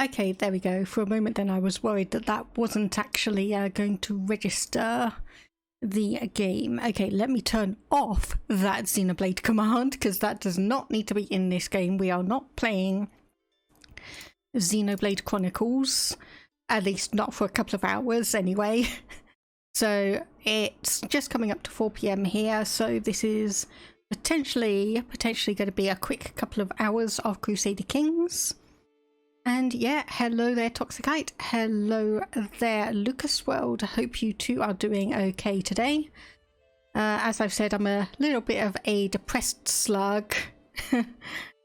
Okay, there we go. For a moment then I was worried that that wasn't actually going to register the game. Okay, let me turn off that Xenoblade command because that does not need to be in this game. We are not playing Xenoblade Chronicles, at least not for a couple of hours anyway. So it's just coming up to 4 PM here, so this is potentially going to be a quick couple of hours of Crusader Kings. And yeah, hello there Toxicite, hello there Lucas World. I hope you two are doing okay today. As I've said, I'm a little bit of a depressed slug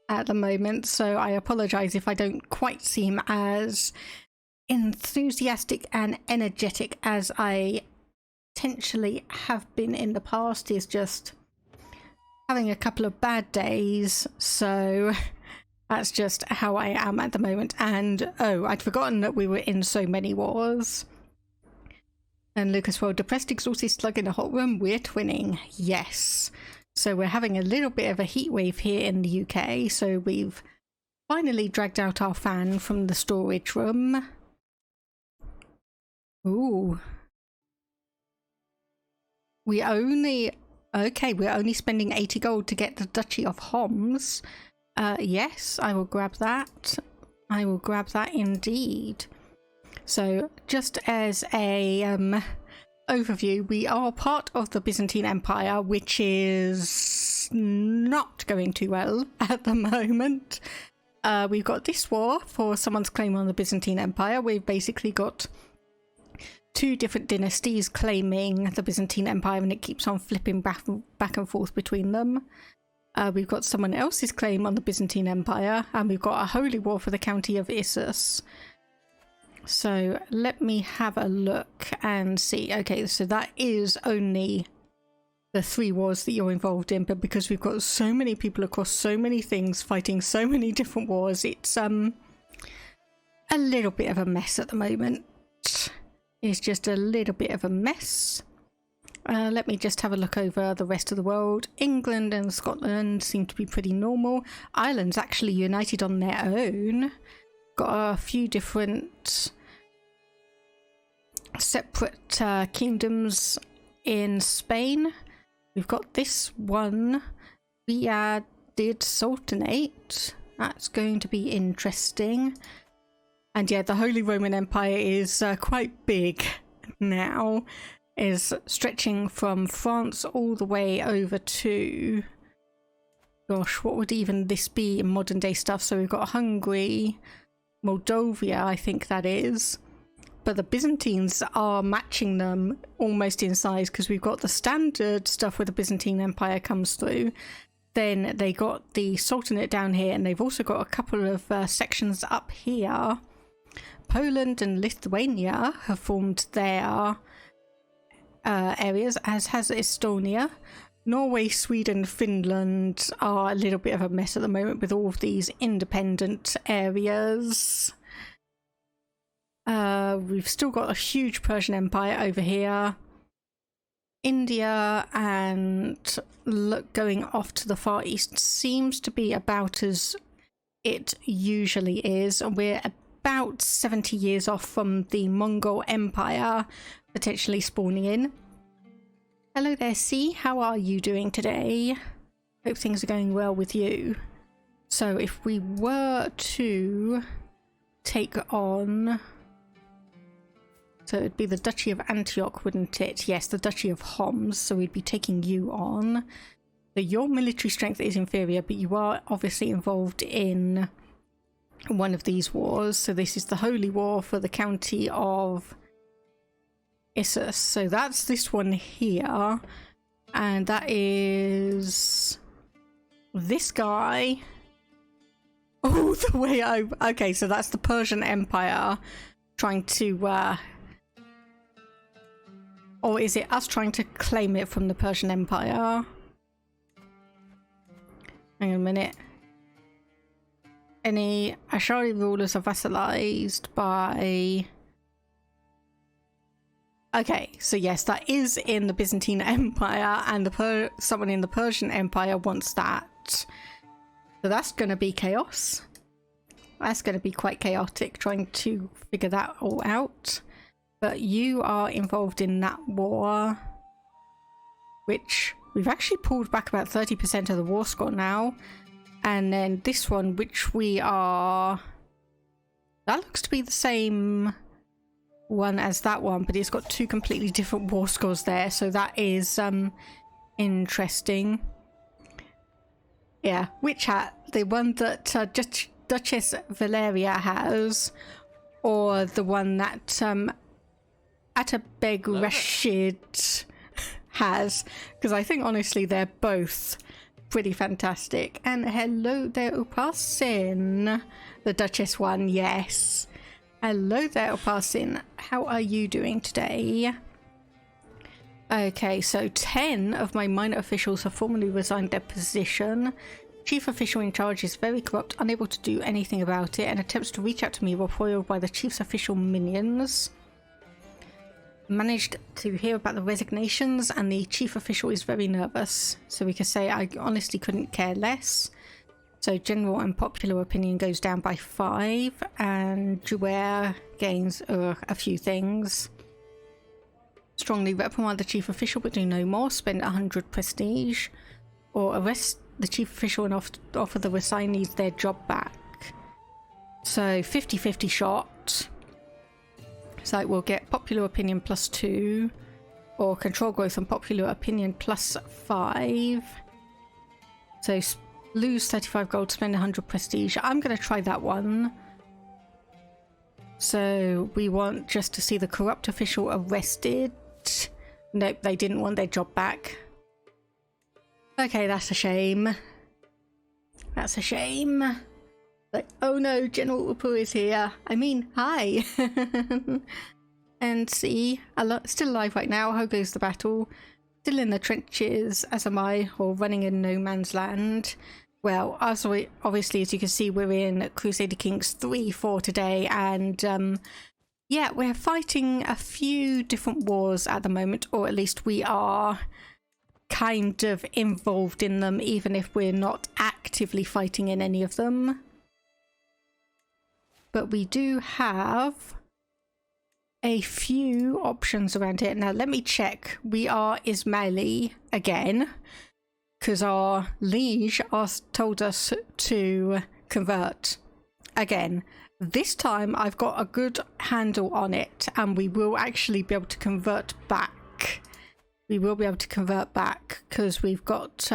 at the moment, so I apologise if I don't quite seem as enthusiastic and energetic as I potentially have been in the past. Is just having a couple of bad days, so that's just how I am at the moment. And oh, I'd forgotten that we were in so many wars. And Lucas World, depressed, exhausted slug in a hot room, we're twinning. Yes. So we're having a little bit of a heat wave here in the UK, so we've finally dragged out our fan from the storage room. Ooh. We're only spending 80 gold to get the Duchy of Homs. Yes, I will grab that. I will grab that indeed. So just as a overview, we are part of the Byzantine Empire, which is not going too well at the moment. We've got this war for someone's claim on the Byzantine Empire. We've basically got two different dynasties claiming the Byzantine Empire, and it keeps on flipping back and forth between them. We've got someone else's claim on the Byzantine Empire, and we've got a holy war for the county of Issus. So let me have a look and see. Okay, so that is only the 3 wars that you're involved in, but because we've got so many people across so many things fighting so many different wars, it's a little bit of a mess at the moment. It's just a little bit of a mess. Let me just have a look over the rest of the world. England and Scotland seem to be pretty normal. Ireland's actually united on their own. Got a few different separate kingdoms in Spain. We've got this one, Fatimid Sultanate. That's going to be interesting. And yeah, the Holy Roman Empire is quite big now. Is stretching from France all the way over to, gosh, what would even this be in modern day stuff? So we've got Hungary, Moldavia, I think that is. But the Byzantines are matching them almost in size, because we've got the standard stuff where the Byzantine Empire comes through. Then they got the Sultanate down here, and they've also got a couple of sections up here. Poland and Lithuania have formed their areas, as has Estonia. Norway, Sweden, Finland are a little bit of a mess at the moment with all of these independent areas. We've still got a huge Persian Empire over here. India and going off to the Far East seems to be about as it usually is. We're about 70 years off from the Mongol Empire potentially spawning in. Hello there, C. How are you doing today? Hope things are going well with you. So if we were to take on... So it'd be the Duchy of Antioch, wouldn't it? Yes, the Duchy of Homs. So we'd be taking you on. So your military strength is inferior, but you are obviously involved in one of these wars. So this is the Holy War for the county of Issus. So that's this one here. And that is this guy. Oh, the way over. Okay, so that's the Persian Empire trying to... Or is it us trying to claim it from the Persian Empire? Hang on a minute. Any Ashari rulers are vassalized by... Okay, so yes, that is in the Byzantine Empire, and someone in the Persian Empire wants that. So that's going to be chaos. That's going to be quite chaotic trying to figure that all out. But you are involved in that war, which we've actually pulled back about 30% of the war score now. And then this one, which we are... That looks to be the same one as that one, but it's got two completely different war scores there. So that is interesting. Yeah, which hat? The one that Duchess Valeria has, or the one that Atabeg Rashid has? Because I think honestly they're both pretty fantastic. And hello there, Upasin. The Duchess one, yes. Hello there, Upasin. How are you doing today? Okay, so 10 of my minor officials have formally resigned their position. Chief official in charge is very corrupt, unable to do anything about it, and attempts to reach out to me were foiled by the chief's official minions. Managed to hear about the resignations, and the chief official is very nervous. So we can say I honestly couldn't care less. So general and popular opinion goes down by 5, and Jouer gains a few things. Strongly reprimand the chief official but do no more. Spend 100 prestige. Or arrest the chief official and offer the resignees their job back. So 50-50 shot. So we'll get popular opinion +2. Or control growth and popular opinion +5. So lose 35 gold, spend 100 prestige. I'm going to try that one. So we want just to see the corrupt official arrested. Nope, they didn't want their job back. Okay, that's a shame. That's a shame. Like, oh no, General Upu is here. I mean, hi. And see, still alive right now. How goes the battle? Still in the trenches, as am I, or running in no man's land. Well, obviously, as you can see, we're in Crusader Kings 3-4 today, and yeah, we're fighting a few different wars at the moment, or at least we are kind of involved in them, even if we're not actively fighting in any of them. But we do have a few options around here. Now, let me check. We are Ismaili again, because our liege told us to convert again. This time I've got a good handle on it, and we will actually be able to convert back. We will be able to convert back because we've got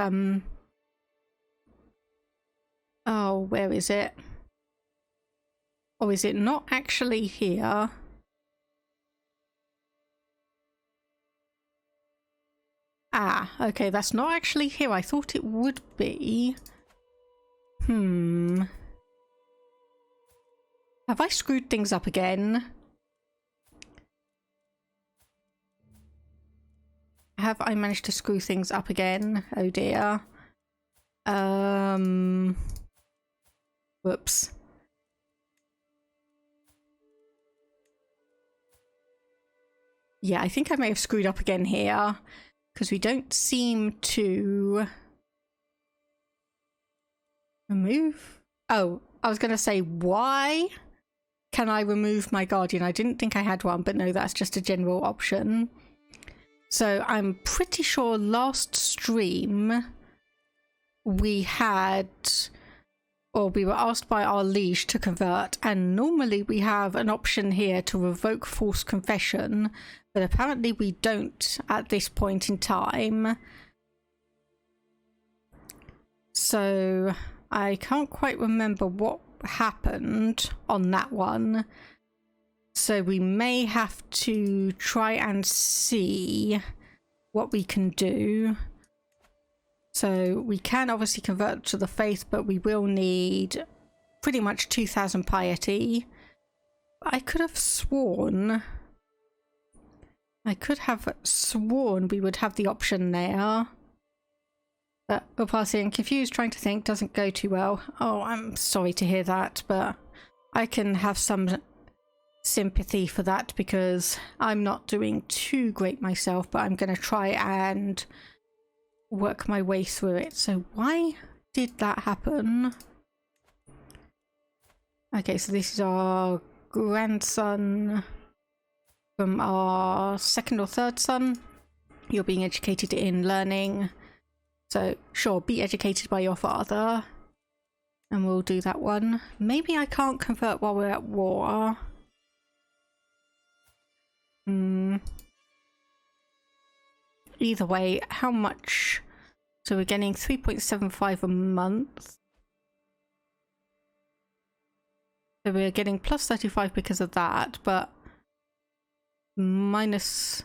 oh, where is it? Or is it not actually here? Ah, okay, that's not actually here. I thought it would be. Have I screwed things up again? Have I managed to screw things up again? Oh dear. Whoops. Yeah, I think I may have screwed up again here, because we don't seem to remove. Oh, I was going to say, why can I remove my guardian? I didn't think I had one, but no, that's just a general option. So I'm pretty sure last stream we had, or we were asked by our liege to convert, and normally we have an option here to revoke false confession, but apparently we don't at this point in time. So I can't quite remember what happened on that one. So we may have to try and see what we can do. So we can obviously convert to the faith, but we will need pretty much 2,000 piety. I could have sworn we would have the option there. But Upasi, confused, trying to think, doesn't go too well. Oh, I'm sorry to hear that, but I can have some sympathy for that because I'm not doing too great myself, but I'm going to try and work my way through it. So why did that happen? Okay, so this is our grandson from our second or third son. You're being educated in learning. So, sure, be educated by your father. And we'll do that one. Maybe I can't convert while we're at war. Either way, how much? So we're getting 3.75 a month. So we're getting plus 35 because of that, but minus...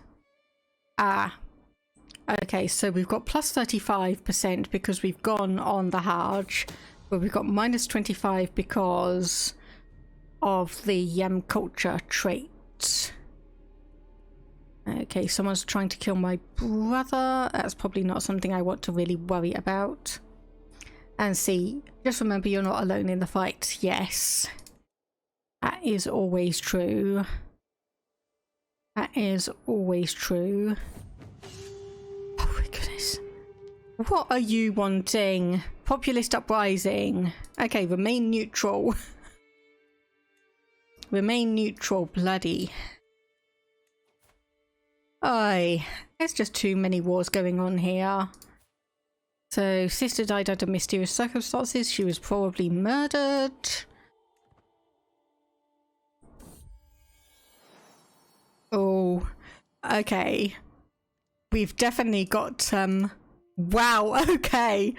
Okay, so we've got plus 35% because we've gone on the Hajj, but we've got minus 25 because of the culture trait. Okay, someone's trying to kill my brother. That's probably not something I want to really worry about. And see, just remember you're not alone in the fight. Yes. That is always true. That is always true. Oh my goodness. What are you wanting? Populist uprising. Okay, remain neutral. Remain neutral, bloody. Aye, there's just too many wars going on here. So, sister died under mysterious circumstances. She was probably murdered. Oh, okay. We've definitely got, wow, okay.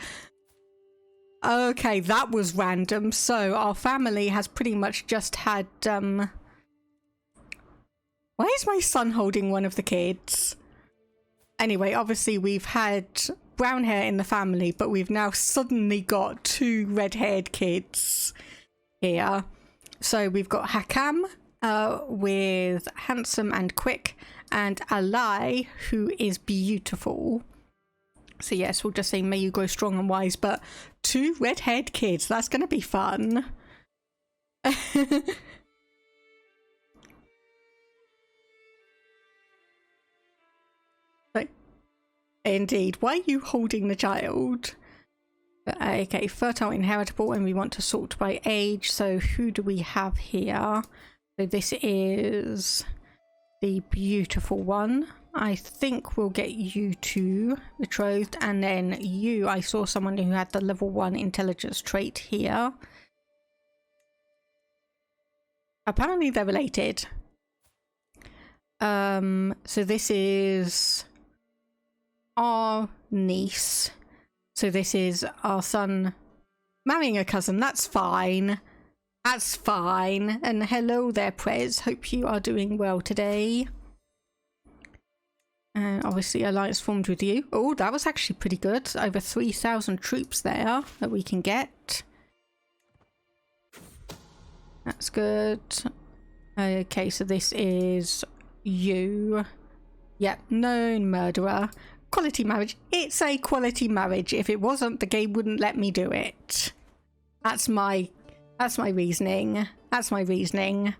Okay, that was random. So, our family has pretty much just had, why is my son holding one of the kids? Anyway, obviously we've had brown hair in the family, but we've now suddenly got two red-haired kids here. So we've got Hakam with handsome and quick, and Alai, who is beautiful. So yes, we'll just say may you grow strong and wise, but two red-haired kids, that's going to be fun. Indeed. Why are you holding the child? Okay, fertile, inheritable, and we want to sort by age. So who do we have here? So this is the beautiful one. I think we'll get you two betrothed, and then you, I saw someone who had the level 1 intelligence trait here. Apparently they're related. So this is our niece. So this is our son marrying a cousin. That's fine. That's fine. And hello there, Prez. Hope you are doing well today. And obviously alliance formed with you. Oh, that was actually pretty good. Over 3,000 troops there that we can get. That's good. Okay, so this is you. Yep, known murderer. Quality marriage. It's a quality marriage. If it wasn't, the game wouldn't let me do it. That's my reasoning. That's my reasoning.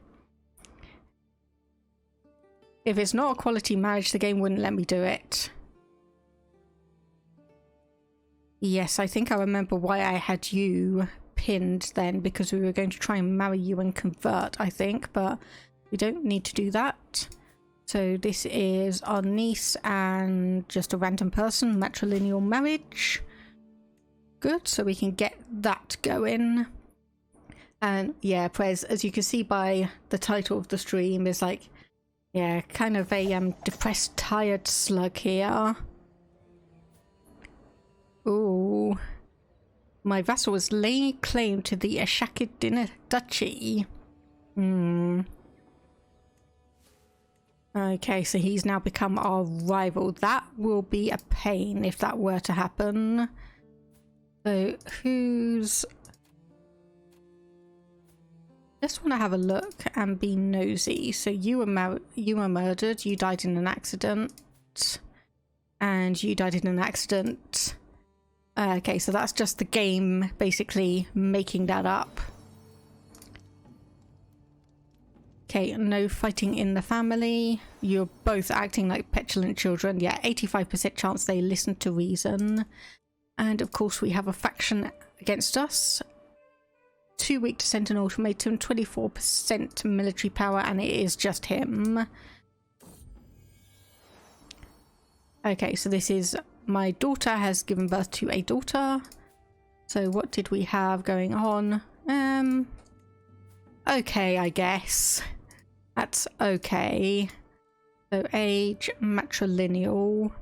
If it's not a quality marriage, the game wouldn't let me do it. Yes, I think I remember why I had you pinned then, because we were going to try and marry you and convert, I think, but we don't need to do that. So this is our niece and just a random person, matrilineal marriage. Good, so we can get that going. And yeah, Prez, as you can see by the title of the stream, is like, yeah, kind of a depressed, tired slug here. Ooh. My vassal was laying claim to the Ishaqid duchy. Okay, so he's now become our rival. That will be a pain if that were to happen. So, who's... Just want to have a look and be nosy. So you were murdered. You died in an accident. And you died in an accident. Okay, so that's just the game basically making that up. Okay, no fighting in the family. You're both acting like petulant children. Yeah, 85% chance they listen to reason. And of course we have a faction against us. 2 weak to send an ultimatum, 24% military power, and it is just him. Okay, so this is my daughter has given birth to a daughter. So what did we have going on? Okay, I guess. That's okay. So age, matrilineal.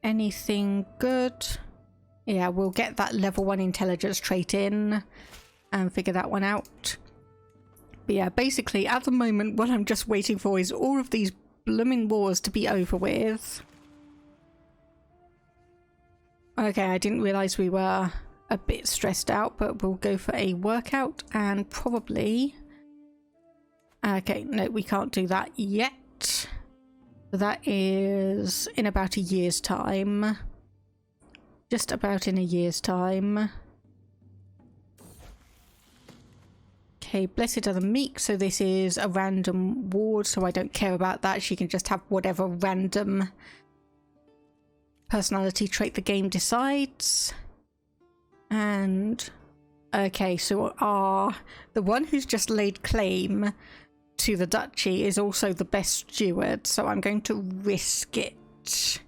Anything good? Yeah, we'll get that level 1 intelligence trait in and figure that one out. But yeah, basically at the moment what I'm just waiting for is all of these blooming wars to be over with. Okay, I didn't realise we were a bit stressed out, but we'll go for a workout and probably... Okay, no, we can't do that yet. So that is in about a year's time. Just about in a year's time. Okay, blessed are the meek, so this is a random ward, so I don't care about that. She can just have whatever random personality trait the game decides. And okay, so the one who's just laid claim to the duchy is also the best steward, so I'm going to risk it.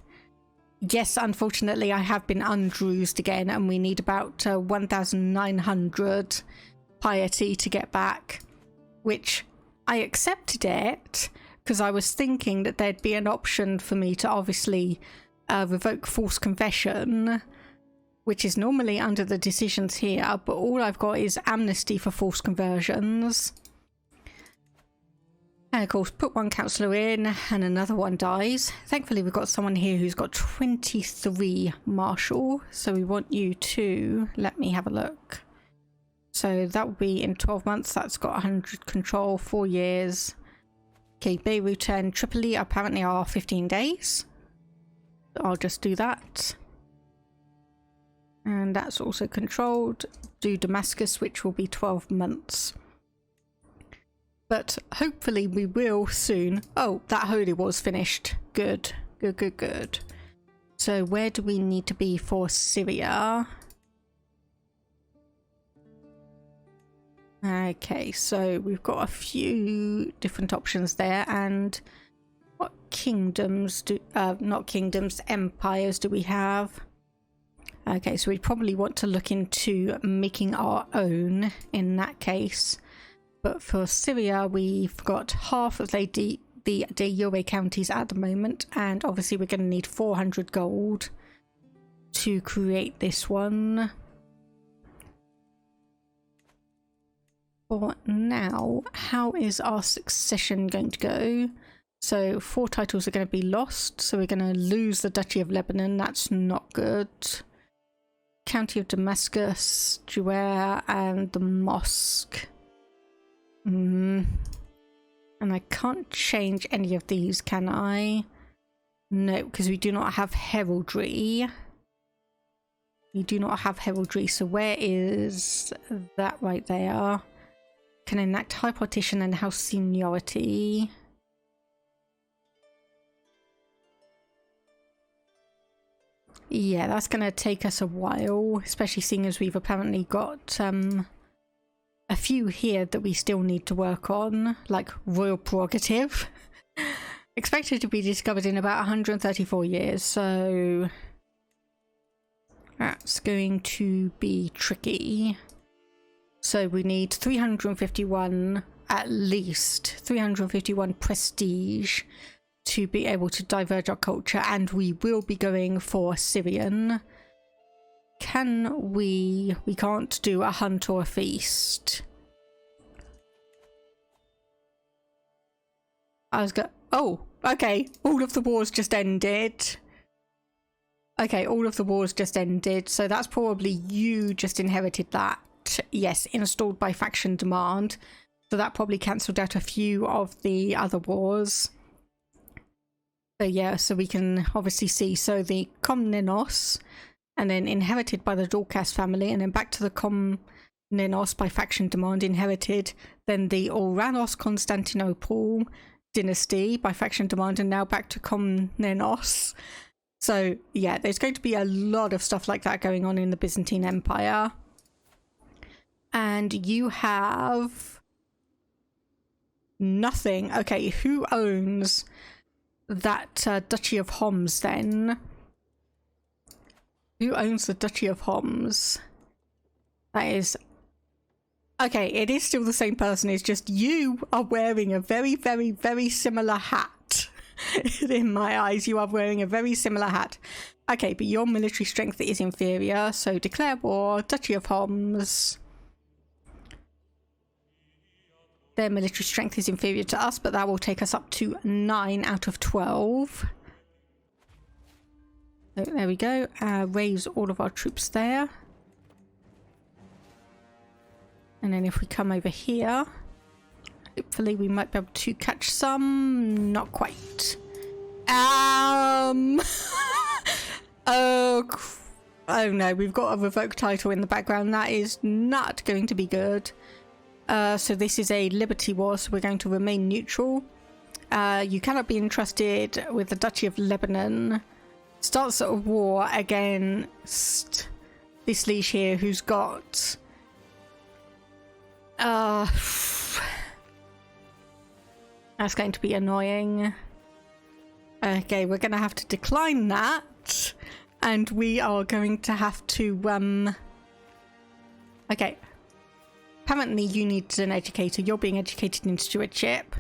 Yes, unfortunately I have been undruzed again, and we need about 1,900 piety to get back, which I accepted it because I was thinking that there'd be an option for me to obviously revoke false confession, which is normally under the decisions here, but all I've got is amnesty for false conversions. And of course, put one councillor in and another one dies. Thankfully, we've got someone here who's got 23 marshal, so we want you to let me have a look. So that will be in 12 months. That's got 100 control, 4 years. Okay, Beirut and Tripoli apparently are 15 days. I'll just do that. And that's also controlled. Do Damascus, which will be 12 months. But hopefully we will soon. Oh, that holy war's finished. Good. Good, good, good. So where do we need to be for Syria? Okay, so we've got a few different options there. And what kingdoms do... not kingdoms, empires do we have? Okay, so we'd probably want to look into making our own in that case. But for Syria, we've got half of the de jure counties at the moment, and obviously we're going to need 400 gold to create this one. For now, how is our succession going to go? So 4 titles are going to be lost, so we're going to lose the Duchy of Lebanon. That's not good. County of Damascus, Juer, and the mosque. And I can't change any of these, can I? No, because we do not have heraldry. We do not have heraldry, so where is that right there? Can enact high partition and house seniority. Yeah, that's going to take us a while, especially seeing as we've apparently got a few here that we still need to work on, like royal prerogative. Expected to be discovered in about 134 years, so that's going to be tricky. So we need 351, at least 351 prestige to be able to diverge our culture, and we will be going for Syrian. Can we can't do a hunt or a feast. Oh, okay, all of the wars just ended. Okay, all of the wars just ended, so that's probably you just inherited that. Yes, installed by faction demand. So that probably cancelled out a few of the other wars. So yeah, so we can obviously see, so the Komnenos, and then inherited by the Dorcas family, and then back to the Komnenos by faction demand inherited, then the Oranos Constantinople dynasty by faction demand, and now back to Komnenos. So yeah, there's going to be a lot of stuff like that going on in the Byzantine Empire. And you have nothing. Okay, who owns that Duchy of Homs then? Who owns the Duchy of Homs? That is... Okay, it is still the same person. It's just you are wearing a very, very, very similar hat. In my eyes, you are wearing a very similar hat. Okay, but your military strength is inferior, so declare war, Duchy of Homs. Their military strength is inferior to us, but that will take us up to 9 out of 12. So there we go. Raise all of our troops there. And then if we come over here, hopefully we might be able to catch some. Not quite. Oh no, we've got a revoke title in the background. That is not going to be good. So this is a liberty war, so we're going to remain neutral. You cannot be entrusted with the Duchy of Lebanon. Starts a war against this liege here who's got... that's going to be annoying. Okay, we're going to have to decline that. And we are going to have to... Okay. Apparently you need an educator. You're being educated in stewardship.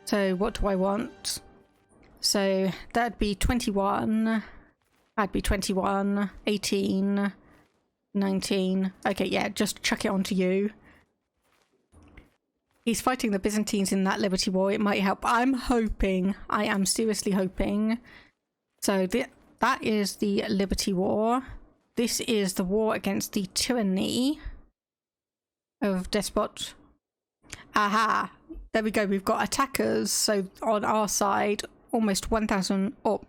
So what do I want? So that'd be 21. That'd be 21. 18. 19. Okay, yeah, just chuck it onto you. He's fighting the Byzantines in that Liberty War. It might help. I'm hoping. I am seriously hoping. So that is the Liberty War. This is the war against the tyranny of despot. Aha! There we go. We've got attackers. So on our side, almost 1,000. Oh,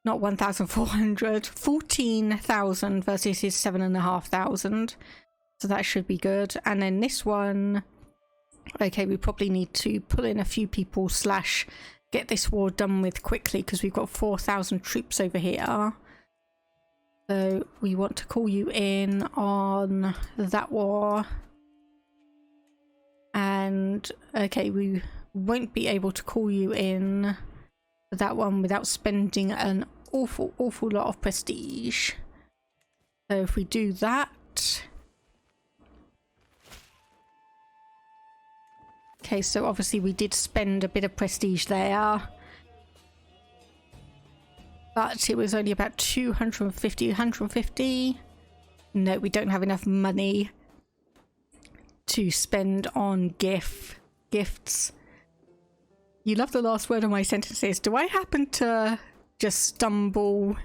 not 1,400. 14,000 versus his 7,500. So that should be good. And then this one. Okay, we probably need to pull in a few people / get this war done with quickly because we've got 4,000 troops over here. So we want to call you in on that war. And okay, we won't be able to call you in that one without spending an awful lot of prestige. So if we do that... Okay, so obviously we did spend a bit of prestige there. But it was only about 250, 150. No, we don't have enough money to spend on gifts. You love the last word of my sentences. Do I happen to just stumble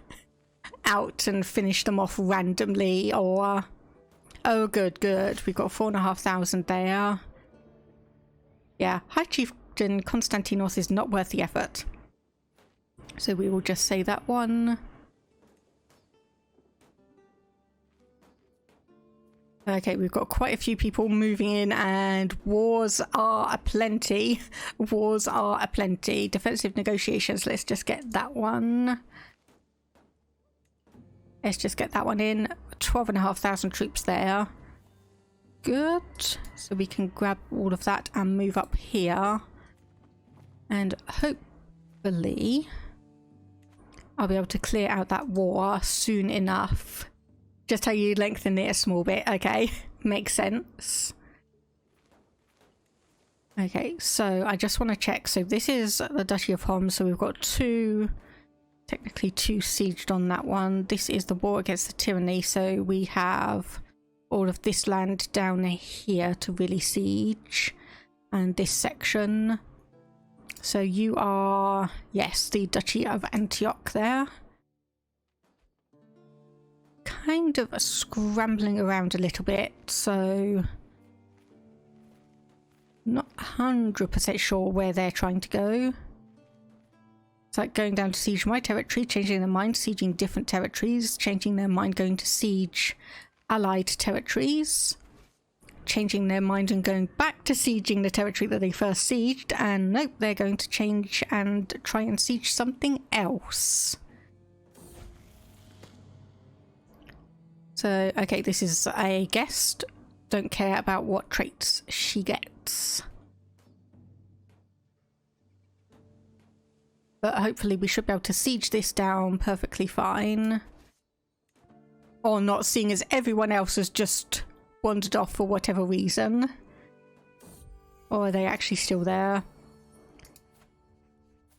out and finish them off randomly, or... Oh, good. We've got 4,500 there. Yeah, High Chieftain Konstantinos is not worth the effort. So we will just say that one. Okay, we've got quite a few people moving in and wars are aplenty. Wars are aplenty. Defensive negotiations, let's just get that one. Let's just get that one in. 12,500 troops there. Good. So we can grab all of that and move up here. And hopefully I'll be able to clear out that war soon enough. Just how you lengthen it a small bit. Okay, makes sense. Okay, so I just want to check. So this is the Duchy of Homs. So we've got technically two sieged on that one. This is the war against the tyranny. So we have all of this land down here to really siege. And this section. So you are, yes, the Duchy of Antioch there. Kind of scrambling around a little bit, so not 100% sure where they're trying to go. It's like going down to siege my territory, changing their mind, sieging different territories, changing their mind, going to siege allied territories, changing their mind and going back to sieging the territory that they first sieged, and nope, they're going to change and try and siege something else. So, okay, this is a guest. don't care about what traits she gets. But hopefully we should be able to siege this down perfectly fine. Or not, seeing as everyone else has just wandered off for whatever reason. Or are they actually still there?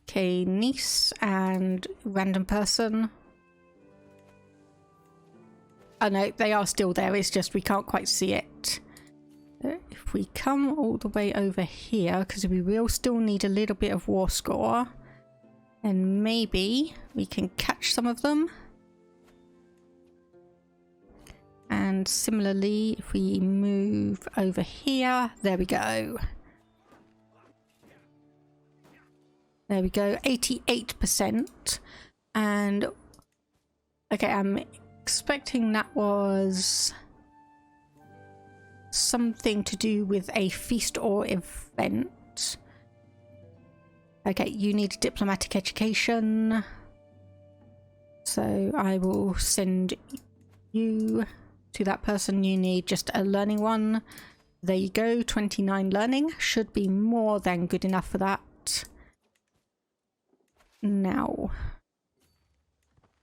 Okay, niece and random person. Oh no, they are still there, it's just we can't quite see it. If we come all the way over here, because we will still need a little bit of war score, and maybe we can catch some of them. And similarly, if we move over here, there we go. There we go, 88%. And okay, I'm expecting that was something to do with a feast or event. Okay, you need diplomatic education. So I will send you to that person. You need just a learning one. There you go, 29 learning. Should be more than good enough for that. Now,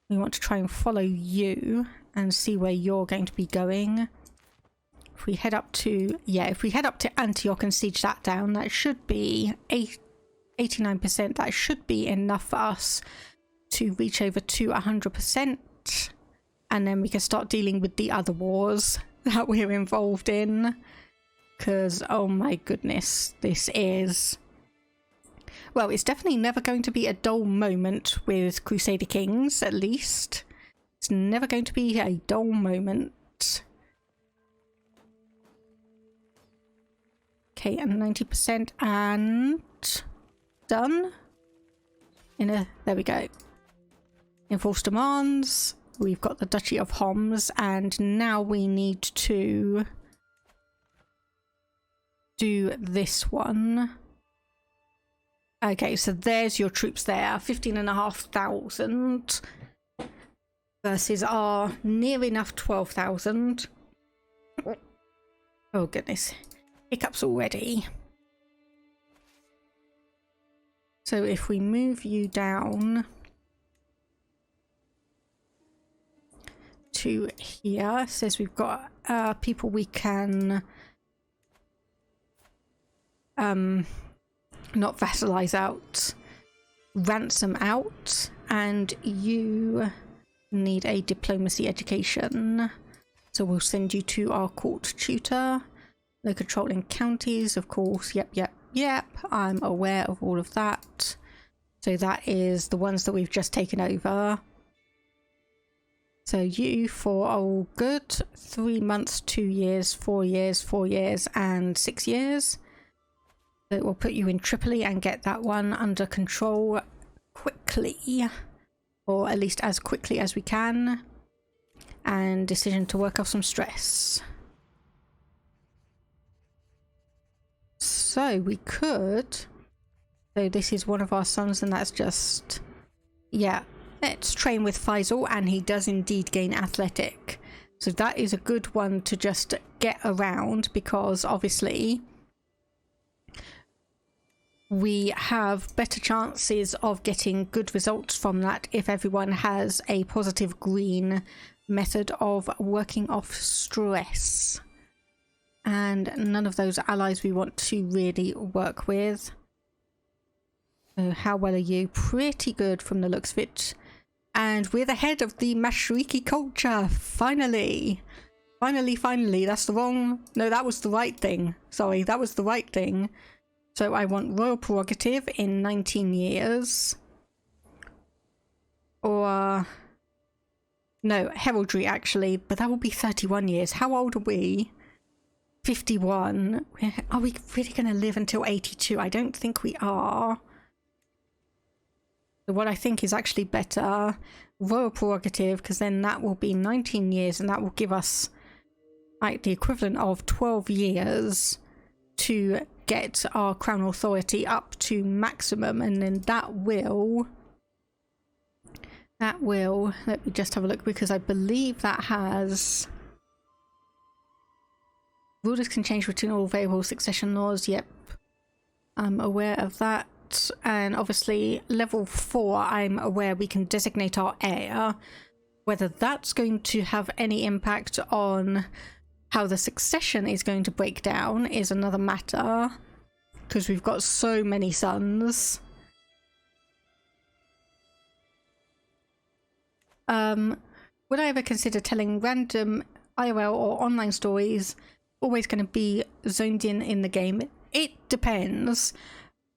we want to try and follow you and see where you're going to be going. If we head up to, yeah, if we head up to Antioch and siege that down, that should be 89%. That should be enough for us to reach over to 100%. And then we can start dealing with the other wars that we're involved in. Because, oh my goodness, this is... Well, it's definitely never going to be a dull moment with Crusader Kings, at least. It's never going to be a dull moment. Okay, and 90% and... done. There we go. Enforced demands. We've got the Duchy of Homs, and now we need to do this one. Okay, so there's your troops there, 15,500 versus our near enough 12,000. Oh goodness, hiccups already. So if we move you down to here, it says we've got people we can not vassalize out, ransom out, and you need a diplomacy education. So we'll send you to our court tutor. No controlling counties, of course. Yep. I'm aware of all of that. So that is the ones that we've just taken over. So you for all good 3 months, 2 years, 4 years, 4 years, and 6 years. So we'll put you in Tripoli and get that one under control quickly, or at least as quickly as we can. And decision to work off some stress. So we could, so this is one of our sons, and that's just, yeah, let's train with Faisal, and he does indeed gain athletic. So that is a good one to just get around, because obviously we have better chances of getting good results from that if everyone has a positive green method of working off stress. And none of those allies we want to really work with. So how well are you? Pretty good from the looks of it. And we're the head of the Mashriki culture. Finally. Finally. That's the wrong... No, that was the right thing. Sorry, that was the right thing. So I want royal prerogative in 19 years. Or... no, heraldry actually. But that will be 31 years. How old are we? 51. Are we really going to live until 82? I don't think we are. So what I think is actually better, royal prerogative, because then that will be 19 years, and that will give us like the equivalent of 12 years to get our crown authority up to maximum, and then that will, let me just have a look, because I believe that has... Rulers can change between all available succession laws. Yep, I'm aware of that. And obviously level 4, I'm aware we can designate our heir. Whether that's going to have any impact on how the succession is going to break down is another matter, because we've got so many sons. Would I ever consider telling random IRL or online stories? Always going to be zoned in the game? It depends,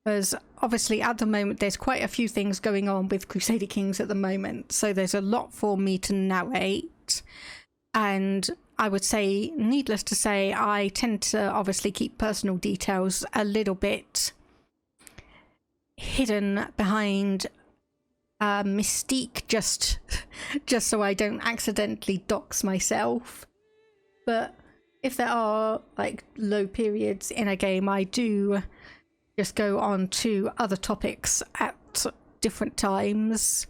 because obviously at the moment there's quite a few things going on with Crusader Kings at the moment, so there's a lot for me to narrate, and I would say, needless to say, I tend to obviously keep personal details a little bit hidden behind mystique, just so I don't accidentally dox myself. But if there are like low periods in a game, I do just go on to other topics at different times,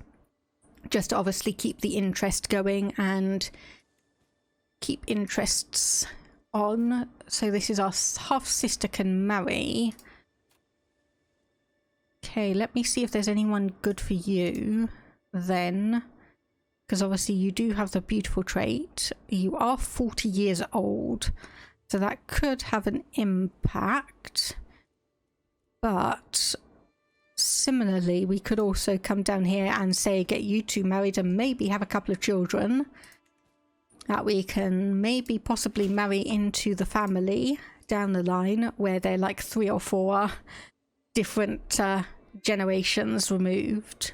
just to obviously keep the interest going and keep interests on. So this is our half sister can marry. Okay, let me see if there's anyone good for you then, because obviously you do have the beautiful trait. You are 40 years old, so that could have an impact. But similarly, we could also come down here and say get you two married and maybe have a couple of children that we can maybe possibly marry into the family down the line, where they're like 3 or 4 different generations removed.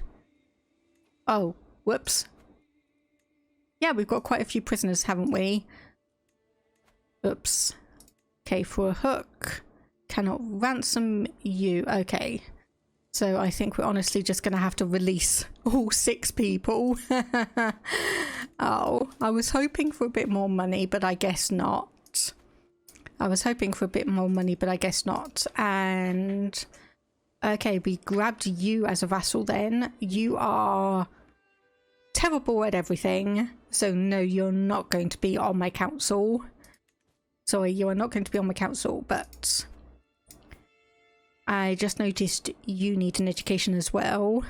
Oh, whoops. Yeah, we've got quite a few prisoners, haven't we? Oops. Okay, for a hook. Cannot ransom you. Okay. So I think we're honestly just going to have to release all 6 people. Oh, I was hoping for a bit more money, but I guess not. And okay, we grabbed you as a vassal then. You are terrible at everything, so no, you're not going to be on my council. Sorry, you are not going to be on my council, but I just noticed you need an education as well.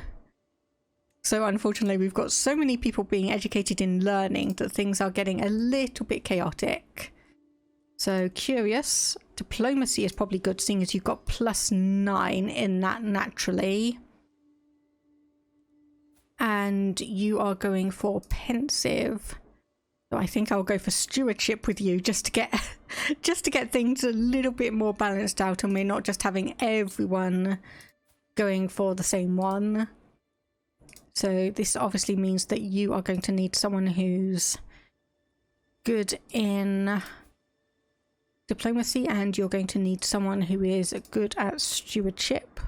So unfortunately, we've got so many people being educated in learning that things are getting a little bit chaotic. So curious. Diplomacy is probably good, seeing as you've got +9 in that naturally. And you are going for pensive. So I think I'll go for stewardship with you, just to get things a little bit more balanced out, and we're not just having everyone going for the same one. So this obviously means that you are going to need someone who's good in diplomacy, and you're going to need someone who is good at stewardship.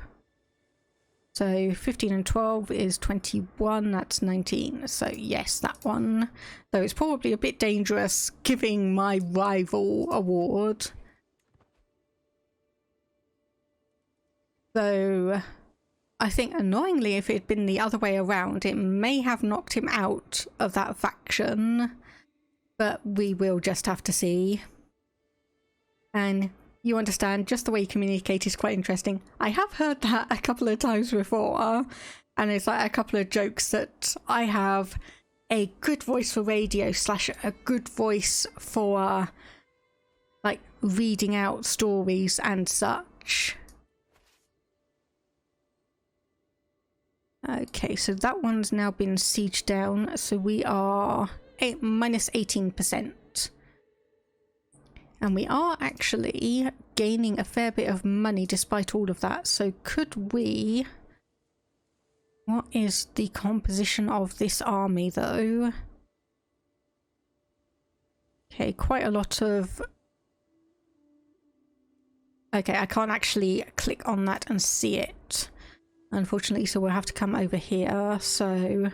So 15 and 12 is 21, that's 19. So yes, that one. Though it's probably a bit dangerous giving my rival award. Though I think annoyingly, if it had been the other way around, it may have knocked him out of that faction. But we will just have to see. And you understand, just the way you communicate is quite interesting. I have heard that a couple of times before, and it's like a couple of jokes that I have a good voice for radio / a good voice for like reading out stories and such. Okay, so that one's now been sieged down, so we are minus 18%. And we are actually gaining a fair bit of money despite all of that. So could we... What is the composition of this army though? Okay, quite a lot of... Okay, I can't actually click on that and see it, unfortunately, so we'll have to come over here. So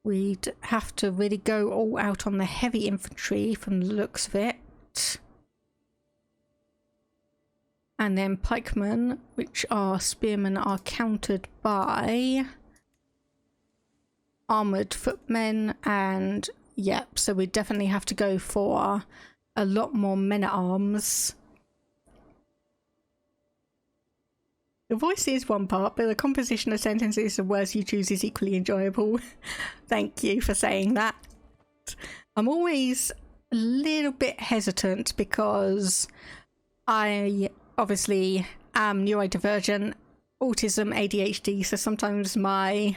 we'd have to really go all out on the heavy infantry from the looks of it. And then pikemen, which are spearmen, are countered by armoured footmen, and Yep, so we definitely have to go for a lot more men-at-arms. The voice is one part, but the composition of sentences and words you choose is equally enjoyable. Thank you for saying that. I'm always a little bit hesitant because I obviously am neurodivergent, autism, ADHD, so sometimes my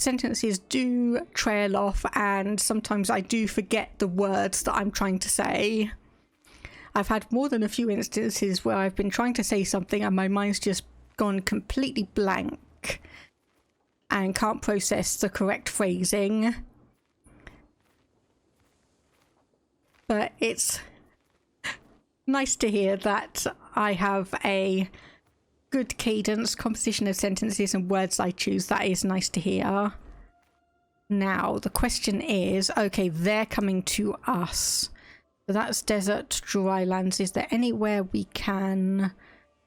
sentences do trail off and sometimes I do forget the words that I'm trying to say. I've had more than a few instances where I've been trying to say something and my mind's just gone completely blank and can't process the correct phrasing. But it's nice to hear that I have a good cadence, composition of sentences and words I choose. That is nice to hear. Now, the question is, okay, they're coming to us. So that's desert, dry lands. Is there anywhere we can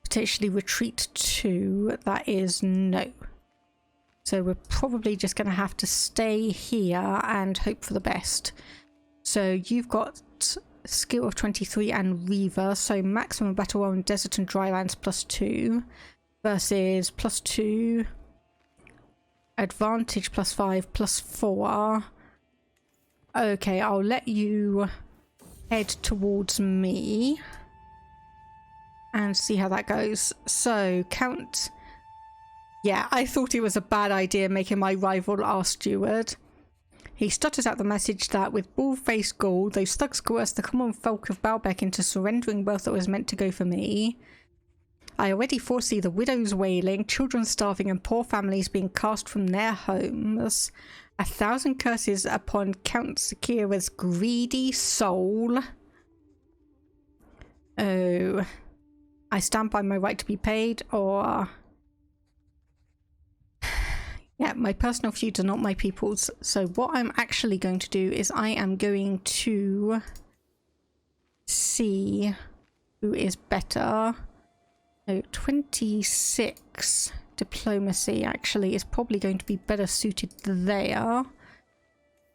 potentially retreat to? That is no. So we're probably just going to have to stay here and hope for the best. So you've got skill of 23 and Reaver, so maximum battle roll in desert and dry lands +2 versus +2, advantage +5 +4. Okay, I'll let you head towards me and see how that goes. So count. Yeah, I thought it was a bad idea making my rival our steward. He stutters out the message that with bull-faced Gaul, those thugs coerced the common folk of Baalbek into surrendering wealth that was meant to go for me. I already foresee the widows wailing, children starving, and poor families being cast from their homes. 1,000 curses upon Count Zakira's greedy soul. Oh, I stand by my right to be paid, or... Yeah, my personal feuds are not my people's. So what I'm actually going to do is I am going to see who is better. So 26 diplomacy actually is probably going to be better suited there.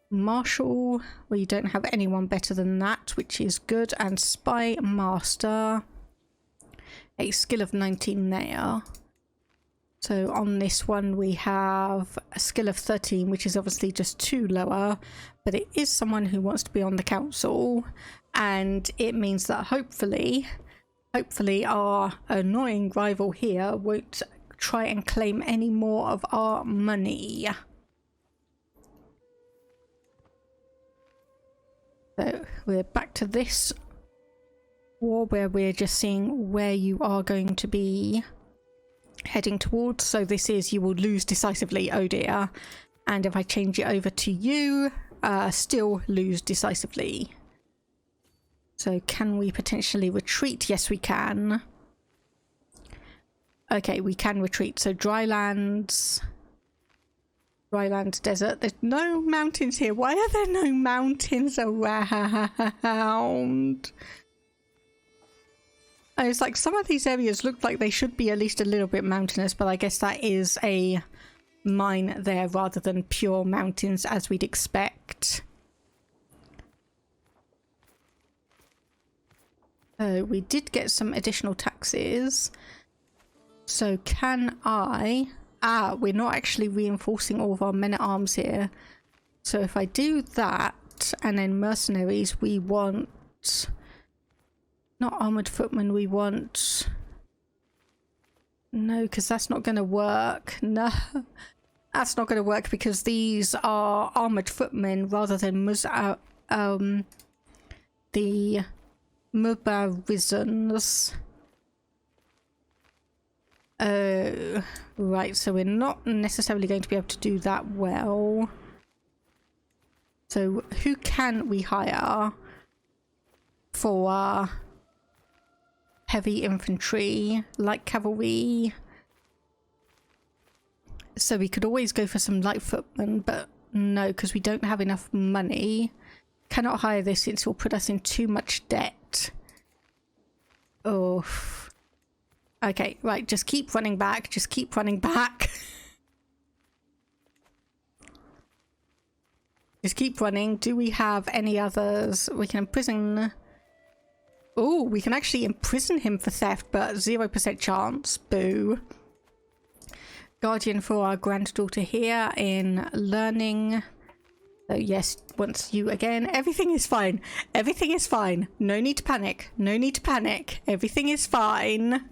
Marshal, well, you don't have anyone better than that, which is good. And Spy Master, a skill of 19 there. So on this one we have a skill of 13, which is obviously just 2 lower, but it is someone who wants to be on the council, and it means that hopefully our annoying rival here won't try and claim any more of our money. So we're back to this war where we're just seeing where you are going to be heading towards. So this is, you will lose decisively, oh dear. And if I change it over to you, still lose decisively. So can we potentially retreat? Yes, we can. Okay, we can retreat. So drylands, desert. There's no mountains here. Why are there no mountains around? It's like some of these areas look like they should be at least a little bit mountainous, but I guess that is a mine there rather than pure mountains as we'd expect. We did get some additional taxes. So can I... we're not actually reinforcing all of our men-at-arms here. So if I do that, and then mercenaries, we want... Not armoured footmen, we want... No, because that's not going to work. No, that's not going to work because these are armoured footmen rather than the Mubarizans. Oh, right, so we're not necessarily going to be able to do that well. So who can we hire for... heavy infantry, light cavalry? So we could always go for some light footmen, but no, because we don't have enough money. Cannot hire this since it will put us in too much debt. Oh. Okay, right, just keep running back, just keep running back. Let's keep running. Do we have any others? We can imprison... Oh, we can actually imprison him for theft, but 0% chance. Boo. Guardian for our granddaughter here in learning. So yes, once you again. Everything is fine. Everything is fine. No need to panic. No need to panic. Everything is fine.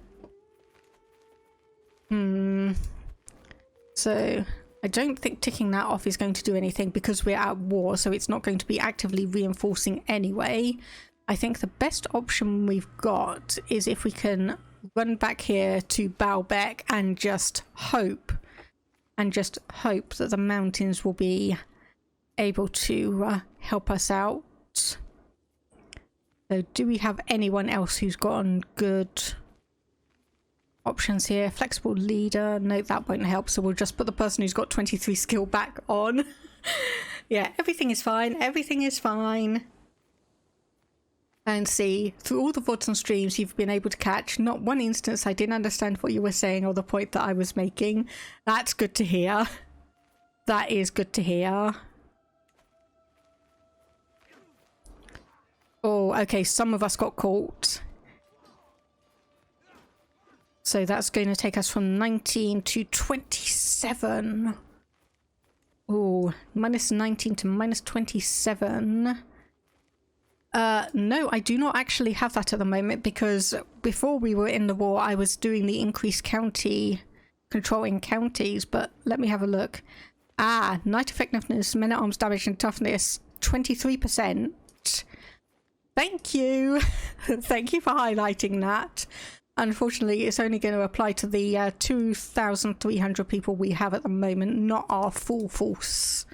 So I don't think ticking that off is going to do anything because we're at war, so it's not going to be actively reinforcing anyway. I think the best option we've got is if we can run back here to Baalbek and just hope that the mountains will be able to help us out. So do we have anyone else who's gotten good options here? Flexible leader, no, that won't help, so we'll just put the person who's got 23 skill back on. Yeah, everything is fine, everything is fine. And see, through all the VODs and streams you've been able to catch, not one instance I didn't understand what you were saying or the point that I was making. That's good to hear. That is good to hear. Oh, okay, some of us got caught. So that's going to take us from 19 to 27. Oh, minus 19 to minus 27. No, I do not actually have that at the moment because before we were in the war, I was doing the increased county, controlling counties, but let me have a look. Ah, knight effectiveness, men-at-arms damage and toughness, 23%. Thank you. Thank you for highlighting that. Unfortunately, it's only going to apply to the 2,300 people we have at the moment, not our full force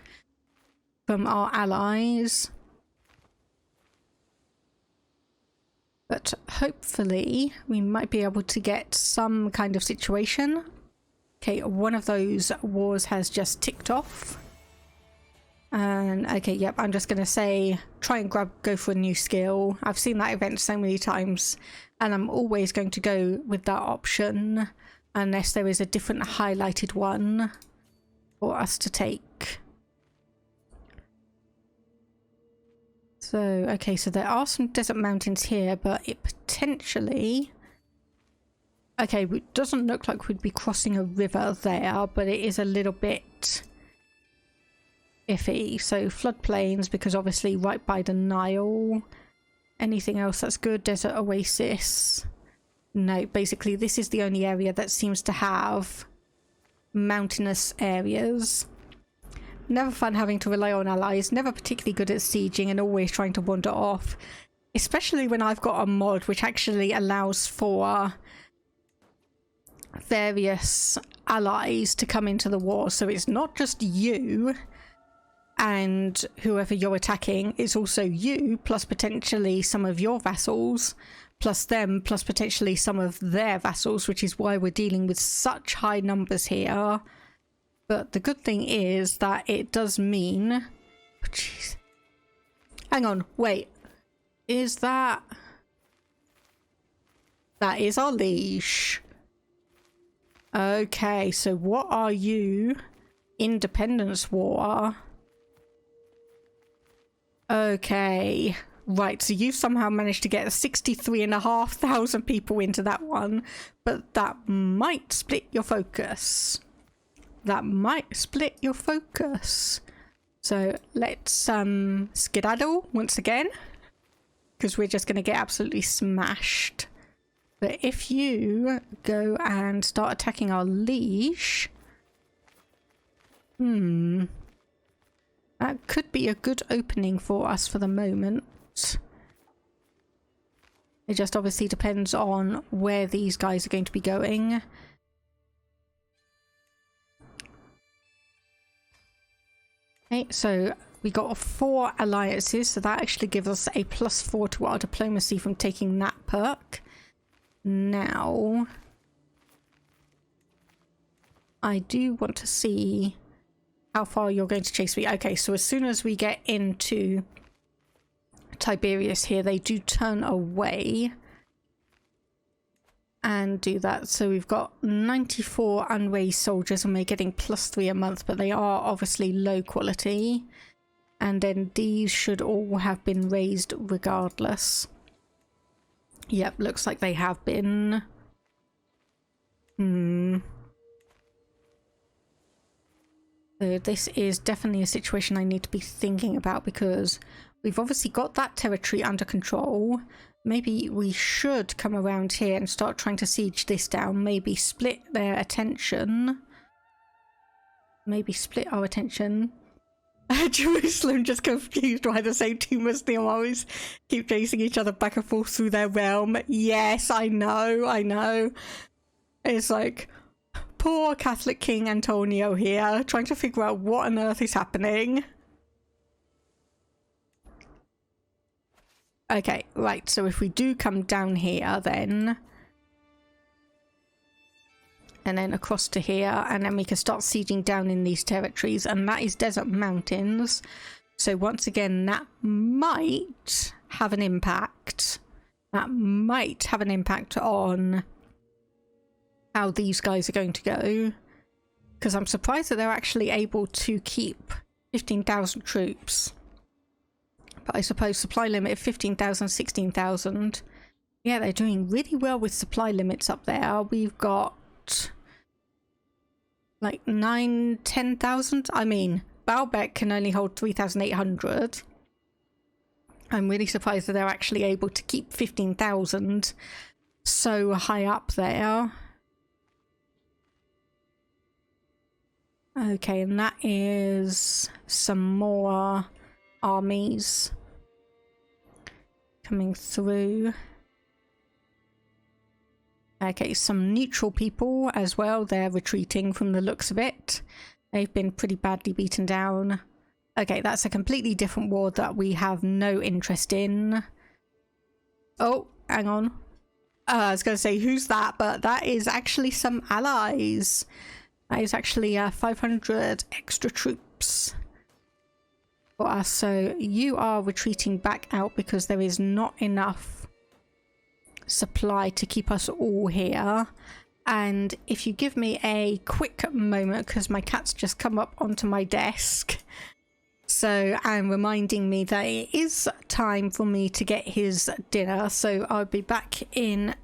from our allies. But hopefully we might be able to get some kind of situation. Okay, one of those wars has just ticked off. And okay, yep, I'm just going to say try and go for a new skill. I've seen that event so many times and I'm always going to go with that option unless there is a different highlighted one for us to take. So, okay, so there are some desert mountains here, but it potentially... Okay, it doesn't look like we'd be crossing a river there, but it is a little bit iffy. So floodplains, because obviously right by the Nile. Anything else that's good? Desert oasis. No, basically this is the only area that seems to have mountainous areas. Never fun having to rely on allies, never particularly good at sieging and always trying to wander off. Especially when I've got a mod which actually allows for various allies to come into the war. So it's not just you and whoever you're attacking, it's also you plus potentially some of your vassals plus them plus potentially some of their vassals, which is why we're dealing with such high numbers here. But the good thing is that it does mean... Oh, jeez. Hang on, wait. Is that... That is our liege. Okay, so what are you? Independence War. Okay. Right, so you've somehow managed to get 63,500 people into that one. But that might split your focus. That might split your focus. So let's skedaddle once again, because we're just going to get absolutely smashed. But if you go and start attacking our liege, that could be a good opening for us for the moment. It just obviously depends on where these guys are going to be going. Okay, so we got 4 alliances, so that actually gives us a +4 to our diplomacy from taking that perk. Now, I do want to see how far you're going to chase me. Okay, so as soon as we get into Tiberias here, they do turn away and do that. So we've got 94 unraised soldiers and we're getting +3 a month, but they are obviously low quality. And then these should all have been raised regardless. Yep, looks like they have been. So this is definitely a situation I need to be thinking about, because we've obviously got that territory under control. Maybe we should come around here and start trying to siege this down. Maybe split their attention. Maybe split our attention. Jerusalem just confused why the same two Muslim always keep chasing each other back and forth through their realm. Yes, I know. It's like, poor Catholic King Antonio here, trying to figure out what on earth is happening. Okay, right, so if we do come down here then, and then across to here, and then we can start sieging down in these territories, and that is desert mountains. So once again, that might have an impact. That might have an impact on how these guys are going to go. Because I'm surprised that they're actually able to keep 15,000 troops. But I suppose supply limit of 15,000, 16,000. Yeah, they're doing really well with supply limits up there. We've got like 9, 10,000. I mean, Baalbek can only hold 3,800. I'm really surprised that they're actually able to keep 15,000 so high up there. Okay, and that is some more armies coming through. Okay, some neutral people as well. They're retreating from the looks of it. They've been pretty badly beaten down. Okay, that's a completely different war that we have no interest in. Oh, hang on. I was going to say, who's that? But that is actually some allies. That is actually 500 extra troops for us. So you are retreating back out because there is not enough supply to keep us all here. And if you give me a quick moment, because my cat's just come up onto my desk, so and reminding me that it is time for me to get his dinner, so I'll be back in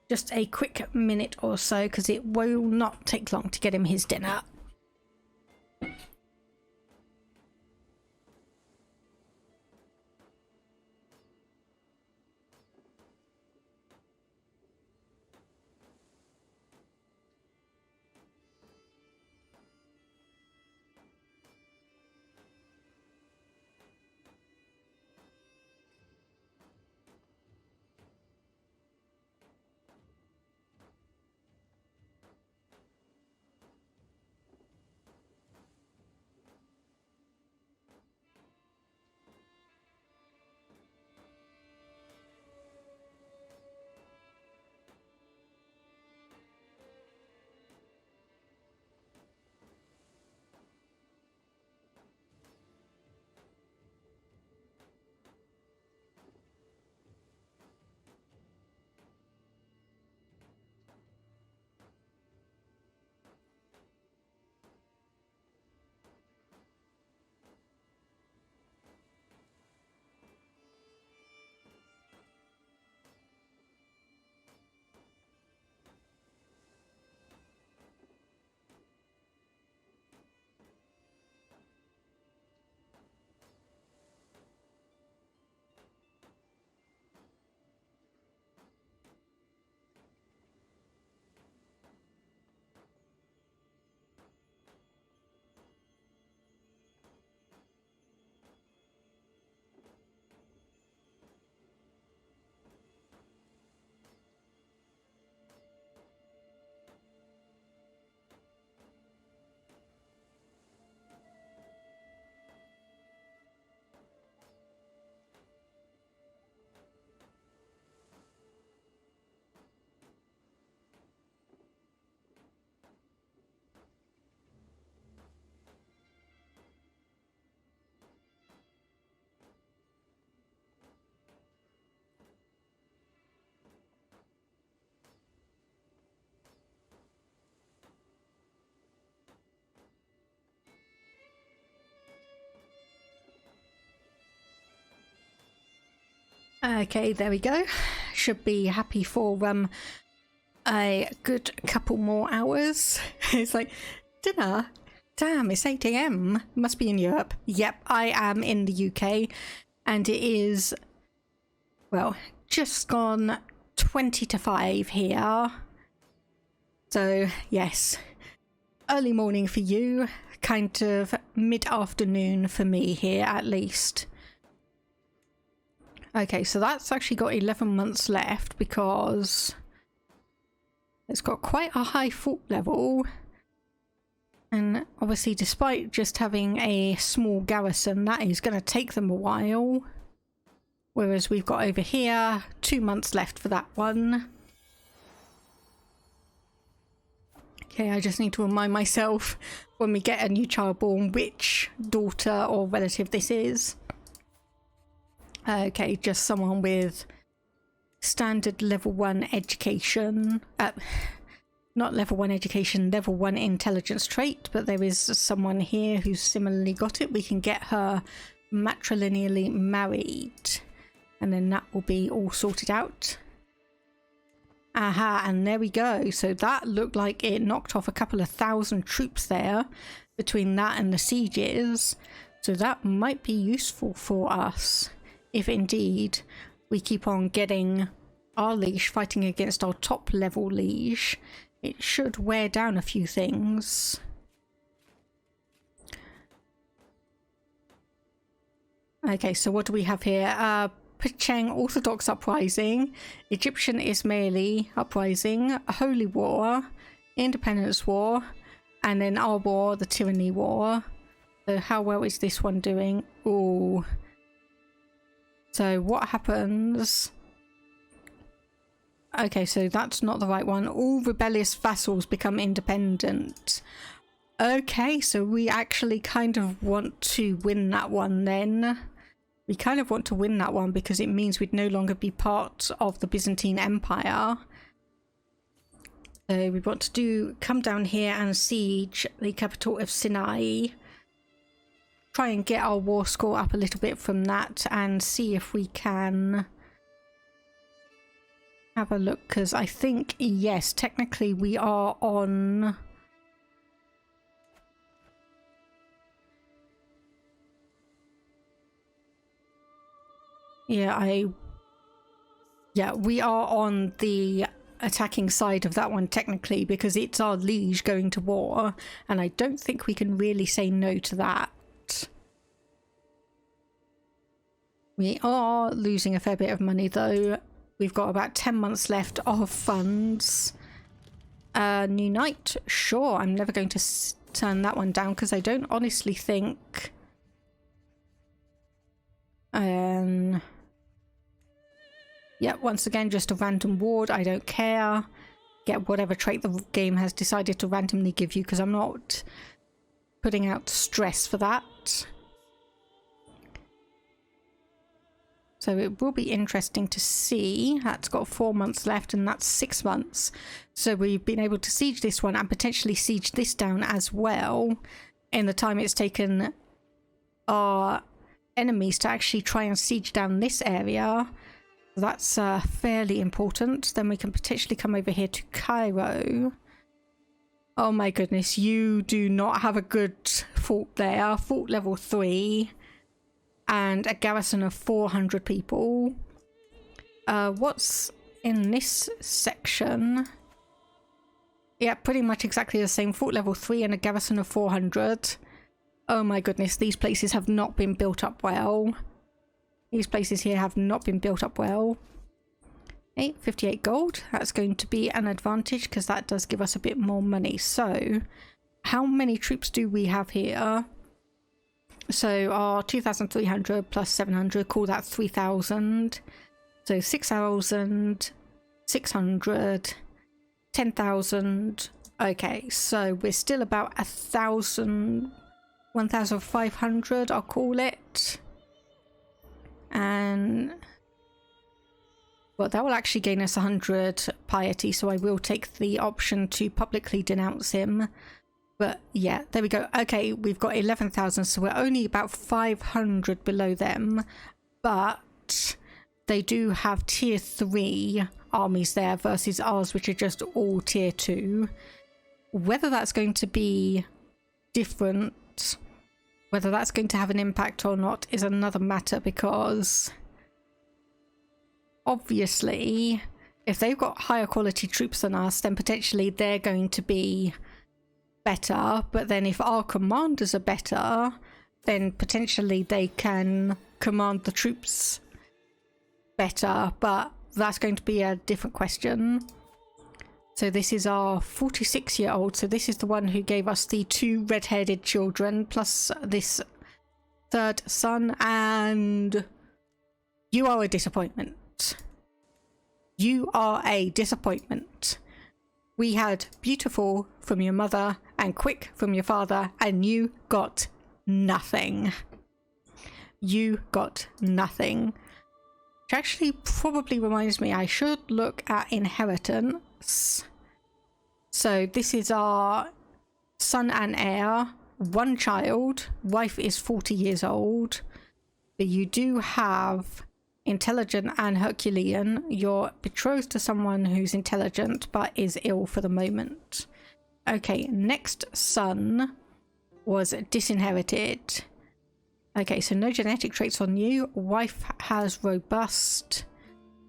just a quick minute or so, because it will not take long to get him his dinner. Okay, there we go. Should be happy for a good couple more hours. It's like, dinner? Damn, it's 8 AM. Must be in Europe. Yep, I am in the UK. And it is, well, just gone 20 to 5 here. So, yes. Early morning for you. Kind of mid-afternoon for me here, at least. Okay, so that's actually got 11 months left because it's got quite a high fort level. And obviously, despite just having a small garrison, that is going to take them a while. Whereas we've got over here 2 months left for that one. Okay, I just need to remind myself when we get a new child born which daughter or relative this is. Okay, just someone with standard level 1 education. Not level 1 education, level 1 intelligence trait, but there is someone here who's similarly got it. We can get her matrilineally married, and then that will be all sorted out. Aha, and there we go. So that looked like it knocked off a couple of thousand troops there between that and the sieges. So that might be useful for us if indeed we keep on getting our liege fighting against our top level liege. It should wear down a few things. Okay, so what do we have here? Pecheng Orthodox Uprising, Egyptian Ismaili Uprising, Holy War, Independence War, and then our war, the Tyranny War. So how well is this one doing? Ooh. So what happens? Okay, so that's not the right one. All rebellious vassals become independent. Okay, so we actually kind of want to win that one then. We kind of want to win that one because it means we'd no longer be part of the Byzantine Empire. So we want to come down here and siege the capital of Sinai. Try and get our war score up a little bit from that and see if we can have a look, because I think, yes, technically we are on... Yeah, we are on the attacking side of that one technically because it's our liege going to war, and I don't think we can really say no to that. We are losing a fair bit of money though. We've got about 10 months left of funds. New Knight, sure, I'm never going to turn that one down because I don't honestly think... Yeah, once again, just a random ward. I don't care. Get whatever trait the game has decided to randomly give you because I'm not putting out stress for that. So it will be interesting to see. That's got 4 months left and that's 6 months. So we've been able to siege this one and potentially siege this down as well in the time it's taken our enemies to actually try and siege down this area. That's fairly important. Then we can potentially come over here to Cairo. Oh my goodness, you do not have a good fort there. Fort level 3 and a garrison of 400 people. What's in this section? Yeah, pretty much exactly the same. Fort level 3 and a garrison of 400. Oh my goodness, these places have not been built up well. These places here have not been built up well. 58 gold. That's going to be an advantage because that does give us a bit more money. So, how many troops do we have here? So, our 2,300 plus 700, call that 3,000. So, 6,000, 600, 10,000. Okay, so we're still about 1,000, 1,500, I'll call it. And well, that will actually gain us 100 piety, so I will take the option to publicly denounce him. But yeah, there we go. Okay, we've got 11,000, so we're only about 500 below them, but they do have tier 3 armies there versus ours, which are just all tier 2. Whether that's going to be different, whether that's going to have an impact or not is another matter, because obviously if they've got higher quality troops than us, then potentially they're going to be better. But then if our commanders are better, then potentially they can command the troops better, but that's going to be a different question. So this is our 46-year-old, so this is the one who gave us the 2 red-headed children plus this 3rd son, and you are a disappointment. You are a disappointment. We had beautiful from your mother and quick from your father, and you got nothing. You got nothing. Which actually probably reminds me I should look at inheritance. So this is our son and heir, 1 child, wife is 40 years old, but you do have intelligent and Herculean. You're betrothed to someone who's intelligent but is ill for the moment. Okay, next son was disinherited. Okay, so no genetic traits on you. Wife has robust,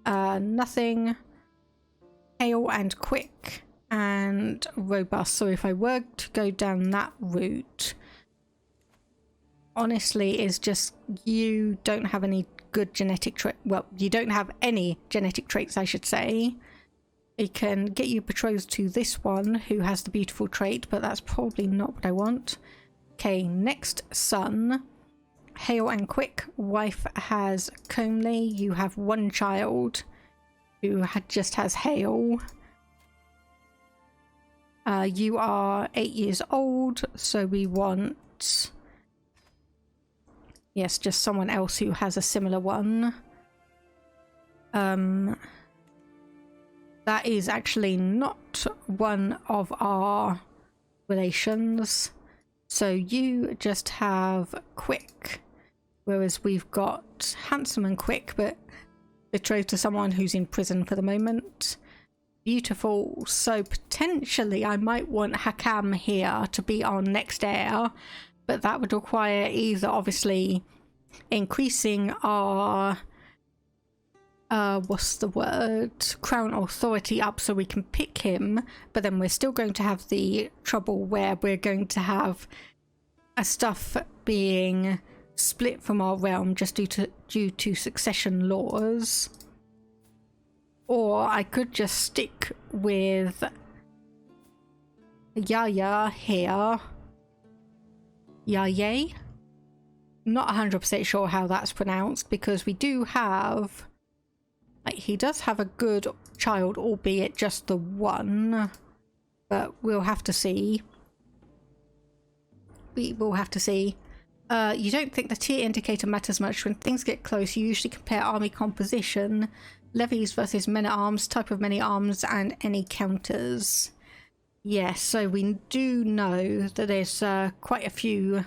nothing, hale and quick, and robust. So if I were to go down that route, honestly, is just you don't have any good genetic trait. Well, you don't have any genetic traits, I should say. It can get you betrothed to this one who has the beautiful trait, but that's probably not what I want. Okay, next son, hale and quick. Wife has comely. You have 1 child who just has hale. You are 8 years old, so we want, yes, just someone else who has a similar one. That is actually not one of our relations. So you just have quick, whereas we've got handsome and quick, but betrothed to someone who's in prison for the moment. Beautiful. So potentially I might want Hakam here to be our next heir, but that would require either obviously increasing our what's the word, crown authority up so we can pick him, but then we're still going to have the trouble where we're going to have a stuff being split from our realm just due to succession laws. Or I could just stick with Yaya here. Yaya? Not 100% sure how that's pronounced, because we do have, like, he does have a good child, albeit just the 1, but we'll have to see. We will have to see. You don't think the tier indicator matters much. When things get close, you usually compare army composition, levies versus men-at-arms, type of men-at-arms, and any counters. Yes, so we do know that there's quite a few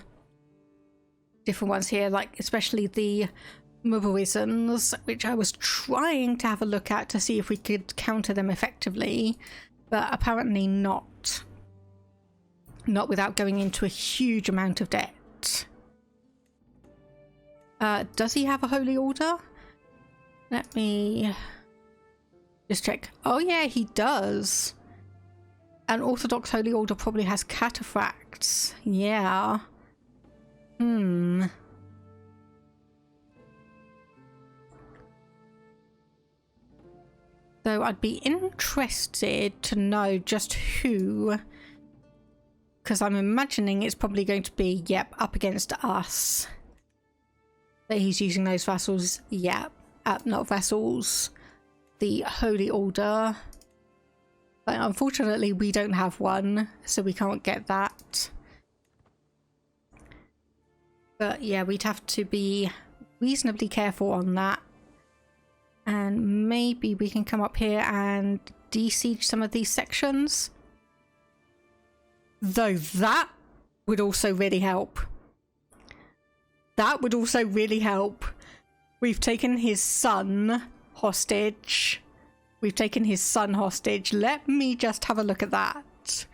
different ones here, like especially the Mubarizans, which I was trying to have a look at to see if we could counter them effectively, but apparently not. Not without going into a huge amount of debt. Does he have a holy order? Let me just check. Oh yeah, he does. An Orthodox holy order probably has cataphracts. Yeah. So I'd be interested to know just who, because I'm imagining it's probably going to be, yep, up against us. That he's using those vassals. Yep, not vassals. The holy order. But unfortunately we don't have one, so we can't get that. But yeah, we'd have to be reasonably careful on that. And maybe we can come up here and de-siege some of these sections. Though that would also really help. That would also really help. We've taken his son hostage. We've taken his son hostage. Let me just have a look at that.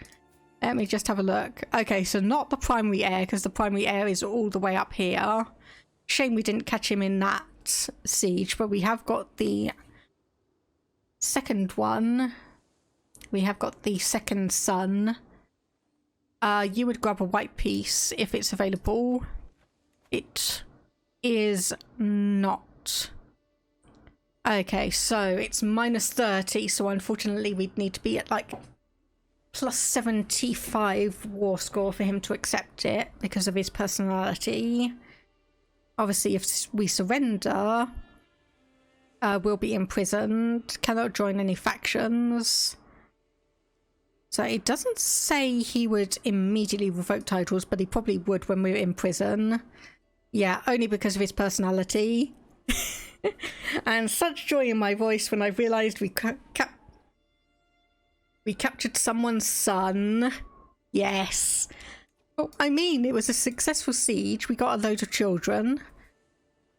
Let me just have a look. Okay, so not the primary heir, because the primary heir is all the way up here. Shame we didn't catch him in that siege, but we have got the second one. We have got the second son. You would grab a white piece if it's available. It is not. Okay, so it's minus 30, so unfortunately we'd need to be at like plus 75 war score for him to accept it because of his personality. Obviously, if we surrender, we'll be imprisoned. Cannot join any factions. So it doesn't say he would immediately revoke titles, but he probably would when we're in prison. Yeah, only because of his personality. And such joy in my voice when I realised we captured someone's son. Yes. Well, I mean, it was a successful siege. We got a load of children.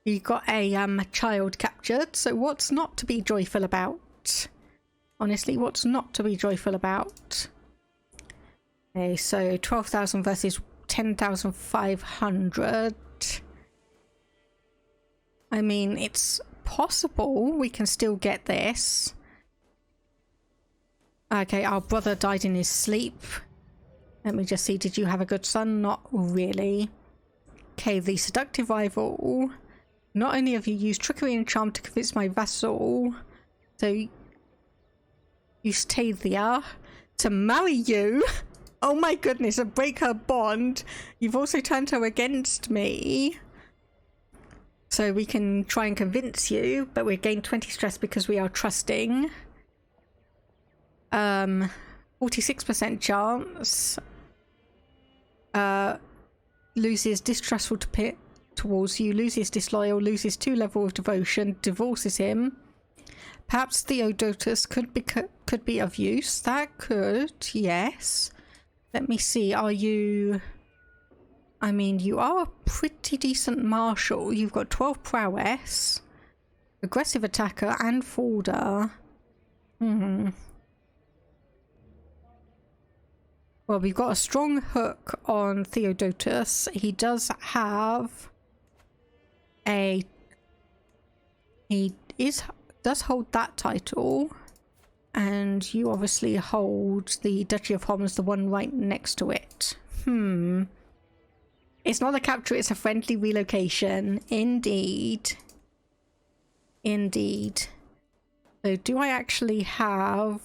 We got a child captured. So what's not to be joyful about? Honestly, what's not to be joyful about? Okay, so 12,000 versus 10,500. I mean, it's possible we can still get this. Okay, our brother died in his sleep. Let me just see, did you have a good son? Not really. Okay, the seductive rival. Not only have you used trickery and charm to convince my vassal, so Eustathia, to marry you. Oh my goodness, and break her bond. You've also turned her against me. So we can try and convince you, but we gain 20 stress because we are trusting. 46% chance. Loses distrustful towards you, loses disloyal, loses 2 level of devotion, divorces him. Perhaps Theodotus could be of use. That could, yes. Let me see, are you... I mean, you are a pretty decent marshal. You've got 12 prowess, aggressive attacker, and folder. Well, we've got a strong hook on Theodotus. He does have a... He does hold that title. And you obviously hold the Duchy of Homs, the one right next to it. It's not a capture, it's a friendly relocation. Indeed. Indeed. So do I actually have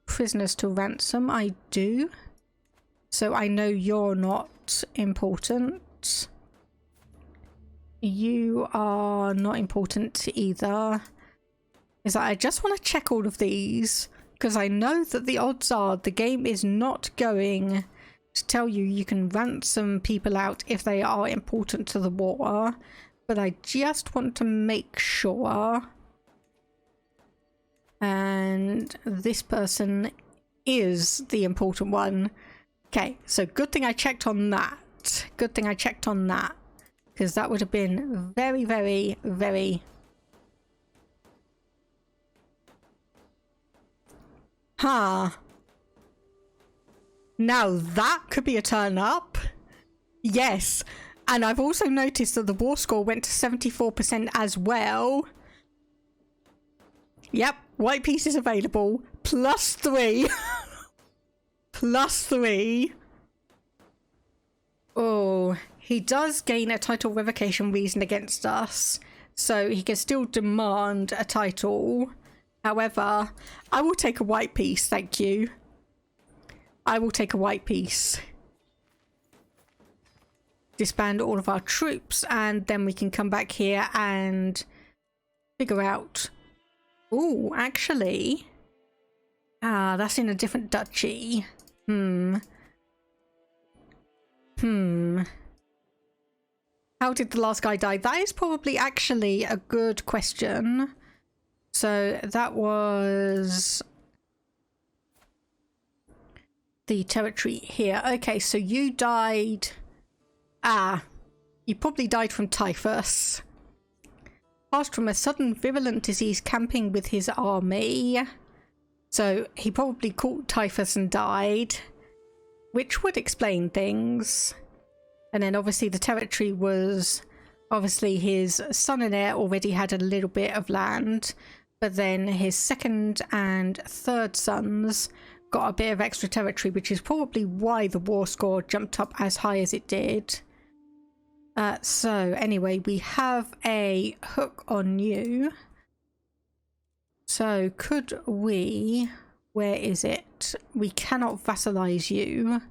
prisoners to ransom? I do. So I know you're not important. You are not important either. Is that I just want to check all of these because I know that the odds are the game is not going to tell you you can ransom people out if they are important to the war, but I just want to make sure. And this person is the important one. Okay, so good thing I checked on that. Good thing I checked on that, because that would have been very, very, very... Huh. Now that could be a turn up. Yes. And I've also noticed that the war score went to 74% as well. Yep. White piece is available. +3. +3. Oh, he does gain a title revocation reason against us. So he can still demand a title. However, I will take a white piece, thank you. I will take a white piece. Disband all of our troops, and then we can come back here and figure out... Ooh, actually... that's in a different duchy. How did the last guy die? That is probably actually a good question. So that was the territory here. Okay, so you died... you probably died from typhus. passed from a sudden virulent disease camping with his army. So he probably caught typhus and died, which would explain things. And then obviously the territory was, obviously his son and heir already had a little bit of land, but then his second and third sons got a bit of extra territory, which is probably why the war score jumped up as high as it did. So anyway, we have a hook on you. So could we, where is it? We cannot vassalize you.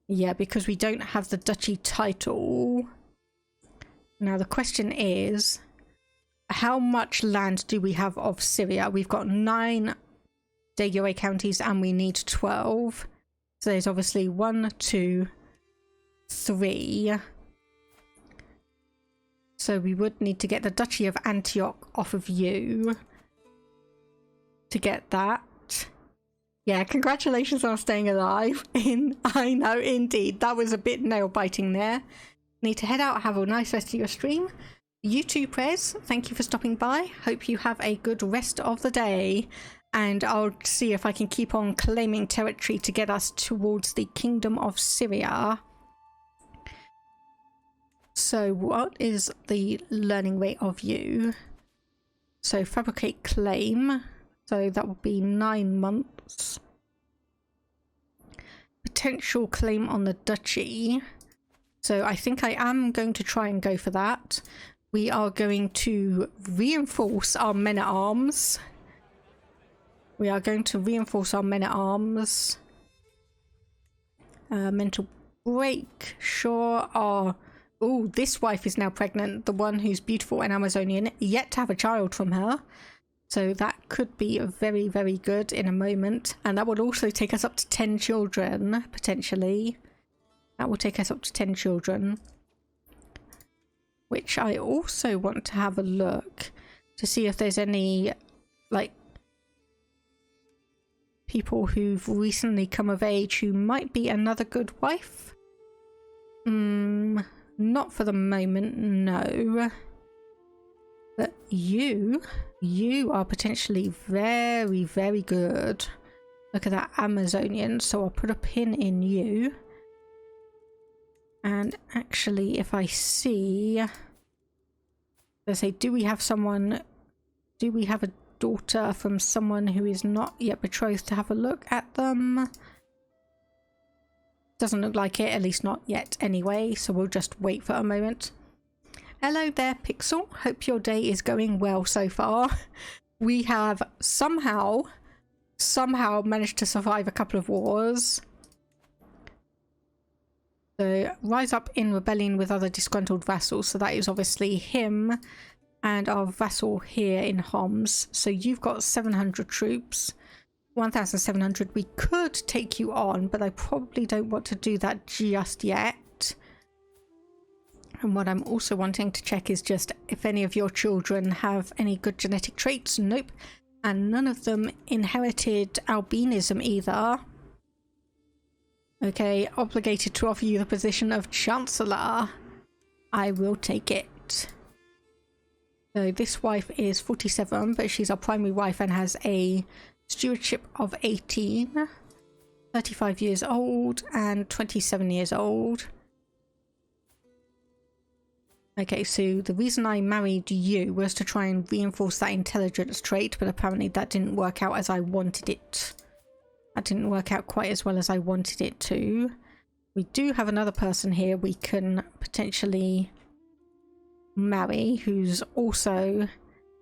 Yeah, because we don't have the duchy title. Now the question is, how much land do we have of Syria? We've got 9 de jure counties and we need 12. So there's obviously 1, 2, 3. So we would need to get the Duchy of Antioch off of you to get that. Yeah, congratulations on staying alive. I know, indeed. That was a bit nail-biting there. Need to head out, have a nice rest of your stream. You too, Prez. Thank you for stopping by. Hope you have a good rest of the day. And I'll see if I can keep on claiming territory to get us towards the Kingdom of Syria. So what is the learning rate of you? So fabricate claim. So that would be 9 months. Potential claim on the duchy. So I think I am going to try and go for that. We are going to reinforce our men-at-arms. We are going to reinforce our men-at-arms. Mental break. Sure. Oh, this wife is now pregnant. The one who's beautiful and Amazonian. Yet to have a child from her. So that could be very, very good in a moment. And that would also take us up to 10 children, potentially. That will take us up to 10 children. Which I also want to have a look to see if there's any, like, people who've recently come of age who might be another good wife. Not for the moment, no. But you are potentially very, very good. Look at that Amazonian. So I'll put a pin in you. And actually, if I see, let's say, do we have a daughter from someone who is not yet betrothed to have a look at them? Doesn't look like it, at least not yet anyway, so we'll just wait for a moment. Hello there, Pixel. Hope your day is going well so far. We have somehow managed to survive a couple of wars. So, rise up in rebellion with other disgruntled vassals. So that is obviously him and our vassal here in Homs. So you've got 700 troops. 1,700. We could take you on, but I probably don't want to do that just yet. And what I'm also wanting to check is just if any of your children have any good genetic traits. Nope. And none of them inherited albinism either. Okay, obligated to offer you the position of Chancellor. I will take it. So this wife is 47, but she's our primary wife and has a stewardship of 18, 35 years old and 27 years old. Okay, so the reason I married you was to try and reinforce that intelligence trait, but apparently that didn't work out as I wanted it. That didn't work out quite as well as I wanted it to. We do have another person here we can potentially marry who's also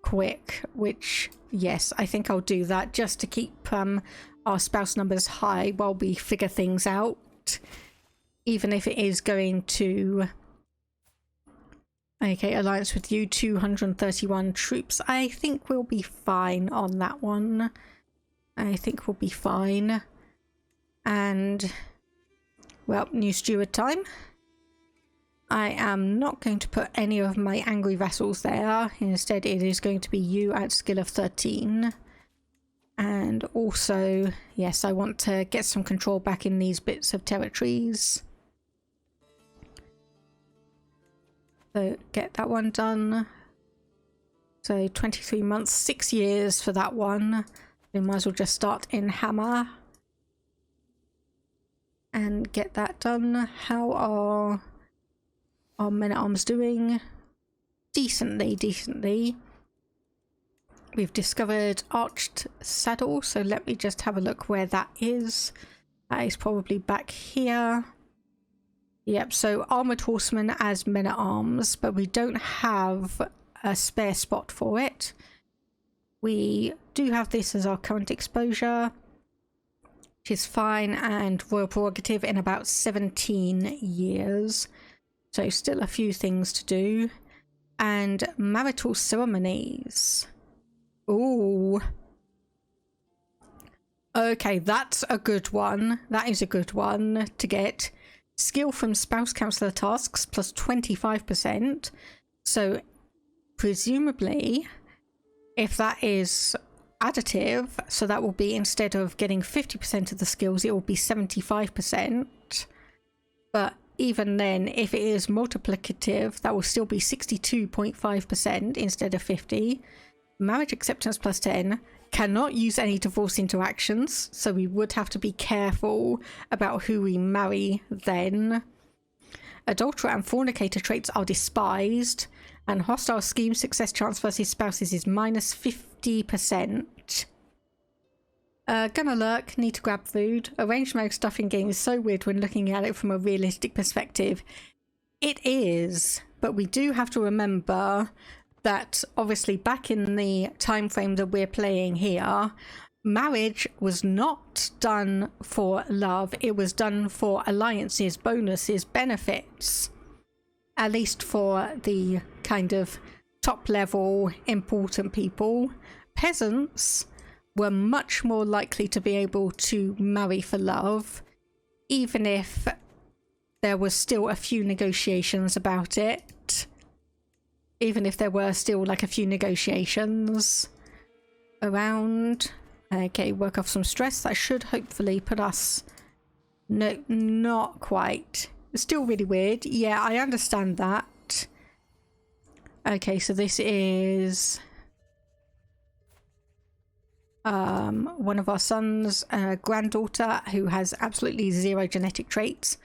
quick, which, yes, I think I'll do that just to keep our spouse numbers high while we figure things out, even if it is going to... Okay, alliance with you, 231 troops. I think we'll be fine on that one. I think we'll be fine. And, well, new steward time. I am not going to put any of my angry vassals there. Instead, it is going to be you at skill of 13. And also, yes, I want to get some control back in these bits of territories. So, get that one done. So 23 months, 6 years for that one. We might as well just start in Hammer and get that done. How are our men-at-arms doing? Decently. We've discovered Arched Saddle, so let me just have a look where that is. That is probably back here. Yep, so Armoured Horsemen as men-at-arms, but we don't have a spare spot for it. We do have this as our current exposure, which is fine, and Royal Prerogative in about 17 years. So still a few things to do. And Marital Ceremonies. Ooh. Okay, that's a good one. That is a good one to get. Skill from Spouse Counselor tasks plus 25%. So presumably, if that is additive, so that will be, instead of getting 50% of the skills, it will be 75%. But even then, if it is multiplicative, that will still be 62.5% instead of 50. Marriage acceptance plus 10. Cannot use any divorce interactions, so we would have to be careful about who we marry then. Adulterer and fornicator traits are despised, and hostile scheme success chance versus spouses is minus 50%. Gonna lurk, need to grab food. Arranged marriage stuff in game is so weird when looking at it from a realistic perspective. It is, but we do have to remember that obviously back in the time frame that we're playing here, marriage was not done for love, it was done for alliances, bonuses, benefits. At least for the kind of top level important people. Peasants were much more likely to be able to marry for love, even if there was still a few negotiations about it. Even if there were still like a few negotiations around. Okay, work off some stress. That should hopefully put us... No, not quite. It's still really weird. Yeah, I understand that. Okay, so this is... one of our sons, granddaughter, who has absolutely 0 genetic traits.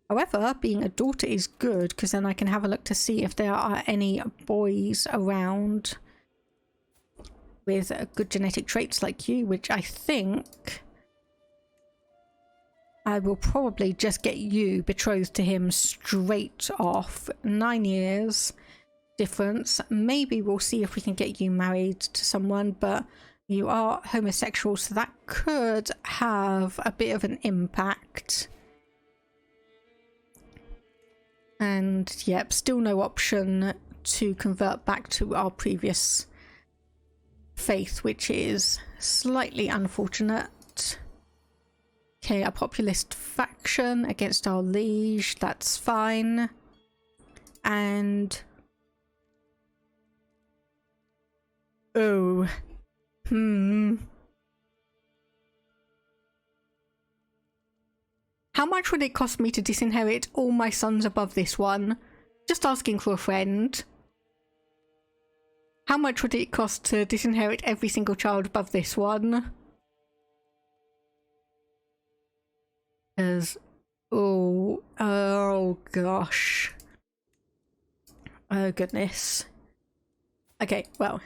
However, being a daughter is good, because then I can have a look to see if there are any boys around with good genetic traits like you, which I think I will probably just get you betrothed to him straight off. 9 years difference. Maybe we'll see if we can get you married to someone, but you are homosexual, so that could have a bit of an impact. And yep, still no option to convert back to our previous faith, which is slightly unfortunate. Okay, a populist faction against our liege, that's fine. And oh, how much would it cost me to disinherit all my sons above this one? Just asking for a friend. How much would it cost to disinherit every single child above this one? Because, oh gosh. Oh goodness. Okay, well,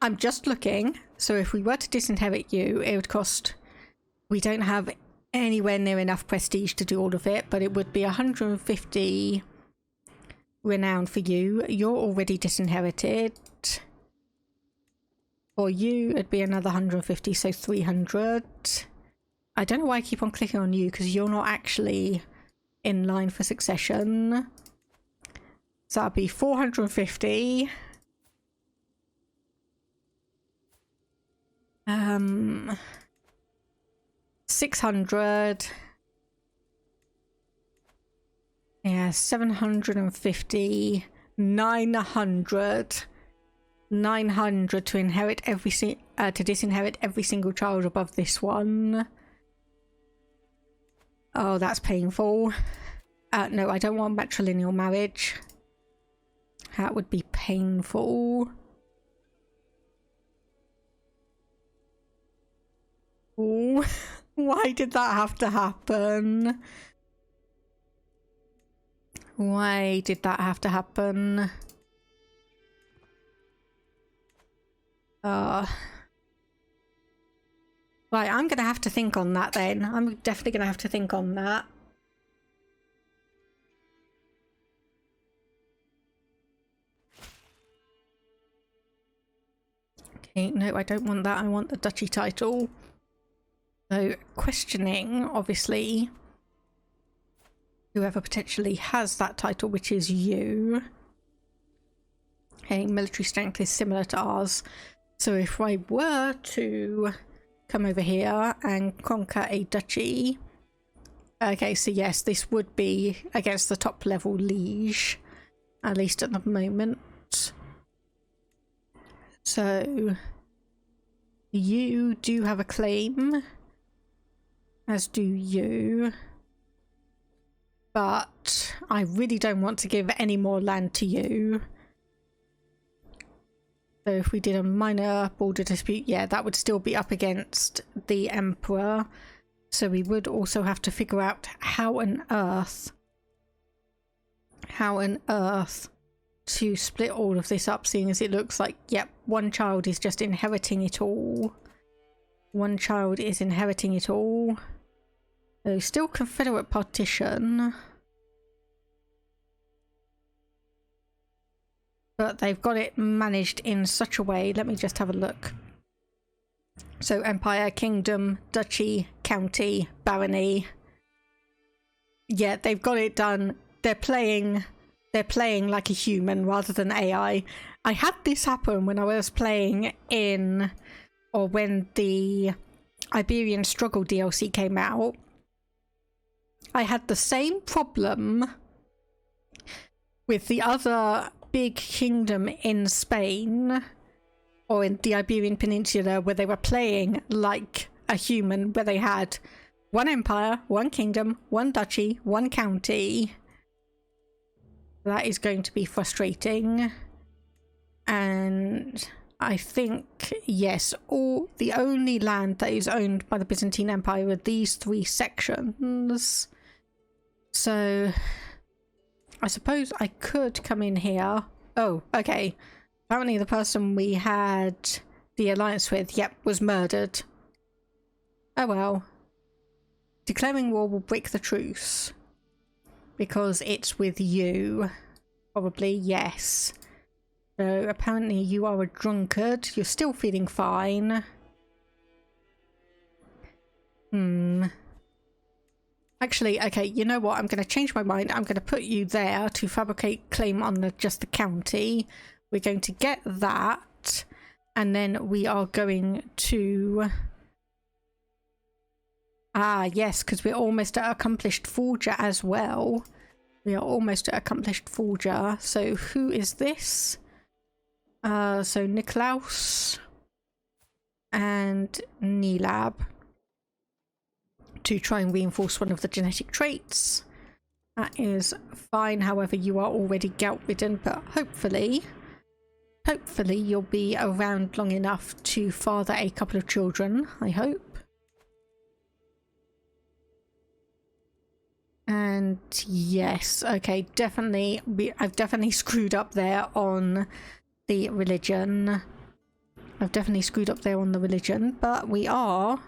I'm just looking. So if we were to disinherit you, it would cost... We don't have anywhere near enough prestige to do all of it, but it would be 150 renown for you. You're already disinherited. For you, it'd be another 150, so 300. I don't know why I keep on clicking on you, because you're not actually in line for succession. So that'd be 450. 600. Yeah, 750. 900. 900 to inherit to disinherit every single child above this one. Oh, that's painful. No, I don't want matrilineal marriage. That would be painful. Oh, why did that have to happen? Why did that have to happen? Right, I'm gonna have to think on that then. I'm definitely gonna have to think on that. Okay, no, I don't want that. I want the duchy title. So, questioning, obviously, whoever potentially has that title, which is you. Okay, military strength is similar to ours. So if I were to come over here and conquer a duchy... Okay, so yes, this would be against the top level liege, at least at the moment. So you do have a claim, as do you. But I really don't want to give any more land to you. So if we did a minor border dispute, yeah, that would still be up against the Emperor. So we would also have to figure out how on earth to split all of this up, seeing as it looks like, yep, one child is just inheriting it all. One child is inheriting it all. So still Confederate partition. But they've got it managed in such a way. Let me just have a look. So Empire, Kingdom, Duchy, County, Barony. Yeah, they've got it done. They're playing like a human rather than AI. I had this happen when I was playing in, or when the Iberian Struggle DLC came out. I had the same problem with the other big kingdom in Spain, or in the Iberian Peninsula, where they were playing like a human, where they had one empire, one kingdom, one duchy, one county. That is going to be frustrating. And I think, yes, the only land that is owned by the Byzantine Empire are these three sections. So I suppose I could come in here. Oh, okay. Apparently the person we had the alliance with, yep, was murdered. Oh well. Declaring war will break the truce. Because it's with you. Probably, yes. So apparently you are a drunkard. You're still feeling fine. Actually, okay, you know what? I'm going to change my mind. I'm going to put you there to fabricate claim on just the county. We're going to get that. And then we are going to... Ah, yes, because we're almost at accomplished forger as well. We are almost at accomplished forger. So who is this? So Niklaus and Nilab, to try and reinforce one of the genetic traits. That is fine. However, you are already gout ridden, but hopefully you'll be around long enough to father a couple of children, I hope. And yes, okay, definitely, I've definitely screwed up there on the religion. But we are,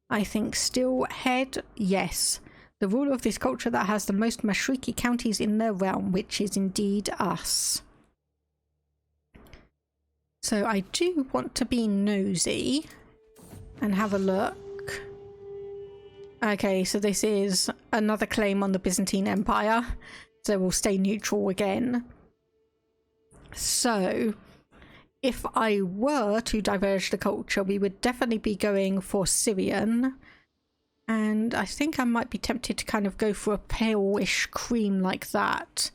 I think, still head, yes. The ruler of this culture that has the most Mashriki counties in their realm, which is indeed us. So I do want to be nosy and have a look. Okay, so this is another claim on the Byzantine Empire. So we'll stay neutral again. So if I were to diverge the culture, we would definitely be going for Syrian. And I think I might be tempted to kind of go for a pale-ish cream like that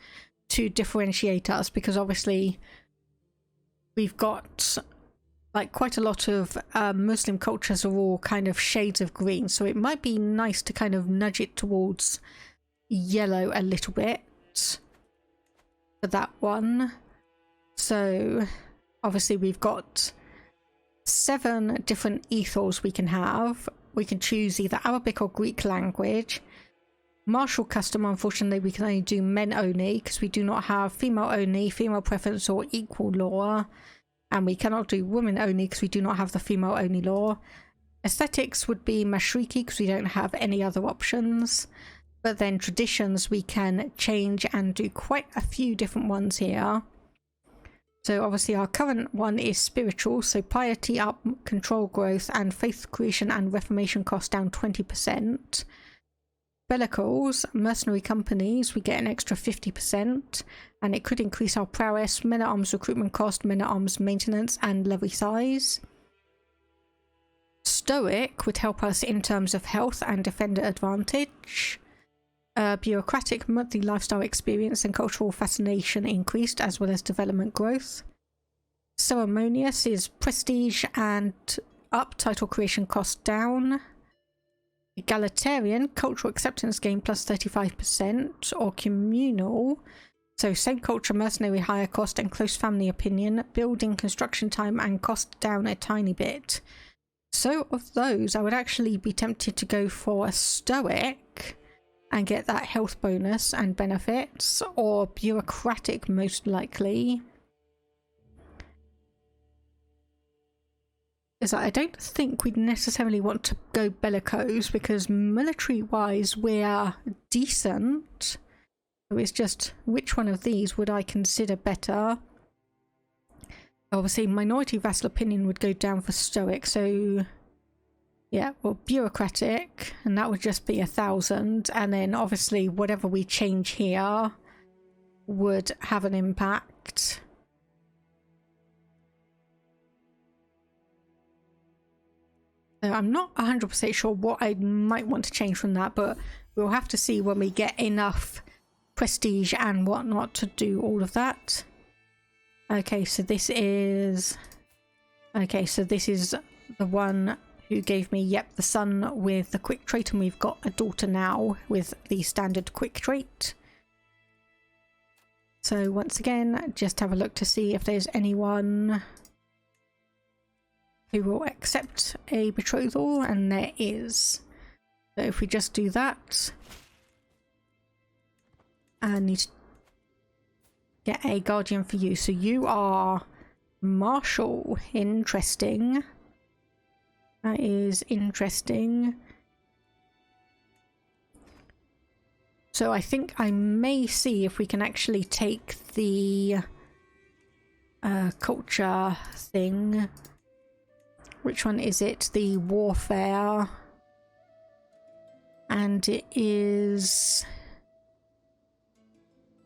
to differentiate us, because obviously we've got like quite a lot of Muslim cultures are all kind of shades of green, so it might be nice to kind of nudge it towards yellow a little bit for that one. So obviously we've got 7 different ethos we can have. We can choose either Arabic or Greek language. Martial custom, unfortunately, we can only do men only because we do not have female only, female preference, or equal law. And we cannot do women only because we do not have the female only law. Aesthetics would be Mashriki because we don't have any other options. But then traditions we can change and do quite a few different ones here. So obviously our current one is spiritual, so piety up, control growth, and faith creation and reformation cost down 20%. Bellicals, mercenary companies, we get an extra 50%, and it could increase our prowess, men-at-arms recruitment cost, men-at-arms maintenance, and levy size. Stoic would help us in terms of health and defender advantage. Bureaucratic, monthly lifestyle experience and cultural fascination increased, as well as development growth. Ceremonious is prestige and up, title creation cost down. Egalitarian, cultural acceptance gain plus 35%, or communal, so same culture, mercenary, higher cost, and close family opinion, building construction time and cost down a tiny bit. So of those, I would actually be tempted to go for a stoic and get that health bonus and benefits, or bureaucratic most likely. Is that I don't think we'd necessarily want to go bellicose because military wise we're decent. So it's just which one of these would I consider better. Obviously minority vassal opinion would go down for stoic, so yeah, well, bureaucratic, and that would just be 1,000, and then obviously whatever we change here would have an impact. So I'm not 100% sure what I might want to change from that, but we'll have to see when we get enough prestige and whatnot to do all of that. Okay, so this is... Okay, so this is the one who gave me, yep, the son with the quick trait, and we've got a daughter now with the standard quick trait. So once again, just have a look to see if there's anyone who will accept a betrothal, and there is. So if we just do that, I need to get a guardian for you. So you are martial. Interesting. That is interesting. So I think I may see if we can actually take the culture thing. Which one is it? The warfare. And it is...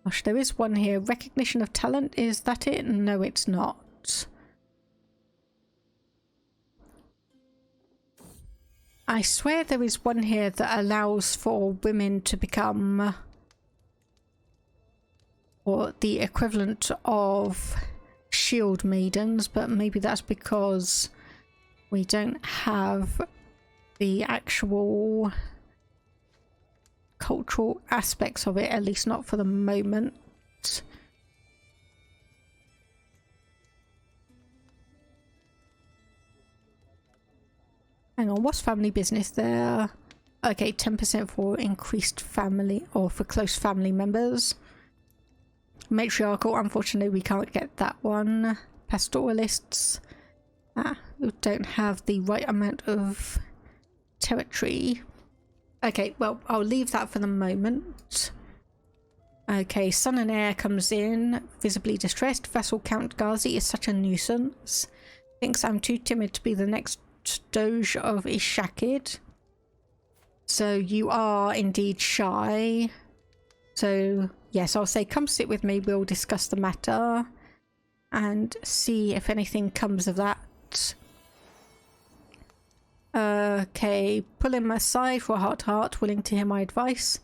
Gosh, there is one here. Recognition of talent. Is that it? No, it's not. I swear there is one here that allows for women to become... or the equivalent of shield maidens, but maybe that's because we don't have the actual cultural aspects of it, at least not for the moment. Hang on, what's family business there? Okay, 10% for increased family, or for close family members. Matriarchal, unfortunately we can't get that one. Pastoralists, we don't have the right amount of territory. Okay, well, I'll leave that for the moment. Okay, son and heir comes in, visibly distressed. Vassal Count Ghazi is such a nuisance. Thinks I'm too timid to be the next Doge of Ishaqid. So you are indeed shy. So yes, I'll say come sit with me, we'll discuss the matter and see if anything comes of that. Okay, pull him aside for a heart-to-heart, willing to hear my advice.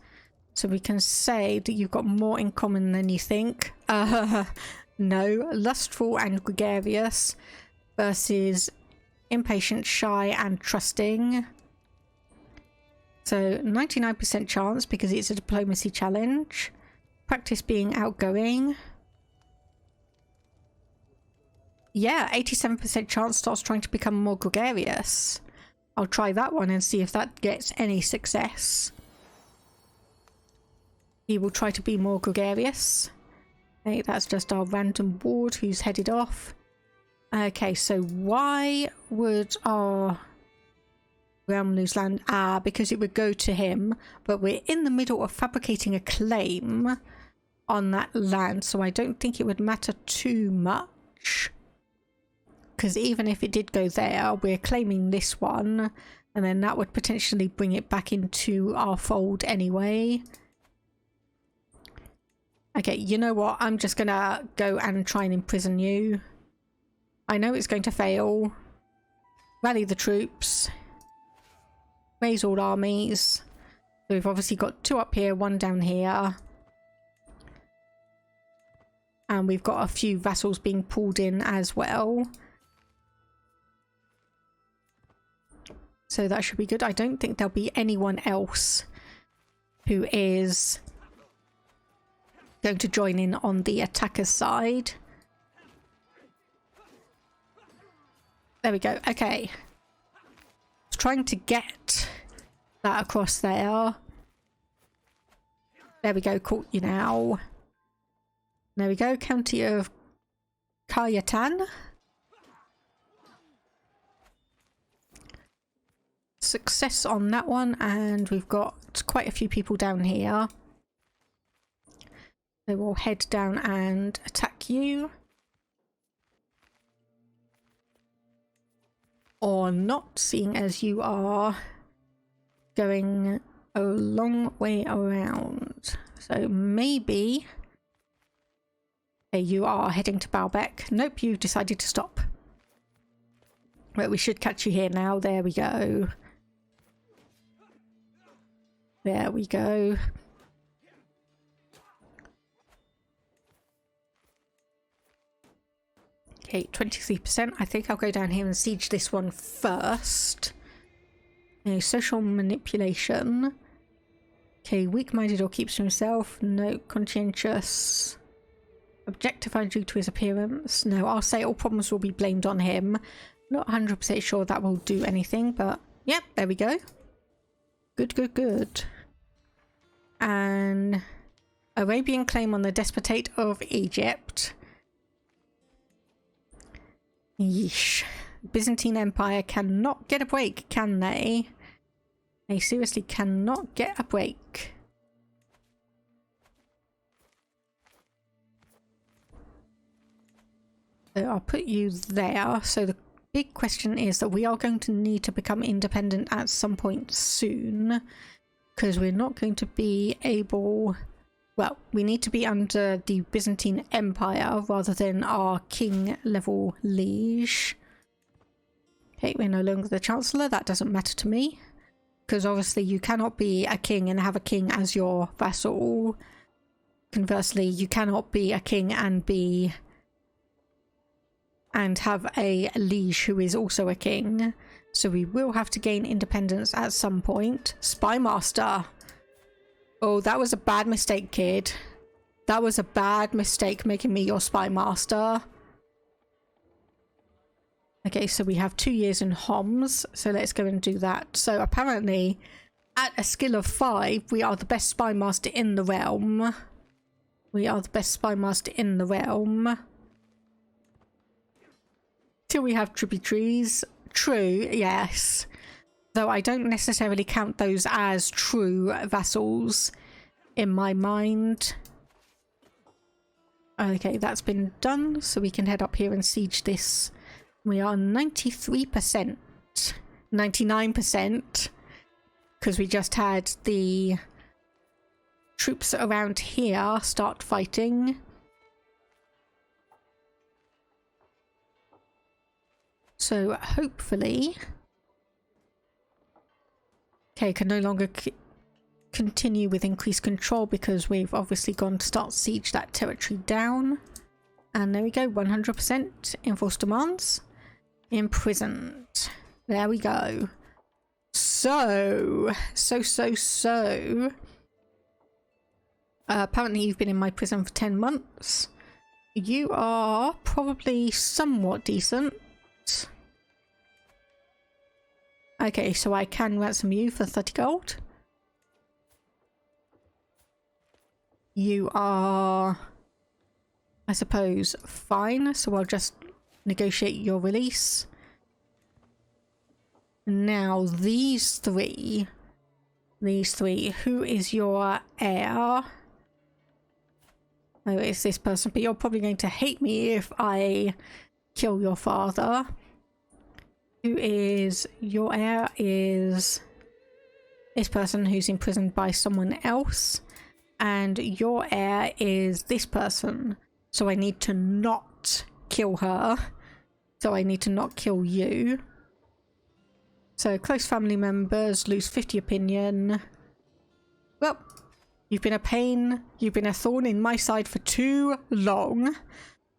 So we can say that you've got more in common than you think. No, lustful and gregarious versus impatient, shy and trusting. So 99% chance because it's a diplomacy challenge. Practice being outgoing. Yeah, 87% chance starts trying to become more gregarious. I'll try that one and see if that gets any success. He will try to be more gregarious. Okay, that's just our random ward who's headed off. Okay, so why would our realm lose land? Ah, because it would go to him, but we're in the middle of fabricating a claim on that land, so I don't think it would matter too much. Because even if it did go there, we're claiming this one, and then that would potentially bring it back into our fold anyway. Okay, you know what? I'm just gonna go and try and imprison you. I know it's going to fail. Rally the troops. Raise all armies. So we've obviously got 2 up here, 1 down here. And we've got a few vassals being pulled in as well. So that should be good. I don't think there'll be anyone else who is going to join in on the attacker's side. There we go. Okay. Trying to get that across there. There we go. Caught you now. There we go. County of Kayatan. Success on that one, and we've got quite a few people down here. So we'll head down and attack you. Or not, seeing as you are going a long way around. So maybe... Okay, you are heading to Baalbek. Nope, you decided to stop. Right, we should catch you here now. There we go. There we go. Okay, 23%. I think I'll go down here and siege this one first. Okay, social manipulation. Okay, weak-minded or keeps to himself. No, conscientious. Objectified due to his appearance. No, I'll say all problems will be blamed on him. Not 100% sure that will do anything, but yep, there we go. Good, good, good. And Arabian claim on the Despotate of Egypt. Yeesh. Byzantine Empire cannot get a break, can they? They seriously cannot get a break. So I'll put you there. So the big question is that we are going to need to become independent at some point soon. Because we're not going to be able... Well, we need to be under the Byzantine Empire rather than our king level liege. Okay, we're no longer the Chancellor. That doesn't matter to me. Because obviously you cannot be a king and have a king as your vassal. Conversely, you cannot be a king and have a liege who is also a king. So we will have to gain independence at some point. Spy Master. Oh, that was a bad mistake, kid. That was a bad mistake making me your Spy Master. Okay, so we have 2 years in Homs. So let's go and do that. So apparently, at a skill of 5, we are the best Spy Master in the realm. We are the best Spy Master in the realm. Till we have tributaries. True, yes. Though I don't necessarily count those as true vassals in my mind. Okay, that's been done, so we can head up here and siege this. We are 93%. 99%. Because we just had the troops around here start fighting. So hopefully... Okay, can no longer continue with increased control because we've obviously gone to start siege that territory down. And there we go, 100% enforced demands. Imprisoned. There we go. So. Apparently you've been in my prison for 10 months. You are probably somewhat decent. Okay, so I can ransom you for 30 gold. You are, I suppose, fine, so I'll just negotiate your release. Now, these three, who is your heir? Oh, it's this person, but you're probably going to hate me if I kill your father. Who is your heir? Is this person who's imprisoned by someone else, and your heir is this person. So I need to not kill her. So I need to not kill you. So close family members lose 50 opinion. Well, you've been a pain. You've been a thorn in my side for too long.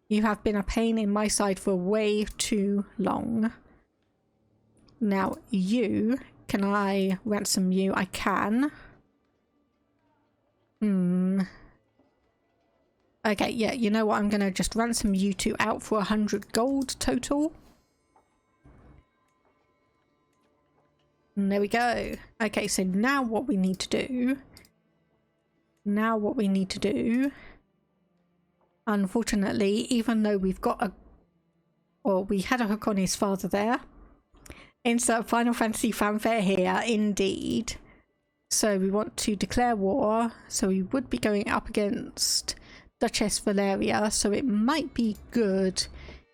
You have been a pain in my side for way too long. Now, you, can I ransom you? I can. Okay, yeah, you know what? I'm going to just ransom you two out for 100 gold total. And there we go. Okay, so now what we need to do... Unfortunately, even though we've got a... Or we had a hook on his father there. Insert Final Fantasy fanfare here, indeed. So we want to declare war. So we would be going up against Duchess Valeria. So it might be good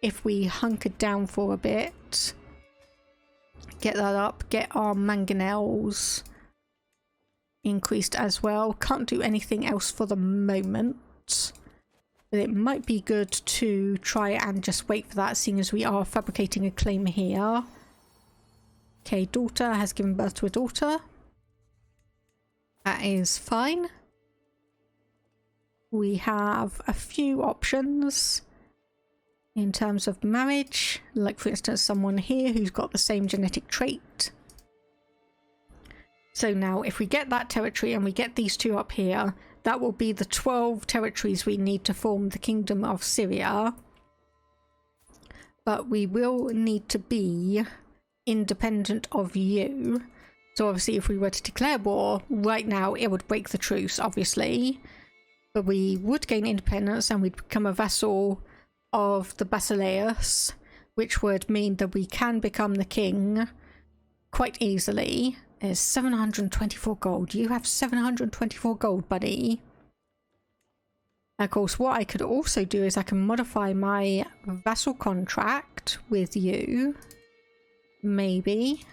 if we hunkered down for a bit. Get that up. Get our mangonels increased as well. Can't do anything else for the moment. But it might be good to try and just wait for that, seeing as we are fabricating a claim here. Okay, daughter has given birth to a daughter. That is fine. We have a few options in terms of marriage, like for instance someone here who's got the same genetic trait. So now if we get that territory and we get these two up here, that will be the 12 territories we need to form the Kingdom of Syria. But we will need to be independent of you. So obviously if we were to declare war right now, it would break the truce, obviously. But we would gain independence and we'd become a vassal of the Basileus, which would mean that we can become the king quite easily. There's 724 gold. You have 724 gold, buddy. Of course, what I could also do is I can modify my vassal contract with you. Maybe.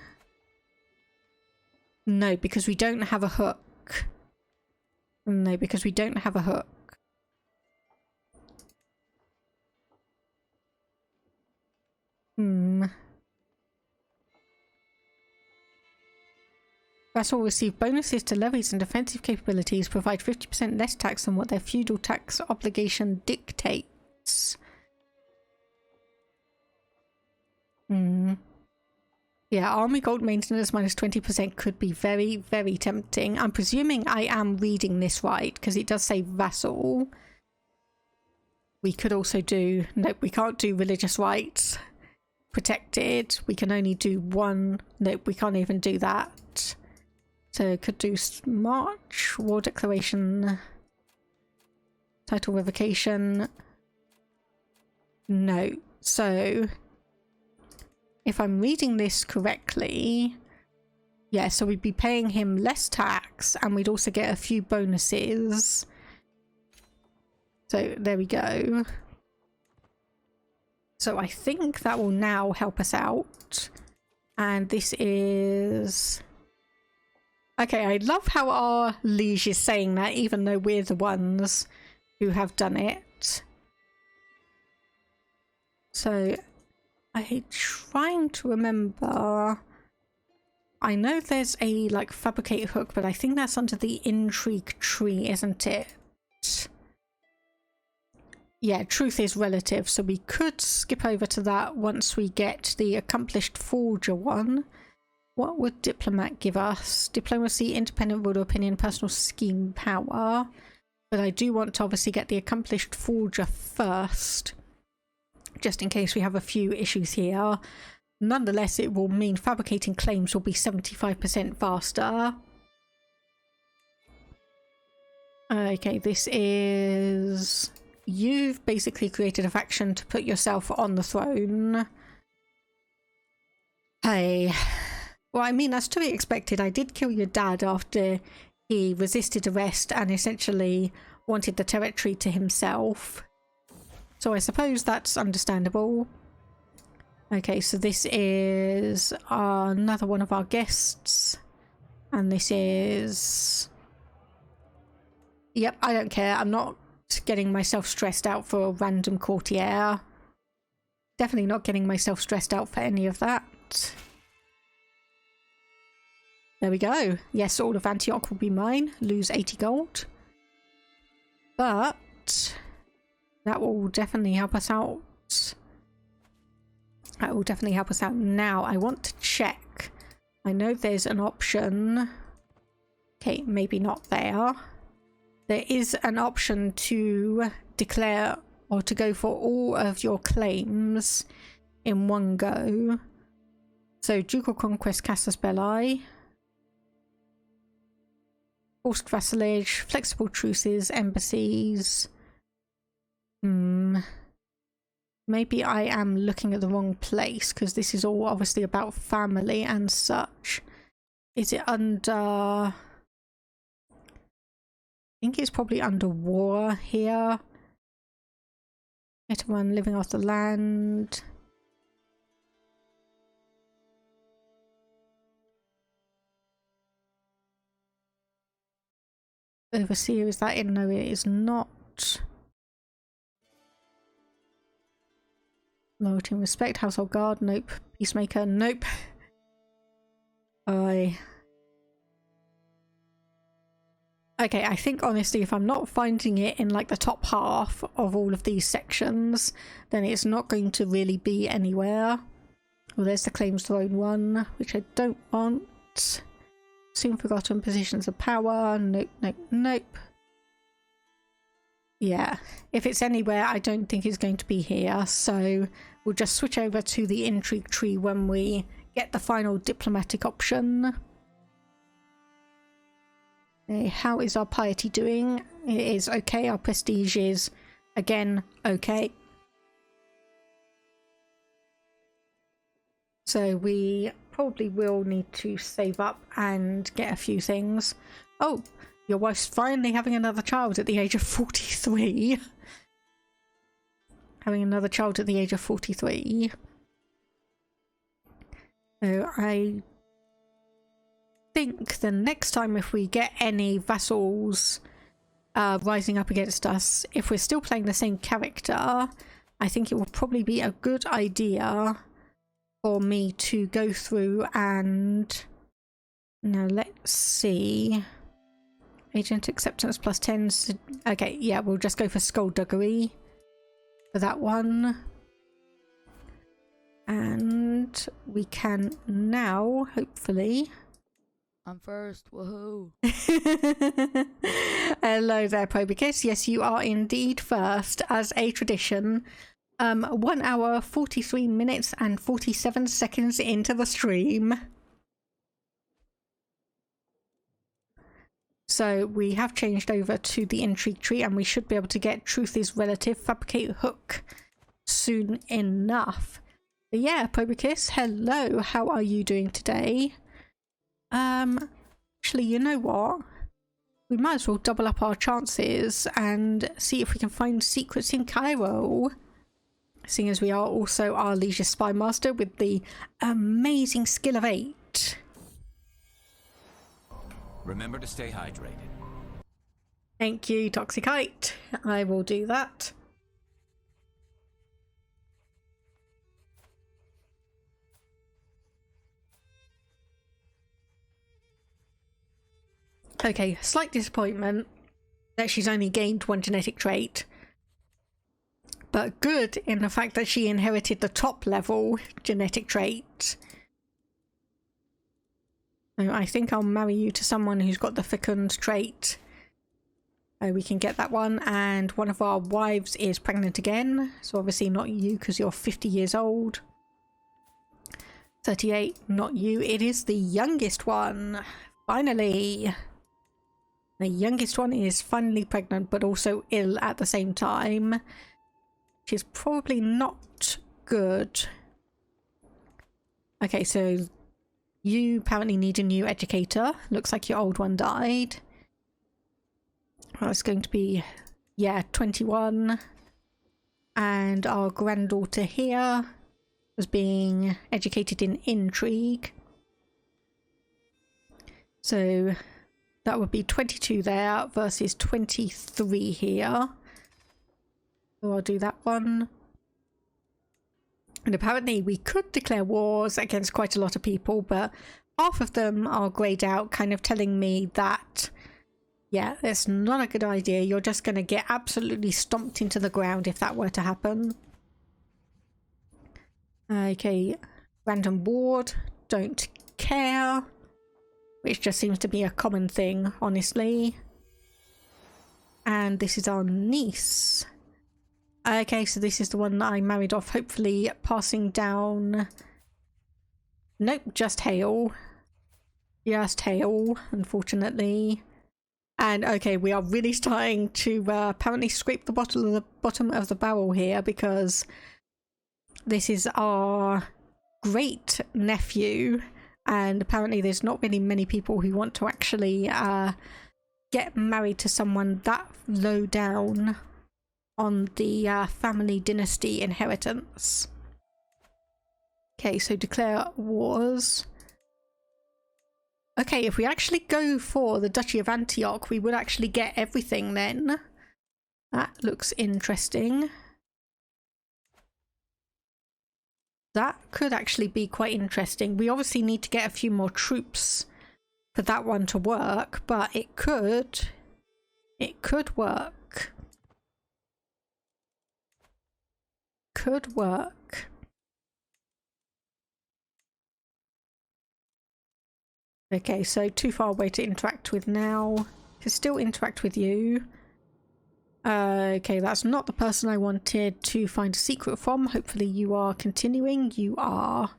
No, because we don't have a hook. No, because we don't have a hook. Vassal receive bonuses to levies and defensive capabilities, provide 50% less tax than what their feudal tax obligation dictates. Yeah, army gold maintenance minus 20% could be very, very tempting. I'm presuming I am reading this right, because it does say vassal. We could also do... Nope, we can't do religious rights. Protected. We can only do one. Nope, we can't even do that. So could do march, war declaration, title revocation. No. So... if I'm reading this correctly, yeah, so we'd be paying him less tax and we'd also get a few bonuses. So there we go. So I think that will now help us out. And this is... Okay, I love how our liege is saying that even though we're the ones who have done it. So... I'm trying to remember. I know there's a like fabricate hook, but I think that's under the intrigue tree, isn't it? Yeah, truth is relative, so we could skip over to that once we get the accomplished forger one. What would diplomat give us? Diplomacy, independent ruler opinion, personal scheme power. But I do want to obviously get the accomplished forger first, just in case we have a few issues here. Nonetheless, it will mean fabricating claims will be 75% faster. Okay, this is... You've basically created a faction to put yourself on the throne. Hey. Well, I mean, that's to be expected. I did kill your dad after he resisted arrest and essentially wanted the territory to himself. So I suppose that's understandable. Okay, so this is another one of our guests. And this is... Yep, I don't care. I'm not getting myself stressed out for a random courtier. Definitely not getting myself stressed out for any of that. There we go. Yes, all of Antioch will be mine. Lose 80 gold. But that will definitely help us out. That will definitely help us out. Now, I want to check. I know there's an option. Okay, maybe not there. There is an option to declare or to go for all of your claims in one go. So, Ducal Conquest, Casus Belli, Forced Vassalage, Flexible Truces, Embassies. Maybe I am looking at the wrong place because this is all obviously about family and such. Is it under... I think it's probably under war here. Everyone living off the land. Overseer, is that in? No, it is not. Loyalty and respect, household guard, nope. Peacemaker, nope. Okay, I think honestly if I'm not finding it in like the top half of all of these sections, then it's not going to really be anywhere. Well, there's the claims throne one, which I don't want. Soon forgotten positions of power, nope, nope, nope. Yeah, if it's anywhere, I don't think it's going to be here, so we'll just switch over to the intrigue tree when we get the final diplomatic option. Okay, how is our piety doing? It is okay. Our prestige is, again, okay. So we probably will need to save up and get a few things. Oh, your wife's finally having another child at the age of 43. Having another child at the age of 43. So I think the next time if we get any vassals rising up against us, if we're still playing the same character, I think it will probably be a good idea for me to go through and... Now let's see... Agent acceptance plus 10. Okay, yeah, we'll just go for skullduggery for that one. And we can now, hopefully... I'm first, woohoo! Hello there, Probicus. Yes, you are indeed first, as a tradition. 1 hour, 43 minutes and 47 seconds into the stream. So we have changed over to the intrigue tree and we should be able to get Truth is Relative, Fabricate Hook soon enough. But yeah, Probicus, hello, how are you doing today? Actually, you know what? We might as well double up our chances and see if we can find secrets in Cairo. Seeing as we are also our Leisure Spy Master with the amazing skill of 8. Remember to stay hydrated. Thank you, Toxicite. I will do that. Okay, slight disappointment that she's only gained 1 genetic trait. But good in the fact that she inherited the top level genetic trait. So I think I'll marry you to someone who's got the fecund trait. We can get that one, and one of our wives is pregnant again, so obviously not you because you're 50 years old. 38, not you. It is the youngest one. Finally. The youngest one is finally pregnant, but also ill at the same time. Which is probably not good. Okay, so you apparently need a new educator. Looks like your old one died. Well, it's going to be, yeah, 21. And our granddaughter here was being educated in intrigue. So that would be 22 there versus 23 here. So I'll do that one. And apparently we could declare wars against quite a lot of people, but half of them are greyed out, kind of telling me that, yeah, it's not a good idea. You're just going to get absolutely stomped into the ground if that were to happen. Okay, random ward, don't care. Which just seems to be a common thing, honestly. And this is our niece. Okay, so this is the one that I married off, hopefully passing down... Nope, just hail. Just hail, unfortunately. And okay, we are really starting to apparently scrape the bottom of the barrel here, because this is our great nephew. And apparently there's not really many people who want to actually get married to someone that low down on the family dynasty inheritance. Okay, so declare wars. Okay, if we actually go for the Duchy of Antioch, we would actually get everything then. That looks interesting. That could actually be quite interesting. We obviously need to get a few more troops for that one to work, but it could work. Could work. Okay, so too far away to interact with now. Can still interact with you. Okay, that's not the person I wanted to find a secret from. Hopefully you are continuing. You are.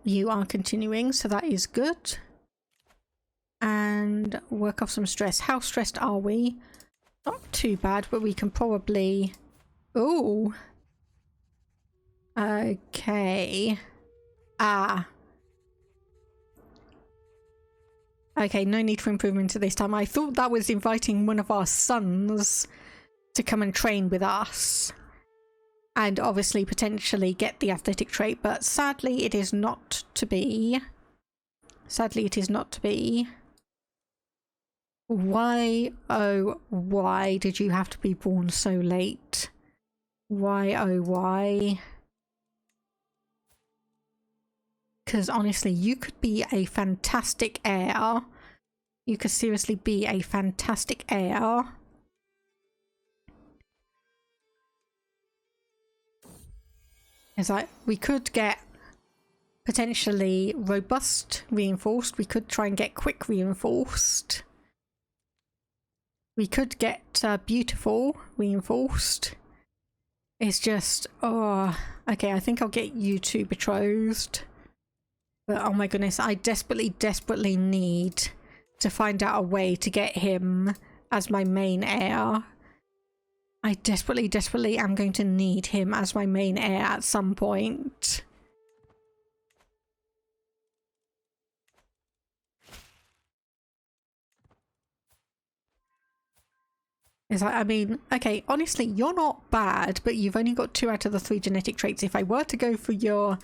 You are continuing, so that is good. And work off some stress. How stressed are we? Not too bad, but we can probably... Oh. Okay. Ah. Okay, no need for improvement at this time. I thought that was inviting one of our sons to come and train with us. And obviously potentially get the athletic trait, but sadly it is not to be. Sadly it is not to be. Why, oh, why did you have to be born so late? Why, oh, why? Because honestly, you could be a fantastic heir. You could seriously be a fantastic heir. It's like, we could get potentially robust reinforced. We could try and get quick reinforced. We could get beautiful reinforced. It's just, oh, okay, I think I'll get you two betrothed. But oh my goodness, I desperately need to find out a way to get him as my main heir. I desperately am going to need him as my main heir at some point. It's like, I mean, okay, honestly, you're not bad, but you've only got 2 out of the 3 genetic traits. If I were to go for your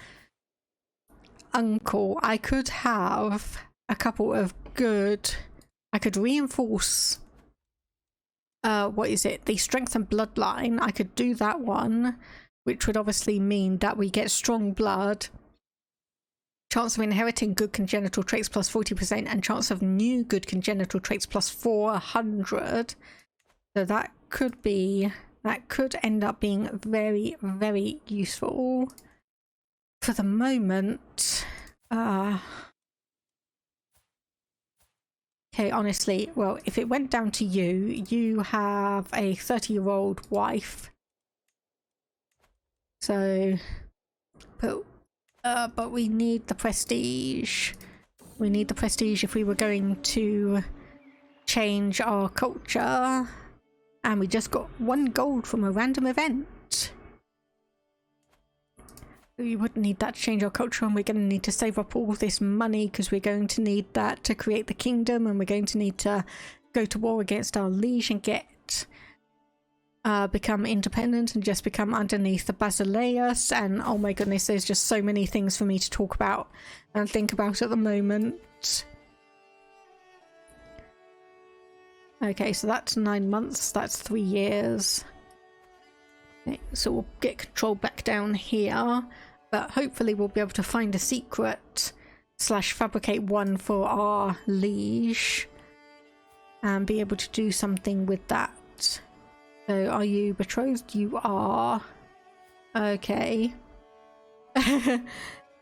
uncle, I could have a couple of good... I could reinforce... what is it? The strength and bloodline. I could do that one, which would obviously mean that we get strong blood. Chance of inheriting good congenital traits plus 40%, and chance of new good congenital traits plus 400. So that could be... that could end up being very useful. For the moment... okay, Okay, honestly, well, if it went down to you, you have a 30-year-old wife. So, but we need the prestige. We need the prestige if we were going to change our culture. And we just got 1 gold from a random event. We would need that to change our culture, and we're going to need to save up all this money because we're going to need that to create the kingdom, and we're going to need to go to war against our liege and get become independent and just become underneath the basileus. And oh my goodness, there's just so many things for me to talk about and think about at the moment. Okay, so that's 9 months, that's 3 years. Okay, so we'll get control back down here, but hopefully we'll be able to find a secret / fabricate one for our liege and be able to do something with that. So are you betrothed? You are. Okay.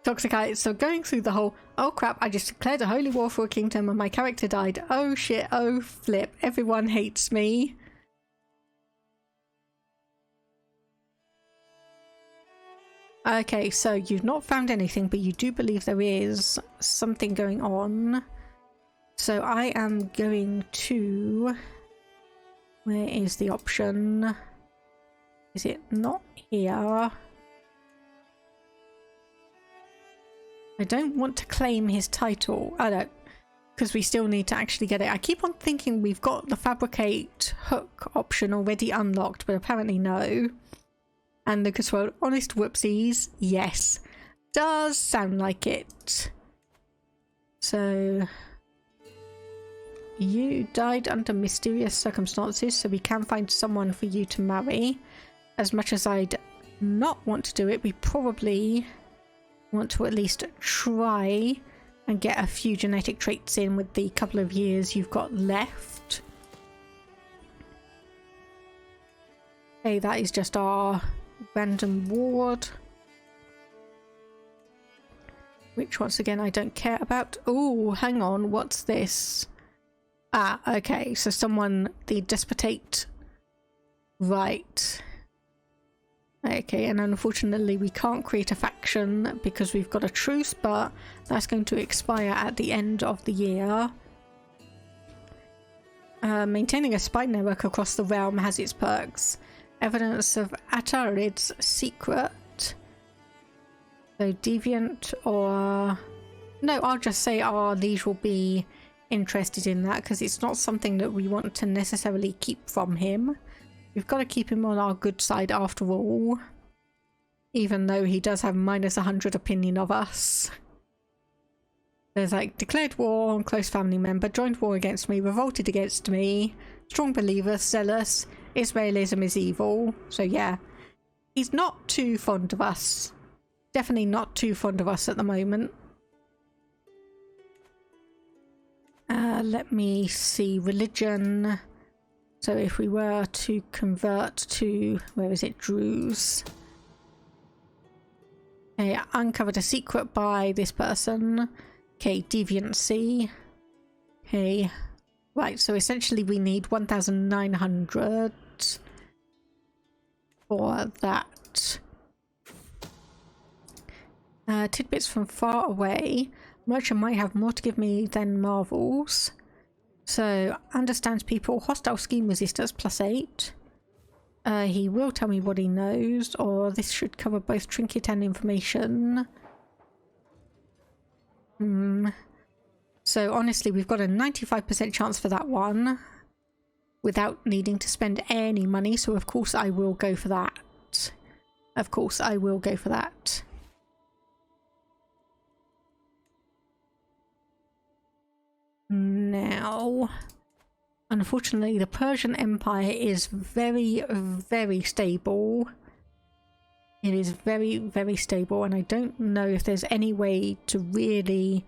Toxicite. So going through the whole, oh crap, I just declared a holy war for a kingdom and my character died. Oh shit, oh flip, everyone hates me. Okay, so you've not found anything, but you do believe there is something going on. So I am going to... Where is the option? Is it not here? I don't want to claim his title. I don't, because we still need to actually get it. I keep on thinking we've got the fabricate hook option already unlocked, but apparently no. And Lucas wrote, honest whoopsies, yes. Does sound like it. So... You died under mysterious circumstances, so we can find someone for you to marry. As much as I'd not want to do it, we probably want to at least try and get a few genetic traits in with the couple of years you've got left. Okay, that is just our random ward. Which, once again, I don't care about. Oh, hang on, what's this? Ah, okay, so someone, the despotate, right. Okay, and unfortunately we can't create a faction because we've got a truce, but that's going to expire at the end of the year. Maintaining a spy network across the realm has its perks. Evidence of Atarid's secret. So deviant or... No, I'll just say our liege will be interested in that because it's not something that we want to necessarily keep from him. We've got to keep him on our good side after all, even though he does have minus 100 opinion of us. There's like declared war on close family member, joined war against me, revolted against me, strong believer, zealous, Ismailism is evil. So yeah, he's not too fond of us, definitely not too fond of us at the moment. Let me see, religion. So if we were to convert to, where is it, Druze. Okay, uncovered a secret by this person. Okay, deviancy. Okay, right, so essentially we need 1,900 for that. Tidbits from far away. Merchant might have more to give me than marvels. So, understands people, hostile scheme resistance +8. He will tell me what he knows, or this should cover both trinket and information. So honestly, we've got a 95% chance for that one without needing to spend any money, so of course I will go for that. Of course I will go for that. Now, unfortunately, the Persian Empire is very, very stable. It is very, very stable, and I don't know if there's any way to really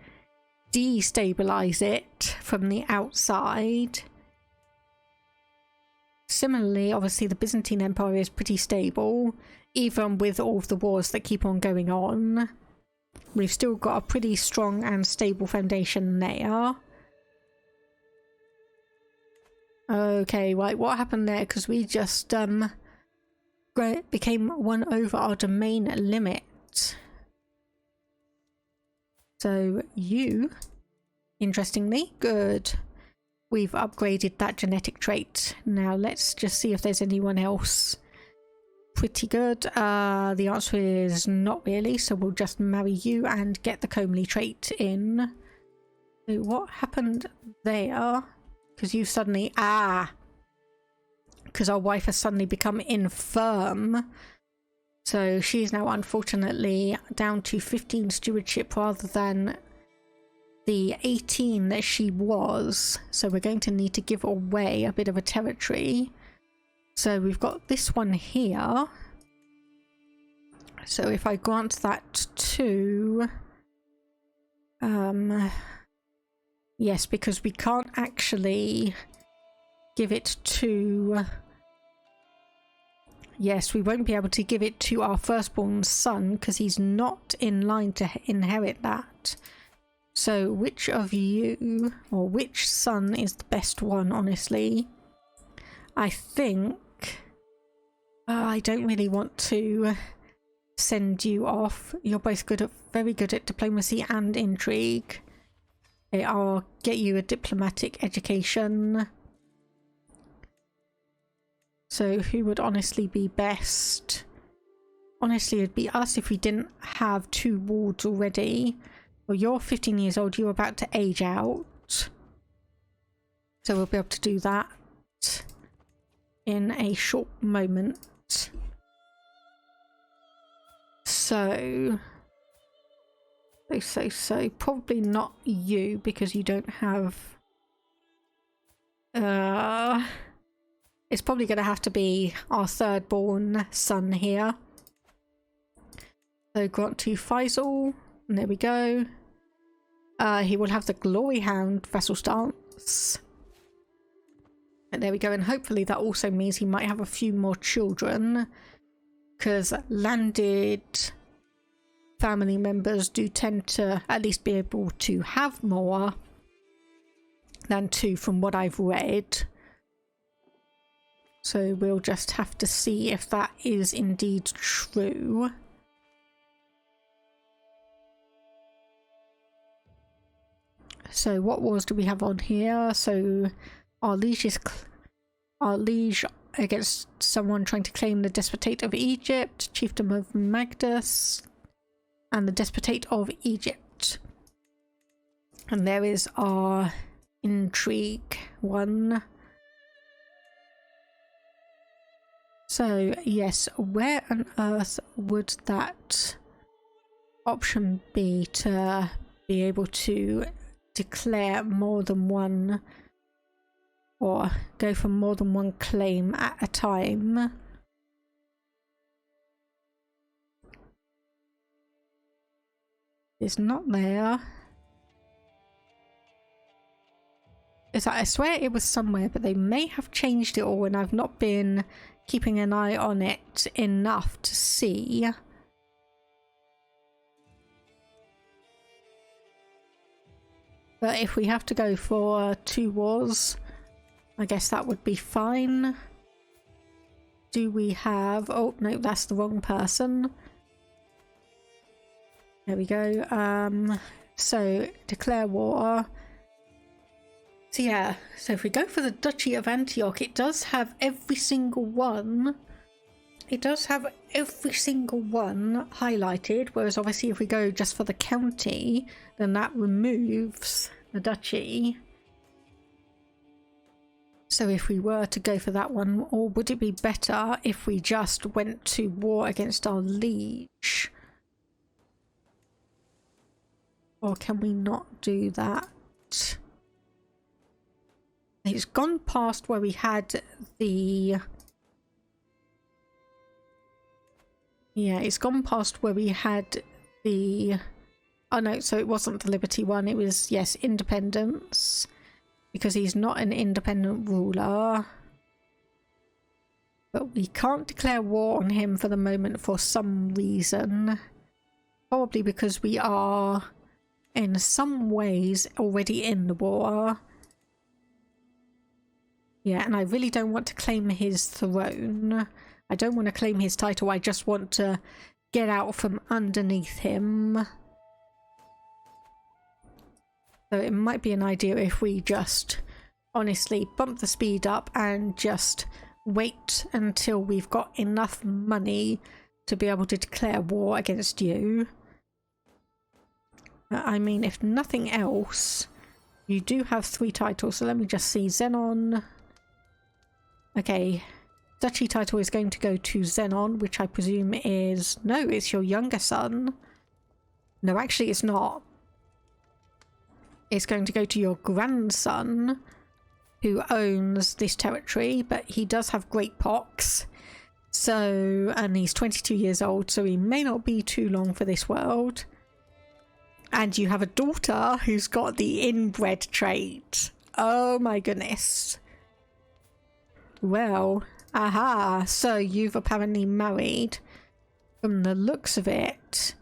destabilize it from the outside. Similarly, obviously, the Byzantine Empire is pretty stable, even with all of the wars that keep on going on. We've still got a pretty strong and stable foundation there. Okay, right, what happened there? Because we just became one over our domain limit. So you, interestingly, good. We've upgraded that genetic trait. Now let's just see if there's anyone else. Pretty good. The answer is not really, so we'll just marry you and get the comely trait in. So what happened there? Because you suddenly... because our wife has suddenly become infirm. So she's now unfortunately down to 15 stewardship rather than the 18 that she was. So we're going to need to give away a bit of a territory. So we've got this one here. So if I grant that to... yes, because we can't actually give it to... Yes, we won't be able to give it to our firstborn son because he's not in line to inherit that. So which of you, or which son is the best one, honestly? I think... I don't really want to send you off. You're both very good at diplomacy and intrigue. Okay, I'll get you a diplomatic education. So who would honestly be best? Honestly, it'd be us if we didn't have 2 wards already. Well, you're 15 years old, you're about to age out. So we'll be able to do that in a short moment. So probably not you because you don't have... It's probably going to have to be our third-born son here. So grant to Faisal. And there we go. He will have the Glory Hound vassal stance. And there we go. And hopefully that also means he might have a few more children. Because landed family members do tend to at least be able to have more than 2 from what I've read. So we'll just have to see if that is indeed true. So what wars do we have on here? So our liege against someone trying to claim the Despotate of Egypt, Chiefdom of Magdus, and the Despotate of Egypt. And there is our intrigue one. So, yes, where on earth would that option be to be able to declare more than one or go for more than one claim at a time? It's not there. I swear it was somewhere, but they may have changed it all and I've not been keeping an eye on it enough to see. But if we have to go for 2 wars, I guess that would be fine. Do we have... Oh, no, that's the wrong person. There we go. So, declare war. So yeah, so if we go for the Duchy of Antioch, it does have every single one. It does have every single one highlighted, whereas obviously if we go just for the county, then that removes the duchy. So if we were to go for that one, or would it be better if we just went to war against our liege? Or can we not do that? It's gone past where we had the... Yeah, it's gone past where we had the... Oh no, so it wasn't the Liberty one, it was, yes, independence. Because he's not an independent ruler. But we can't declare war on him for the moment for some reason. Probably because we are, in some ways, already in the war. Yeah, and I really don't want to claim his throne. I don't want to claim his title. I just want to get out from underneath him. So it might be an idea if we just honestly bump the speed up and just wait until we've got enough money to be able to declare war against you. I mean, if nothing else, you do have 3 titles, so let me just see. Xenon. Okay, duchy title is going to go to Xenon, which I presume is... No, it's your younger son. No, actually it's not. It's going to go to your grandson, who owns this territory, but he does have great pox. So, and he's 22 years old, so he may not be too long for this world. And you have a daughter who's got the inbred trait. Oh my goodness. Well, aha, so you've apparently married, from the looks of it,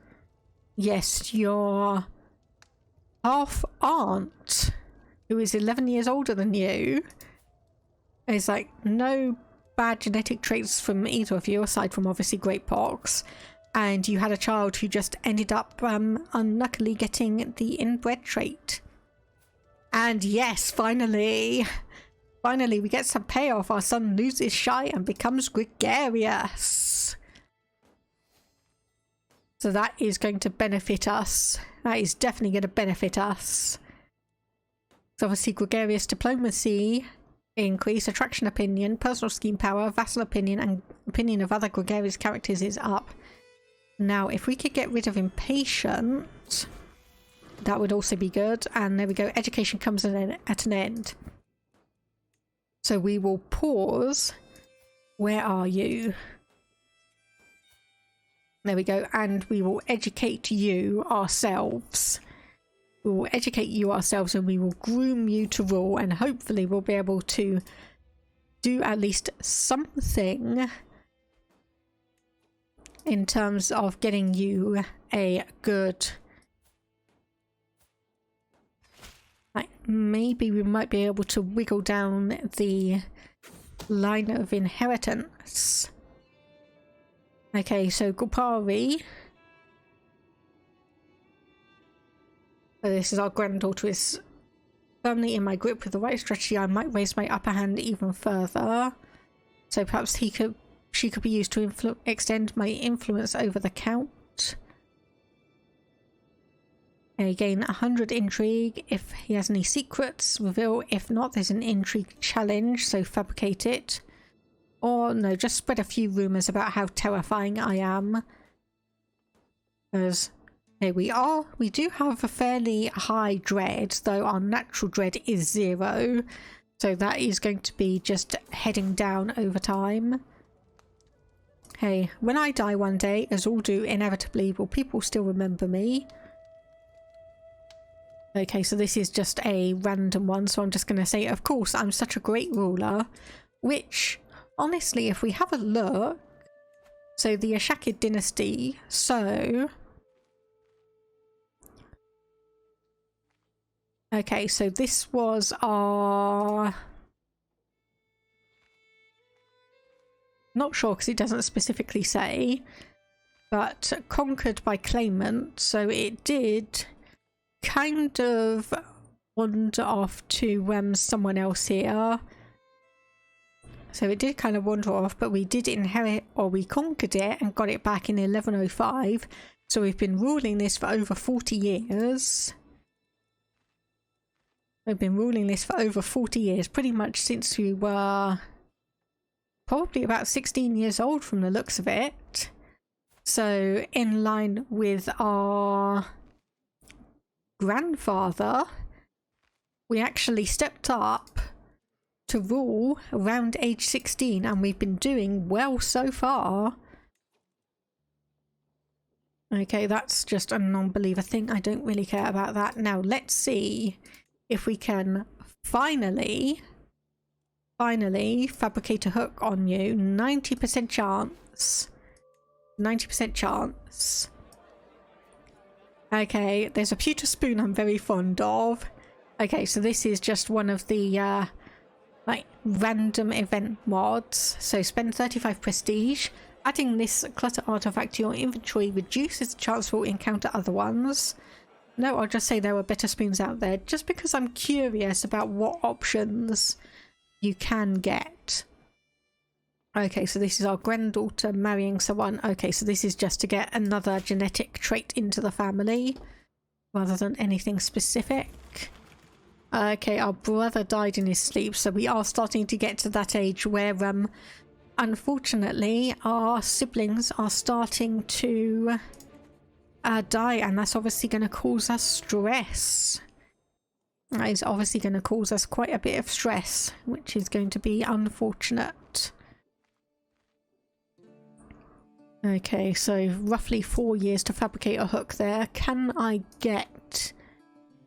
yes, your half aunt, who is 11 years older than you. Is like no bad genetic traits from either of you, aside from obviously great pox. And you had a child who just ended up unluckily getting the inbred trait. And yes, finally we get some payoff. Our son loses shy and becomes gregarious. So that is going to benefit us. That is definitely going to benefit us. So obviously gregarious diplomacy increase, attraction opinion, personal scheme power, vassal opinion, and opinion of other gregarious characters is up. Now, if we could get rid of impatient, that would also be good. And there we go. Education comes at an end. So we will pause. Where are you? There we go. And we will educate you ourselves. We will educate you ourselves and we will groom you to rule. And hopefully we'll be able to do at least something in terms of getting you a good... Like, maybe we might be able to wiggle down the line of inheritance. Okay, so Gulpari. So this is our granddaughter, is firmly in my grip. With the right strategy, I might raise my upper hand even further. So perhaps she could be used to extend my influence over the Count. Okay, gain 100 intrigue. If he has any secrets, reveal. If not, there's an intrigue challenge, so fabricate it. Or no, just spread a few rumours about how terrifying I am. Because here we do have a fairly high dread, though our natural dread is 0. So that is going to be just heading down over time. Hey, when I die one day, as all do inevitably, will people still remember me? Okay, so this is just a random one, so I'm just going to say, of course, I'm such a great ruler, which, honestly, if we have a look, so the Ishaqid dynasty, so... Okay, so this was our... Not sure because it doesn't specifically say, but conquered by claimant, so it did kind of wander off to someone else here. So it did kind of wander off, but we did inherit, or we conquered it and got it back in 1105. So we've been ruling this for over 40 years. We've been ruling this for over 40 years, pretty much since we were probably about 16 years old from the looks of it. So in line with our grandfather, we actually stepped up to rule around age 16, and we've been doing well so far. Okay, that's just a non-believer thing. I don't really care about that. Now let's see if we can finally fabricate a hook on you. 90% chance. 90% chance. Okay, there's a pewter spoon I'm very fond of. Okay, so this is just one of the like random event mods. So spend 35 prestige. Adding this clutter artifact to your inventory reduces the chance you'll encounter other ones. No, I'll just say there were better spoons out there, just because I'm curious about what options you can get. Okay, so this is our granddaughter marrying someone. Okay, so this is just to get another genetic trait into the family, rather than anything specific. Okay, our brother died in his sleep, so we are starting to get to that age where, unfortunately, our siblings are starting to die, and that's obviously going to cause us stress. That is obviously going to cause us quite a bit of stress, which is going to be unfortunate. Okay, so roughly 4 years to fabricate a hook there. Can I get...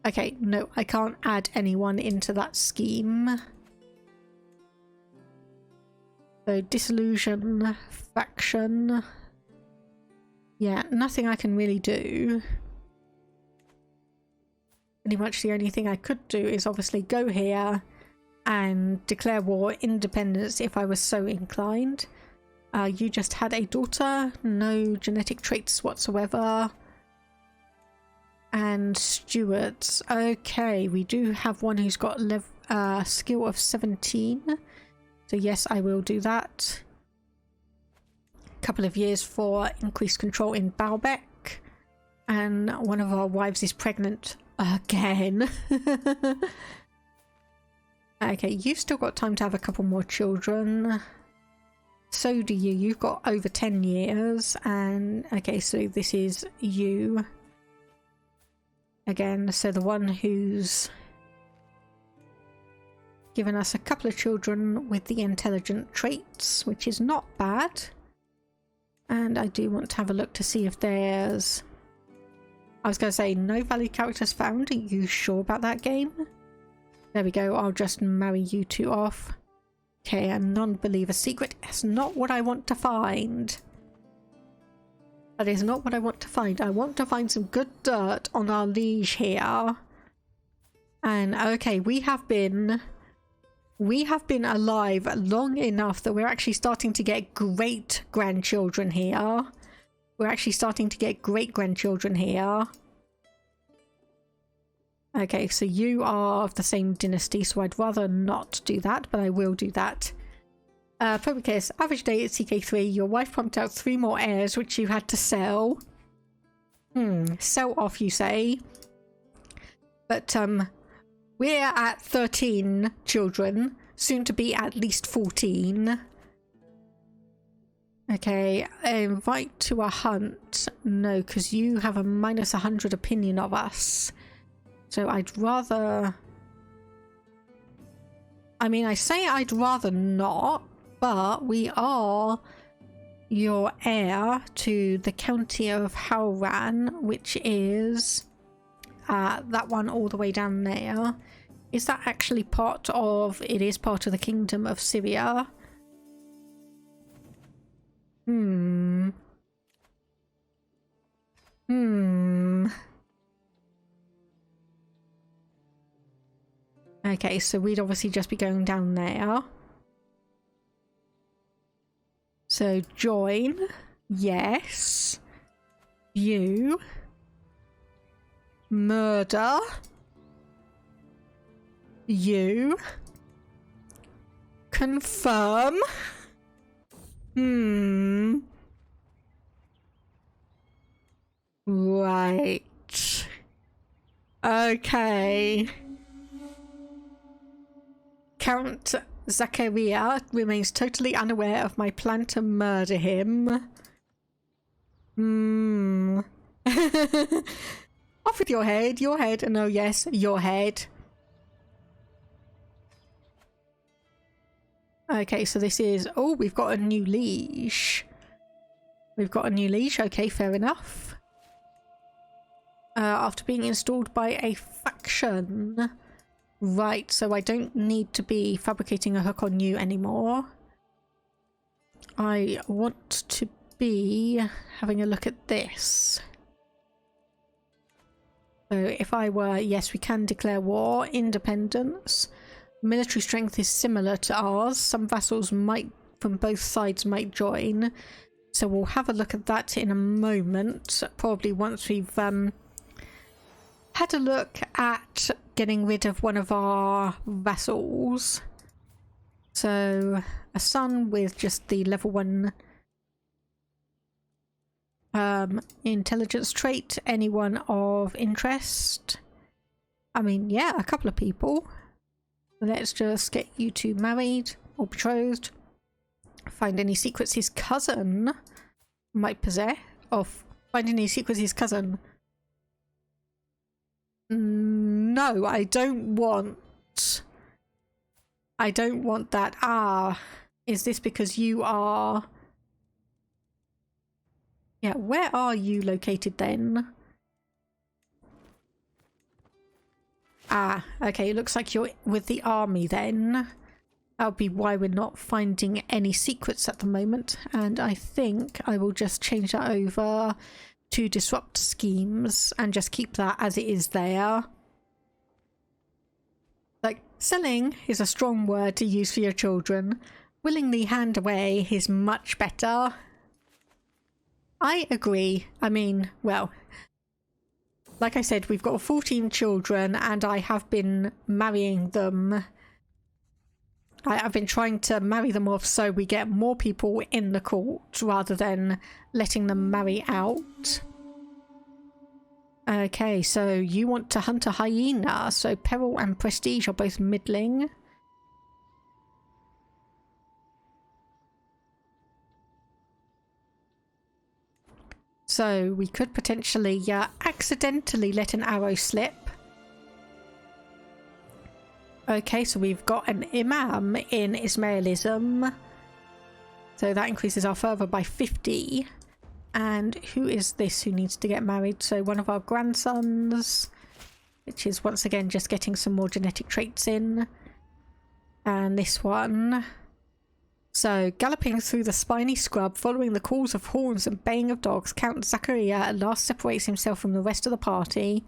Okay, no, I can't add anyone into that scheme. So, disillusion, faction. Yeah, nothing I can really do. Pretty much the only thing I could do is obviously go here and declare war, independence if I was so inclined. You just had a daughter, no genetic traits whatsoever. And stewards. Okay, we do have one who's got skill of 17. So yes, I will do that. Couple of years for increased control in Baalbek. And one of our wives is pregnant again. Okay, you've still got time to have a couple more children. So do you. You've got over 10 years. And okay, so this is you. Again, so the one who's given us a couple of children with the intelligent traits, which is not bad. And I do want to have a look to see if there's... I was going to say, no valid characters found. Are you sure about that game? There we go. I'll just marry you two off. Okay, a non-believer secret. That's not what I want to find. That is not what I want to find. I want to find some good dirt on our liege here. And okay, we have been alive long enough that we're actually starting to get great grandchildren here. We're actually starting to get great grandchildren here. Okay, so you are of the same dynasty, so I'd rather not do that, but I will do that. Public case, average day at CK3, your wife pumped out 3 more heirs which you had to sell. Sell off, you say. But we're at 13 children, soon to be at least 14. Okay, invite to a hunt. No, because you have a minus 100 opinion of us. So I'd rather... I mean, I say I'd rather not. But we are your heir to the county of Hauran, which is that one all the way down there. Is that actually part of... It is part of the kingdom of Syria. Okay, so we'd obviously just be going down there. So join, yes. You. Murder. You. Confirm. Right. Okay. Count Zachariah remains totally unaware of my plan to murder him. Off with your head, and oh yes, your head. Okay, so this is... Oh, we've got a new liege. Okay, fair enough. After being installed by a faction... Right, so I don't need to be fabricating a hook on you anymore. I want to be having a look at this. So if I were... Yes, we can declare war. Independence. Military strength is similar to ours. Some vassals might, from both sides, might join. So we'll have a look at that in a moment. Probably once we've had a look at getting rid of one of our vassals. So a son with just the level 1 intelligence trait. Anyone of interest? I mean, yeah, a couple of people. Let's just get you two married or betrothed. Find any secrets his cousin might possess. Find any secrets his cousin. No, I don't want that. Ah, is this because you are... Yeah, where are you located then? Ah, okay, it looks like you're with the army then. That'll be why we're not finding any secrets at the moment. And I think I will just change that over to disrupt schemes and just keep that as it is there. Like, selling is a strong word to use for your children. Willingly hand away is much better. I agree. I mean, well, like I said, we've got 14 children and I have been marrying them. I've been trying to marry them off so we get more people in the court rather than letting them marry out. Okay, so you want to hunt a hyena, so peril and prestige are both middling. So we could potentially accidentally let an arrow slip. Okay, so we've got an imam in Ismailism. So that increases our fervour by 50. And who is this who needs to get married? So one of our grandsons, which is once again just getting some more genetic traits in. And this one. So, galloping through the spiny scrub, following the calls of horns and baying of dogs, Count Zachariah at last separates himself from the rest of the party.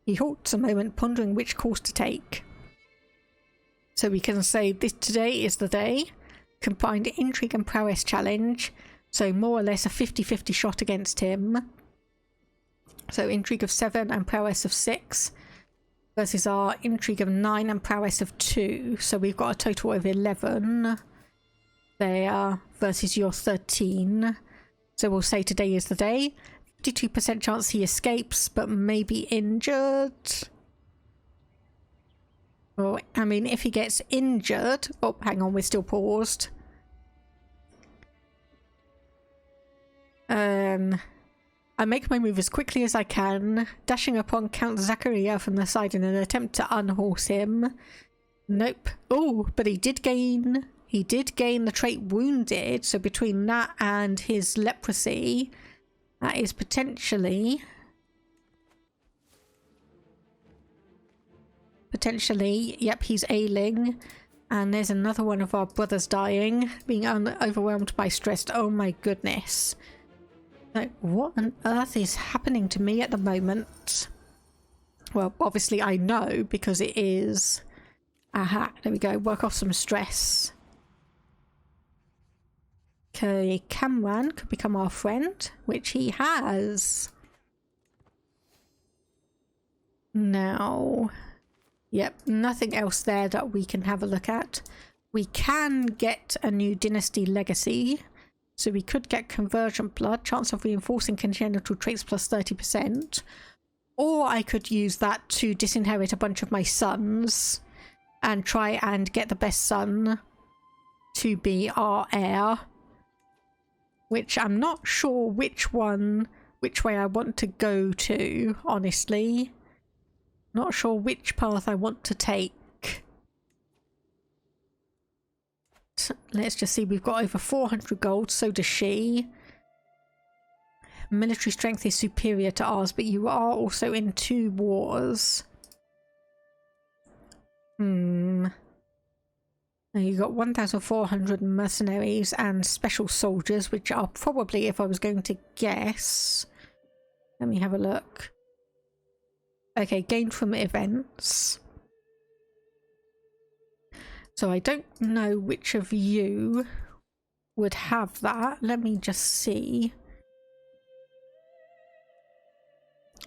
He halts a moment, pondering which course to take. So we can say this today is the day. Combined intrigue and prowess challenge. So more or less a 50-50 shot against him. So intrigue of 7 and prowess of 6. Versus our intrigue of 9 and prowess of 2. So we've got a total of 11. There versus your 13. So we'll say today is the day. 52% chance he escapes, but may be injured. Well, I mean, if he gets injured... Oh, hang on, we're still paused. I make my move as quickly as I can, dashing upon Count Zachariah from the side in an attempt to unhorse him. Nope. Oh, but he did gain the trait wounded, so between that and his leprosy, that is potentially, yep, he's ailing. And there's another one of our brothers dying, being overwhelmed by stress. Oh my goodness. Like, what on earth is happening to me at the moment? Well, obviously I know, because it is... Aha, there we go, work off some stress. Okay, Kamran could become our friend, which he has. Now, yep, nothing else there that we can have a look at. We can get a new dynasty legacy, so we could get convergent blood, chance of reinforcing congenital traits plus 30%. Or I could use that to disinherit a bunch of my sons and try and get the best son to be our heir. Which I'm not sure which way I want to go to, honestly. Not sure which path I want to take. Let's just see, we've got over 400 gold, so does she. Military strength is superior to ours, but you are also in 2 wars. Now you got 1,400 mercenaries and special soldiers, which are probably, if I was going to guess... Let me have a look. Okay, gained from events. So I don't know which of you would have that. Let me just see.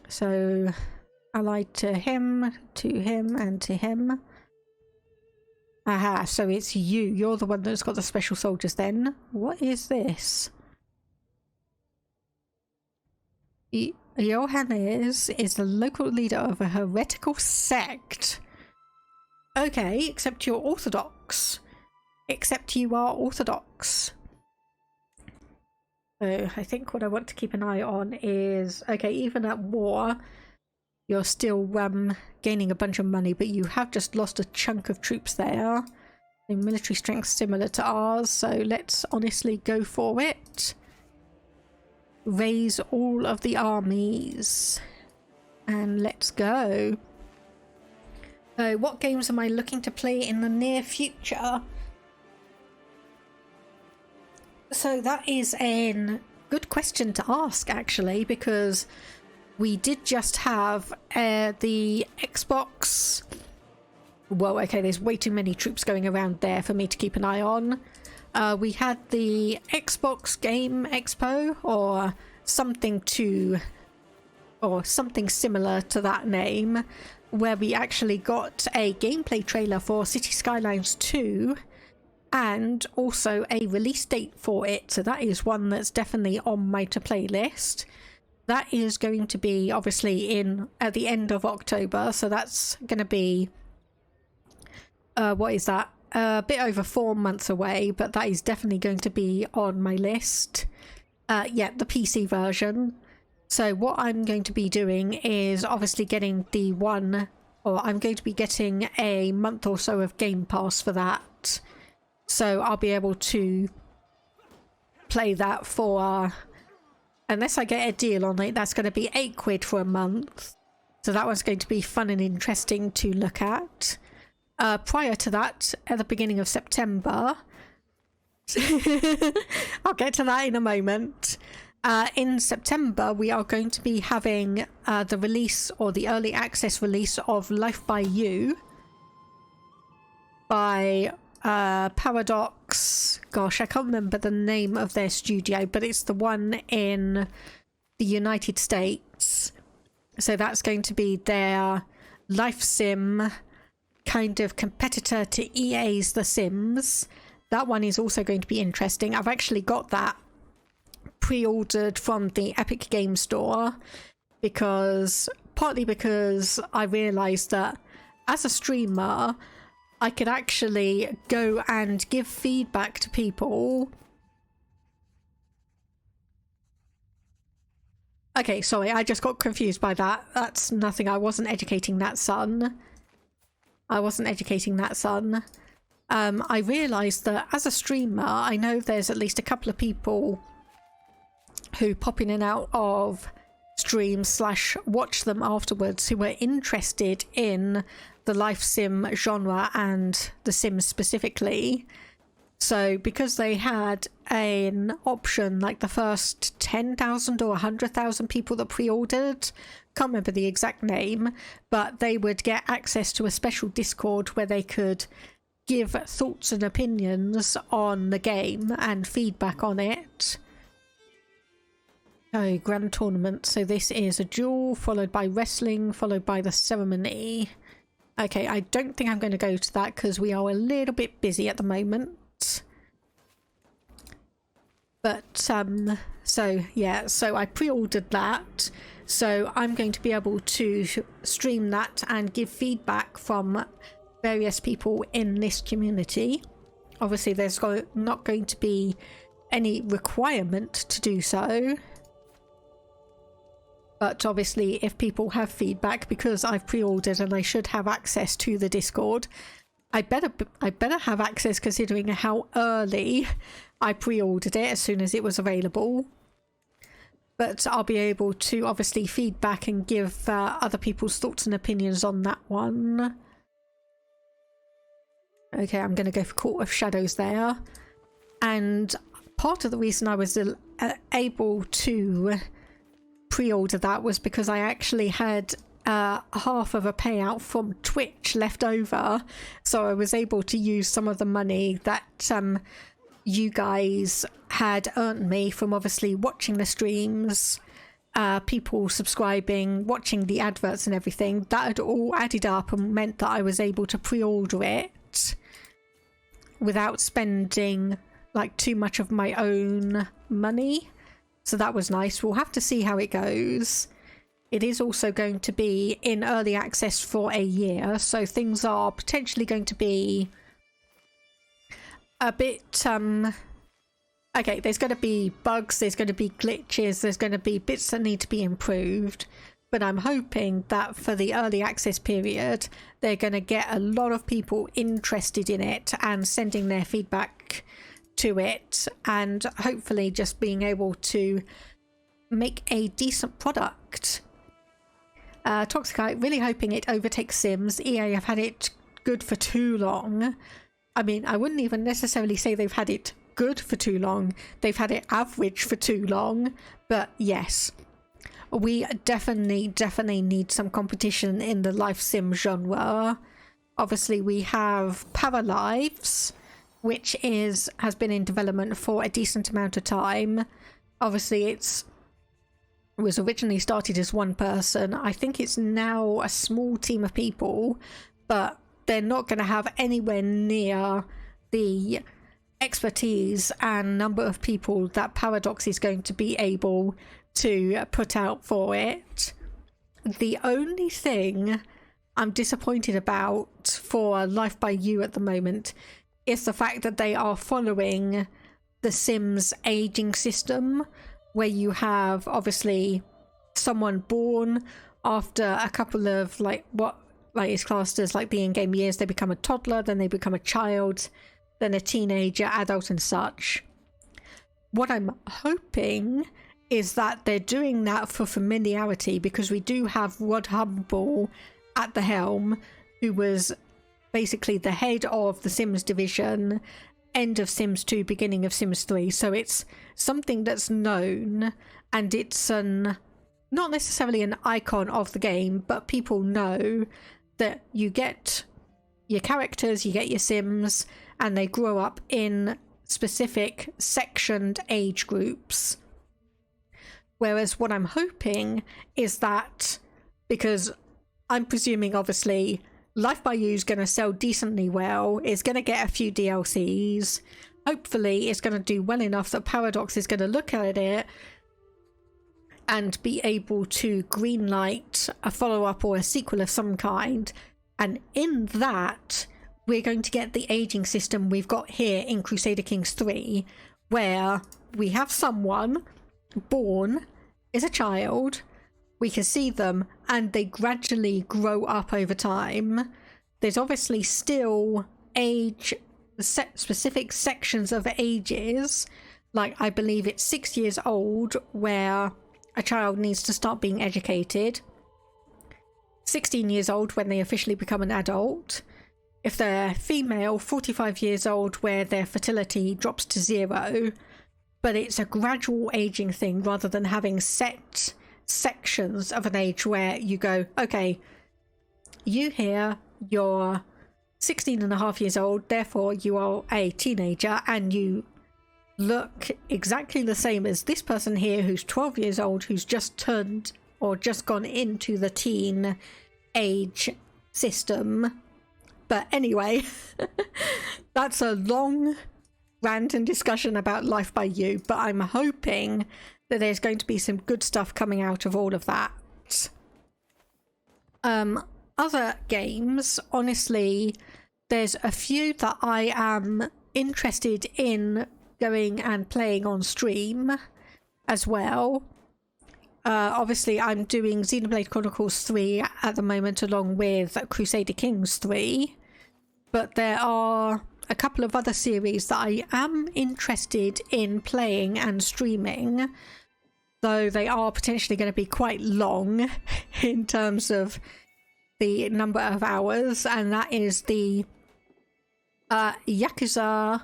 So allied to him, and to him. Aha, so it's you. You're the one that's got the special soldiers then. What is this? Johannes is the local leader of a heretical sect. Okay, except you're Orthodox. Except you are Orthodox. So I think what I want to keep an eye on is, okay, even at war, you're still gaining a bunch of money, but you have just lost a chunk of troops there. The military strength similar to ours, so let's honestly go for it. Raise all of the armies. And let's go. So what games am I looking to play in the near future? So that is a good question to ask, actually, because we did just have the Xbox. Well, okay, there's way too many troops going around there for me to keep an eye on. We had the Xbox Game Expo, or something similar to that name, where we actually got a gameplay trailer for City Skylines 2 and also a release date for it. So that is one that's definitely on my to play list. That is going to be obviously at the end of October, so that's going to be what is that? A bit over 4 months away, but that is definitely going to be on my list. Yeah, the PC version. So what I'm going to be doing is obviously getting I'm going to be getting a month or so of Game Pass for that. So I'll be able to play that for, unless I get a deal on it, that's going to be £8 for a month. So that one's going to be fun and interesting to look at. Prior to that, at the beginning of September, I'll get to that in a moment. In September, we are going to be having the release, or the early access release, of Life by You by Paradox. Gosh, I can't remember the name of their studio, but it's the one in the United States. So that's going to be their life sim kind of competitor to EA's The Sims. That one is also going to be interesting. I've actually got that pre-ordered from the Epic Game Store partly because I realized that as a streamer I could actually go and give feedback to people. Okay, sorry, I just got confused by that. That's nothing. I wasn't educating that son. I realised that as a streamer, I know there's at least a couple of people who pop in and out of streams / watch them afterwards who were interested in the life sim genre and The Sims specifically. So because they had an option, like the first 10,000 or 100,000 people that pre-ordered, can't remember the exact name, but they would get access to a special Discord where they could give thoughts and opinions on the game and feedback on it. Oh, grand tournament. So this is a duel followed by wrestling followed by the ceremony. Okay, I don't think I'm going to go to that because we are a little bit busy at the moment. But so yeah, so I pre-ordered that, so I'm going to be able to stream that and give feedback from various people in this community. Obviously there's not going to be any requirement to do so, but obviously if people have feedback, because I've pre-ordered and I should have access to the Discord, I better have access, considering how early I pre-ordered it as soon as it was available. But I'll be able to obviously feedback and give other people's thoughts and opinions on that one. Okay, I'm going to go for Court of Shadows there. And part of the reason I was able to pre-order that was because I actually had half of a payout from Twitch left over, so I was able to use some of the money that you guys had earned me from obviously watching the streams, people subscribing, watching the adverts and everything. That had all added up and meant that I was able to pre-order it without spending like too much of my own money, so that was nice. We'll have to see how it goes. It is also going to be in early access for a year, so things are potentially going to be a bit okay, there's going to be bugs, there's going to be glitches, there's going to be bits that need to be improved, but I'm hoping that for the early access period they're going to get a lot of people interested in it and sending their feedback to it, and hopefully just being able to make a decent product. Toxicite, really hoping it overtakes Sims. EA have had it good for too long. I mean, I wouldn't even necessarily say they've had it good for too long. They've had it average for too long. But yes, we definitely need some competition in the life sim genre. Obviously, we have Paralives, which has been in development for a decent amount of time. Obviously, it was originally started as one person. I think it's now a small team of people, but they're not going to have anywhere near the expertise and number of people that Paradox is going to be able to put out for it. The only thing I'm disappointed about for Life by You at the moment is the fact that they are following the Sims aging system, where you have obviously someone born after a couple of what is classed as like the in-game years. They become a toddler, then they become a child, then a teenager, adult and such. What I'm hoping is that they're doing that for familiarity, because we do have Rod Humble at the helm, who was basically the head of the Sims division, end of Sims 2, beginning of Sims 3. So it's something that's known, and it's not necessarily an icon of the game, but people know that you get your characters, you get your Sims, and they grow up in specific sectioned age groups. Whereas what I'm hoping is that, because I'm presuming obviously Life by You is going to sell decently well, it's going to get a few DLCs, hopefully it's going to do well enough that Paradox is going to look at it and be able to greenlight a follow-up or a sequel of some kind, and in that we're going to get the aging system we've got here in Crusader Kings 3, where we have someone born as a child, we can see them, and they gradually grow up over time. There's obviously still specific sections of ages, like I believe it's 6 years old where a child needs to start being educated, 16 years old when they officially become an adult. If they're female, 45 years old where their fertility drops to 0. But it's a gradual aging thing rather than having set sections of an age where you go, okay, you here, you're 16 and a half years old, therefore you are a teenager, and you look exactly the same as this person here who's 12 years old, who's just turned or just gone into the teen age system. But anyway, that's a long rant and discussion about Life by You, but I'm hoping that there's going to be some good stuff coming out of all of that. Other games, honestly, there's a few that I am interested in going and playing on stream as well. Obviously, I'm doing Xenoblade Chronicles 3 at the moment, along with Crusader Kings 3, but there are a couple of other series that I am interested in playing and streaming, though they are potentially going to be quite long in terms of the number of hours, and that is the Yakuza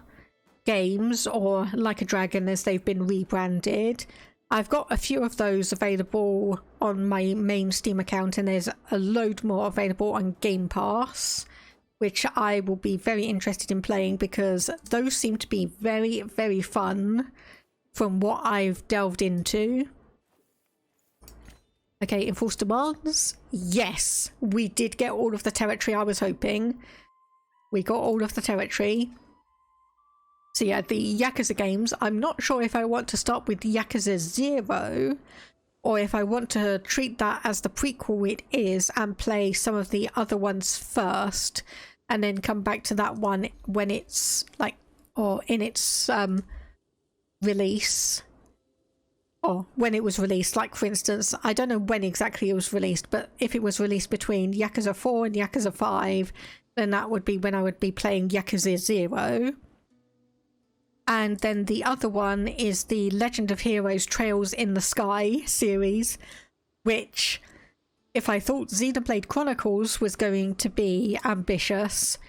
games, or Like a Dragon as they've been rebranded. I've got a few of those available on my main Steam account, and there's a load more available on Game Pass, which I will be very interested in playing because those seem to be very, very fun from what I've delved into. Okay, enforced demands. Yes, we did get all of the territory I was hoping. We got all of the territory. So yeah, the Yakuza games, I'm not sure if I want to start with Yakuza 0 or if I want to treat that as the prequel it is and play some of the other ones first and then come back to that one when it's like, or in its release, or when it was released. Like for instance, I don't know when exactly it was released, but if it was released between Yakuza 4 and Yakuza 5, then that would be when I would be playing Yakuza 0. And then the other one is the Legend of Heroes Trails in the Sky series, which, if I thought Xenoblade Chronicles was going to be ambitious,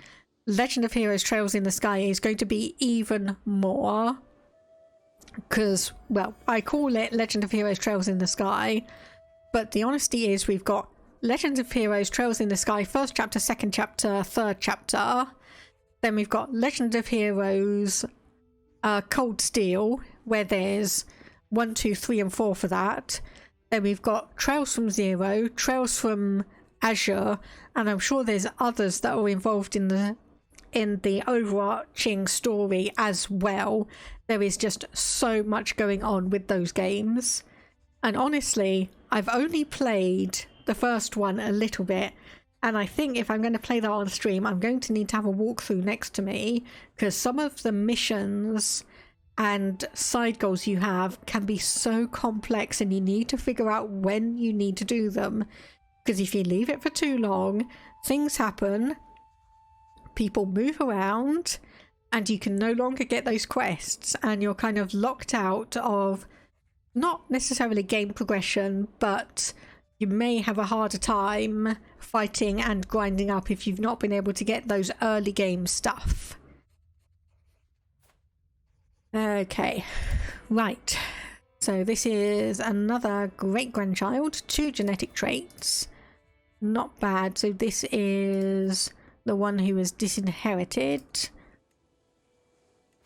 Legend of Heroes Trails in the Sky is going to be even more. Because, well, I call it Legend of Heroes Trails in the Sky, but the honesty is we've got Legend of Heroes Trails in the Sky, first chapter, second chapter, third chapter. Then we've got Legend of Heroes Cold Steel, where there's 1, 2, 3 and 4 for that. Then we've got Trails from Zero, Trails from Azure, and I'm sure there's others that are involved in the overarching story as well. There is just so much going on with those games. And honestly, I've only played the first one a little bit, and I think if I'm going to play that on stream, I'm going to need to have a walkthrough next to me, because some of the missions and side goals you have can be so complex, and you need to figure out when you need to do them. Because if you leave it for too long, things happen, people move around, and you can no longer get those quests, and you're kind of locked out of not necessarily game progression, but you may have a harder time fighting and grinding up if you've not been able to get those early game stuff. Okay, right. So this is another great-grandchild, 2 genetic traits. Not bad. So this is the one who is disinherited.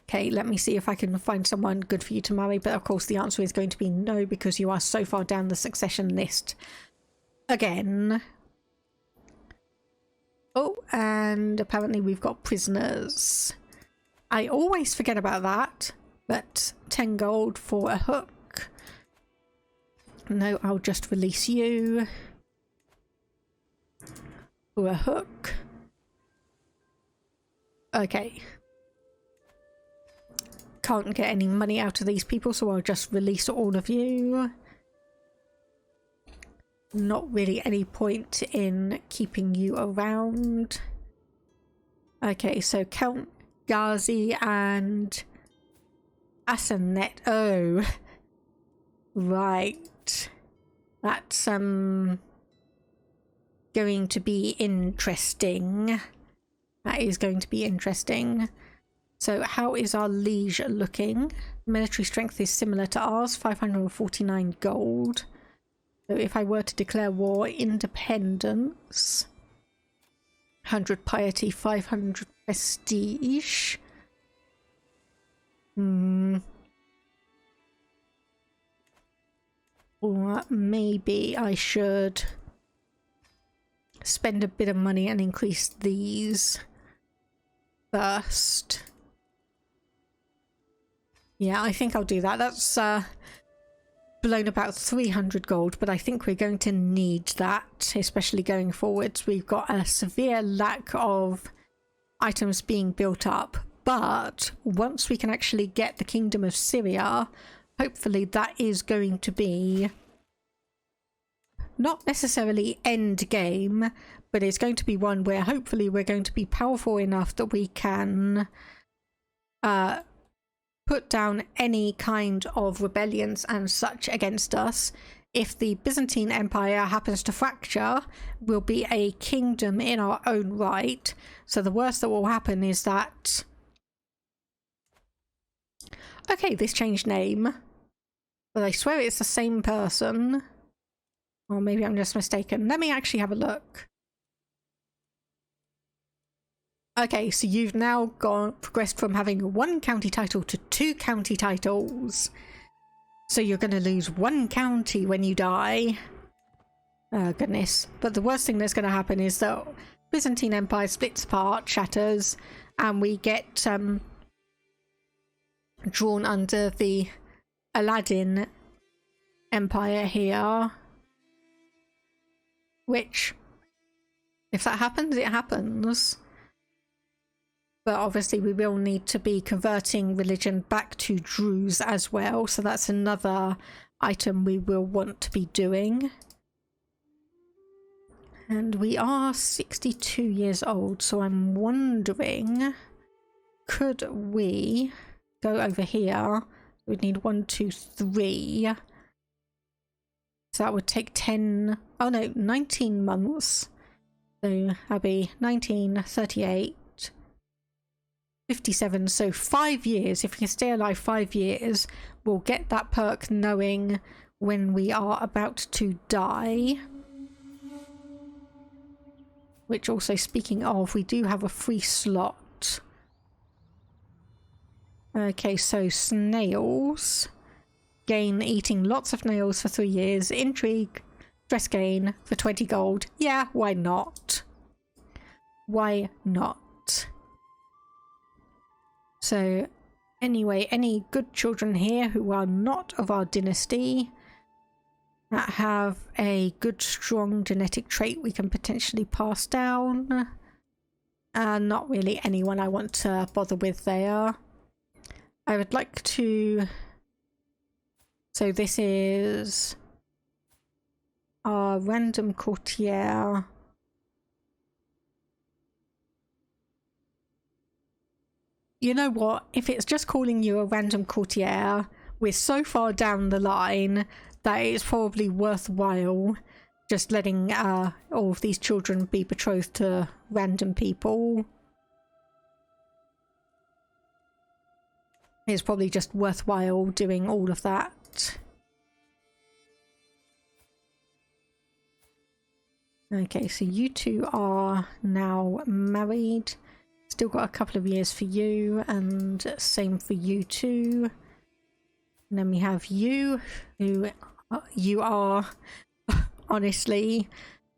Okay, let me see if I can find someone good for you to marry, but of course the answer is going to be no, because you are so far down the succession list again. Oh, and apparently we've got prisoners. I always forget about that, but 10 gold for a hook. No, I'll just release you for a hook. Okay. Can't get any money out of these people, so I'll just release all of you. Not really any point in keeping you around. Okay, so Count Ghazi and Asanet. Oh, right. That's going to be interesting. That is going to be interesting. So how is our liege looking? Military strength is similar to ours, 549 gold. So if I were to declare war, independence, 100 piety, 500 prestige. Or maybe I should spend a bit of money and increase these first. Yeah, I think I'll do that. That's blown about 300 gold, but I think we're going to need that, especially going forwards. We've got a severe lack of items being built up, but once we can actually get the Kingdom of Syria, hopefully that is going to be not necessarily end game, but it's going to be one where hopefully we're going to be powerful enough that we can put down any kind of rebellions and such against us. If the Byzantine Empire happens to fracture, we'll be a kingdom in our own right. So the worst that will happen is that... Okay, this changed name. But I swear it's the same person. Or maybe I'm just mistaken. Let me actually have a look. Okay, so you've now progressed from having 1 county title to 2 county titles. So you're going to lose 1 county when you die. Oh, goodness. But the worst thing that's going to happen is that Byzantine Empire splits apart, shatters, and we get drawn under the Aladdin Empire here. Which, if that happens, it happens. But obviously we will need to be converting religion back to Druze as well. So that's another item we will want to be doing. And we are 62 years old. So I'm wondering, could we go over here? We'd need 1, 2, 3. So that would take 10, oh no, 19 months. So that'd be 19, 38, 57. So 5 years. If we can stay alive 5 years, we'll get that perk knowing when we are about to die. Which also, speaking of, we do have a free slot. Okay, so snails. Gain eating lots of nails for 3 years. Intrigue, stress gain for 20 gold. Yeah, why not? Why not? So, anyway, any good children here who are not of our dynasty that have a good, strong genetic trait we can potentially pass down. Not really anyone I want to bother with there. I would like to... So this is our random courtier. You know what? If it's just calling you a random courtier, we're so far down the line that it's probably worthwhile just letting all of these children be betrothed to random people. It's probably just worthwhile doing all of that. Okay, so you two are now married. Still got a couple of years for you, and same for you two. And then we have you, who you are honestly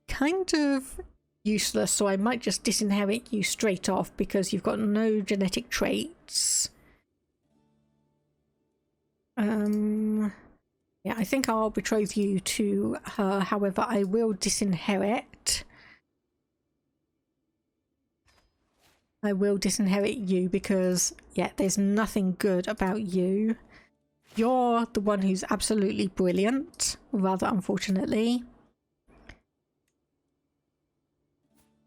kind of useless, so I might just disinherit you straight off because you've got no genetic traits. Yeah, I think I'll betroth you to her. However, I will disinherit. I will disinherit you because, yeah, there's nothing good about you. You're the one who's absolutely brilliant, rather unfortunately.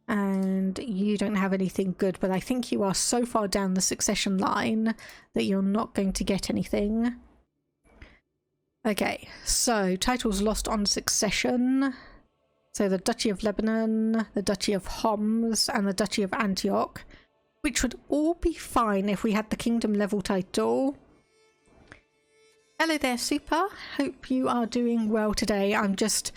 And you don't have anything good, but I think you are so far down the succession line that you're not going to get anything. Okay, so titles lost on succession. So the Duchy of Lebanon, the Duchy of Homs, and the Duchy of Antioch, which would all be fine if we had the kingdom level title. Hello there, Super. Hope you are doing well today. I'm just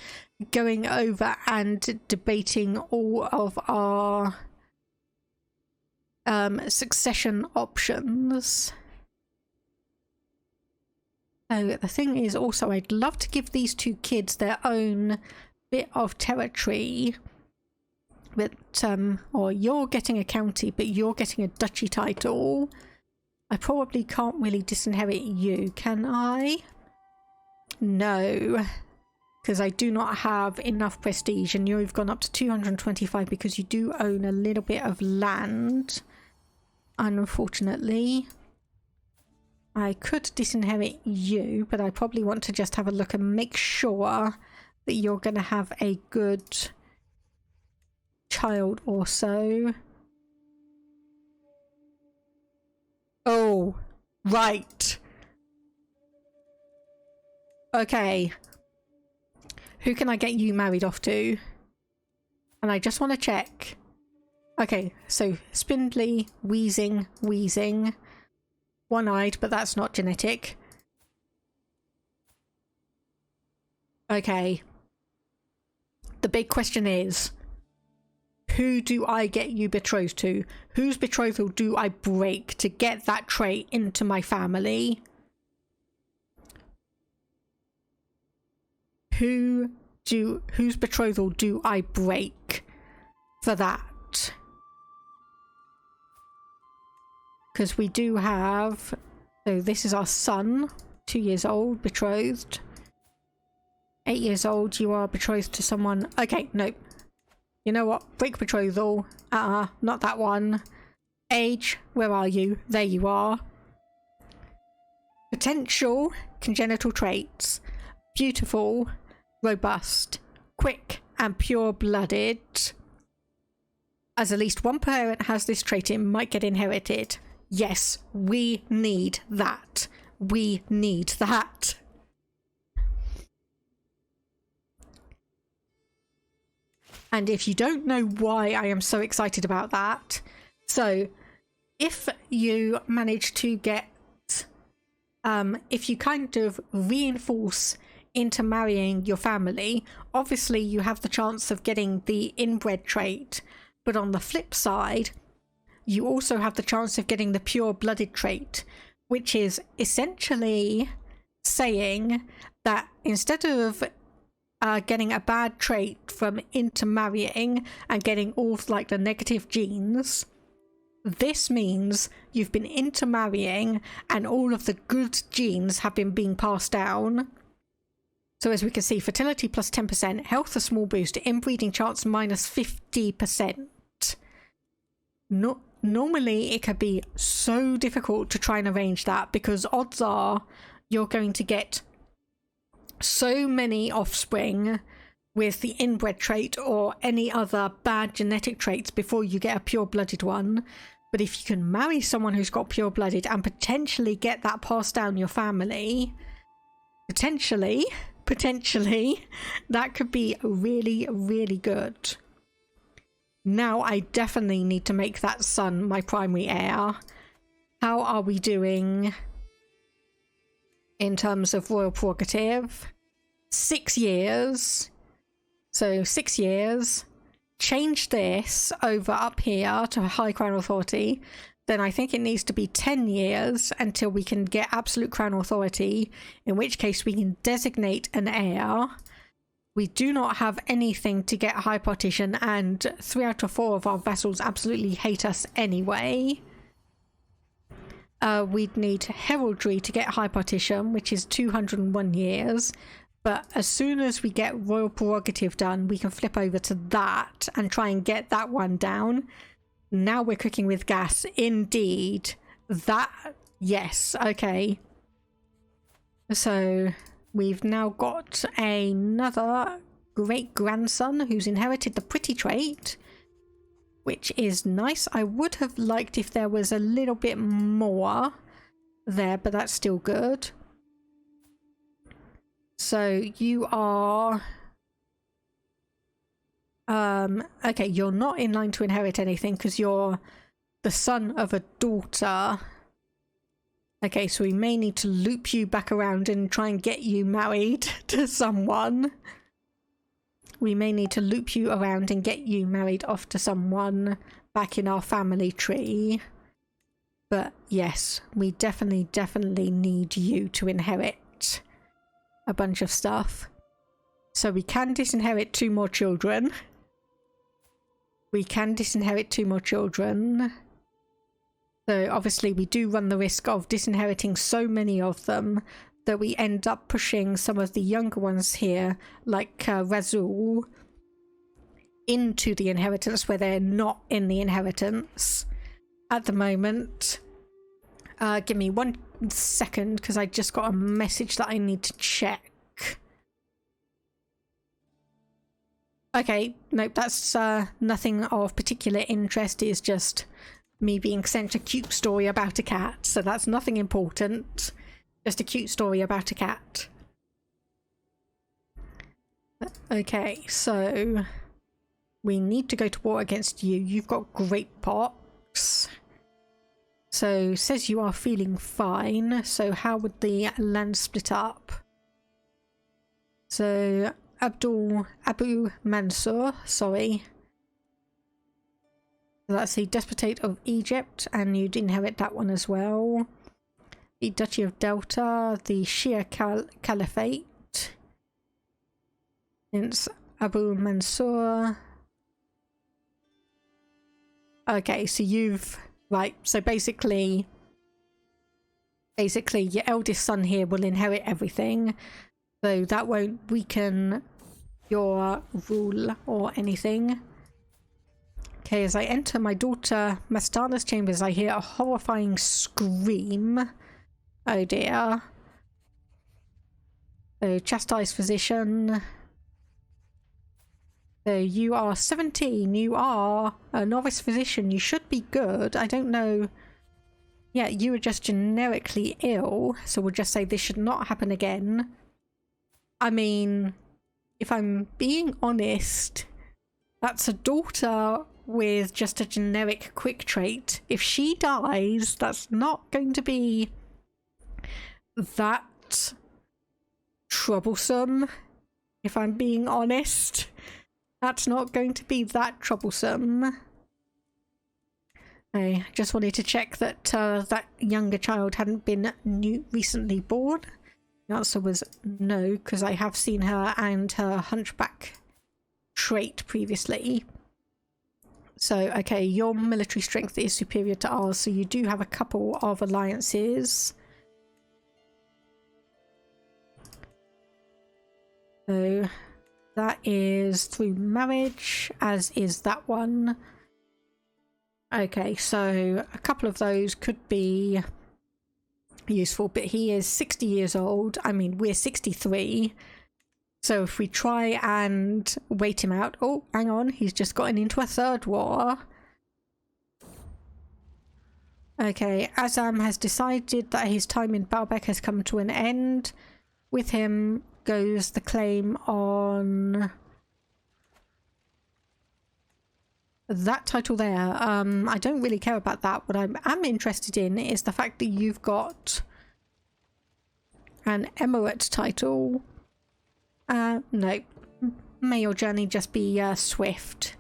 going over and debating all of our succession options. So the thing is also, I'd love to give these two kids their own bit of territory. But, or you're getting a county, but you're getting a duchy title. I probably can't really disinherit you, can I? No, because I do not have enough prestige, and you've gone up to 225 because you do own a little bit of land, unfortunately. I could disinherit you, but I probably want to just have a look and make sure that you're going to have a good child or so. Oh, right. Okay. Who can I get you married off to? And I just want to check. Okay, so spindly, wheezing, one-eyed, but that's not genetic. Okay. The big question is, who do I get you betrothed to? Whose betrothal do I break to get that trait into my family? Whose betrothal do I break for that? Because we do have... So this is our son, 2 years old, betrothed. 8 years old, you are betrothed to someone. Okay, nope. You know what? Break betrothal. Not that one. Age, where are you? There you are. Potential congenital traits. Beautiful, robust, quick, and pure-blooded. As at least one parent has this trait, it might get inherited. Yes, we need that. We need that. And if you don't know why I am so excited about that, so if you manage to get, if you kind of reinforce intermarrying your family, obviously you have the chance of getting the inbred trait, but on the flip side, you also have the chance of getting the pure-blooded trait, which is essentially saying that instead of getting a bad trait from intermarrying and getting all like the negative genes, this means you've been intermarrying and all of the good genes have been being passed down. So as we can see, fertility plus 10%, health a small boost, inbreeding chance minus 50%. Normally it could be so difficult to try and arrange that, because odds are you're going to get so many offspring with the inbred trait or any other bad genetic traits before you get a pure-blooded one. But if you can marry someone who's got pure-blooded and potentially get that passed down your family, potentially, that could be really, really good. Now I definitely need to make that son my primary heir. How are we doing in terms of royal prerogative? 6 years. So 6 years. Change this over up here to High Crown Authority. Then I think it needs to be 10 years until we can get absolute crown authority, in which case we can designate an heir. We do not have anything to get high partition, and 3 out of 4 of our vassals absolutely hate us anyway. We'd need heraldry to get high partition, which is 201 years. But as soon as we get royal prerogative done, we can flip over to that and try and get that one down. Now we're cooking with gas. Indeed. That, yes, okay. So we've now got another great-grandson who's inherited the pretty trait, which is nice. I would have liked if there was a little bit more there, but that's still good. So you are... okay, you're not in line to inherit anything because you're the son of a daughter. Okay, so we may need to loop you back around and try and get you married to someone. We may need to loop you around and get you married off to someone back in our family tree. But yes, we definitely need you to inherit a bunch of stuff. So we can disinherit 2 more children. We can disinherit 2 more children. So obviously we do run the risk of disinheriting so many of them that we end up pushing some of the younger ones here, like Razul, into the inheritance where they're not in the inheritance at the moment. Give me 1 second because I just got a message that I need to check. Okay, nope, that's nothing of particular interest. It's just me being sent a cute story about a cat, so that's nothing important. Just a cute story about a cat. Okay, so we need to go to war against you. You've got great pox. So says you are feeling fine. So how would the land split up? So Abu Mansur, sorry. That's the Despotate of Egypt, and you'd inherit that one as well. The Duchy of Delta, the Shia Caliphate. It's Abu Mansur. Okay, so you've... Right, so basically your eldest son here will inherit everything. So that won't weaken your rule or anything. Okay, as I enter my daughter Mastana's chambers, I hear a horrifying scream. Oh dear. So, chastised physician. So, you are 17. You are a novice physician. You should be good. I don't know. Yeah, you were just generically ill. So, we'll just say this should not happen again. I mean, if I'm being honest, that's a daughter with just a generic quick trait. If she dies, that's not going to be that troublesome. If I'm being honest, that's not going to be that troublesome. I just wanted to check that that younger child hadn't been recently born. The answer was no, because I have seen her and her hunchback trait previously. So, okay, your military strength is superior to ours, so you do have a couple of alliances. So, that is through marriage, as is that one. Okay, so a couple of those could be useful, but he is 60 years old. I mean, we're 63. So if we try and wait him out... Oh, hang on, he's just gotten into a third war. Okay, Azam has decided that his time in Baalbek has come to an end. With him goes the claim on... that title there. I don't really care about that. What I'm interested in is the fact that you've got an emirate title. No. May your journey just be swift.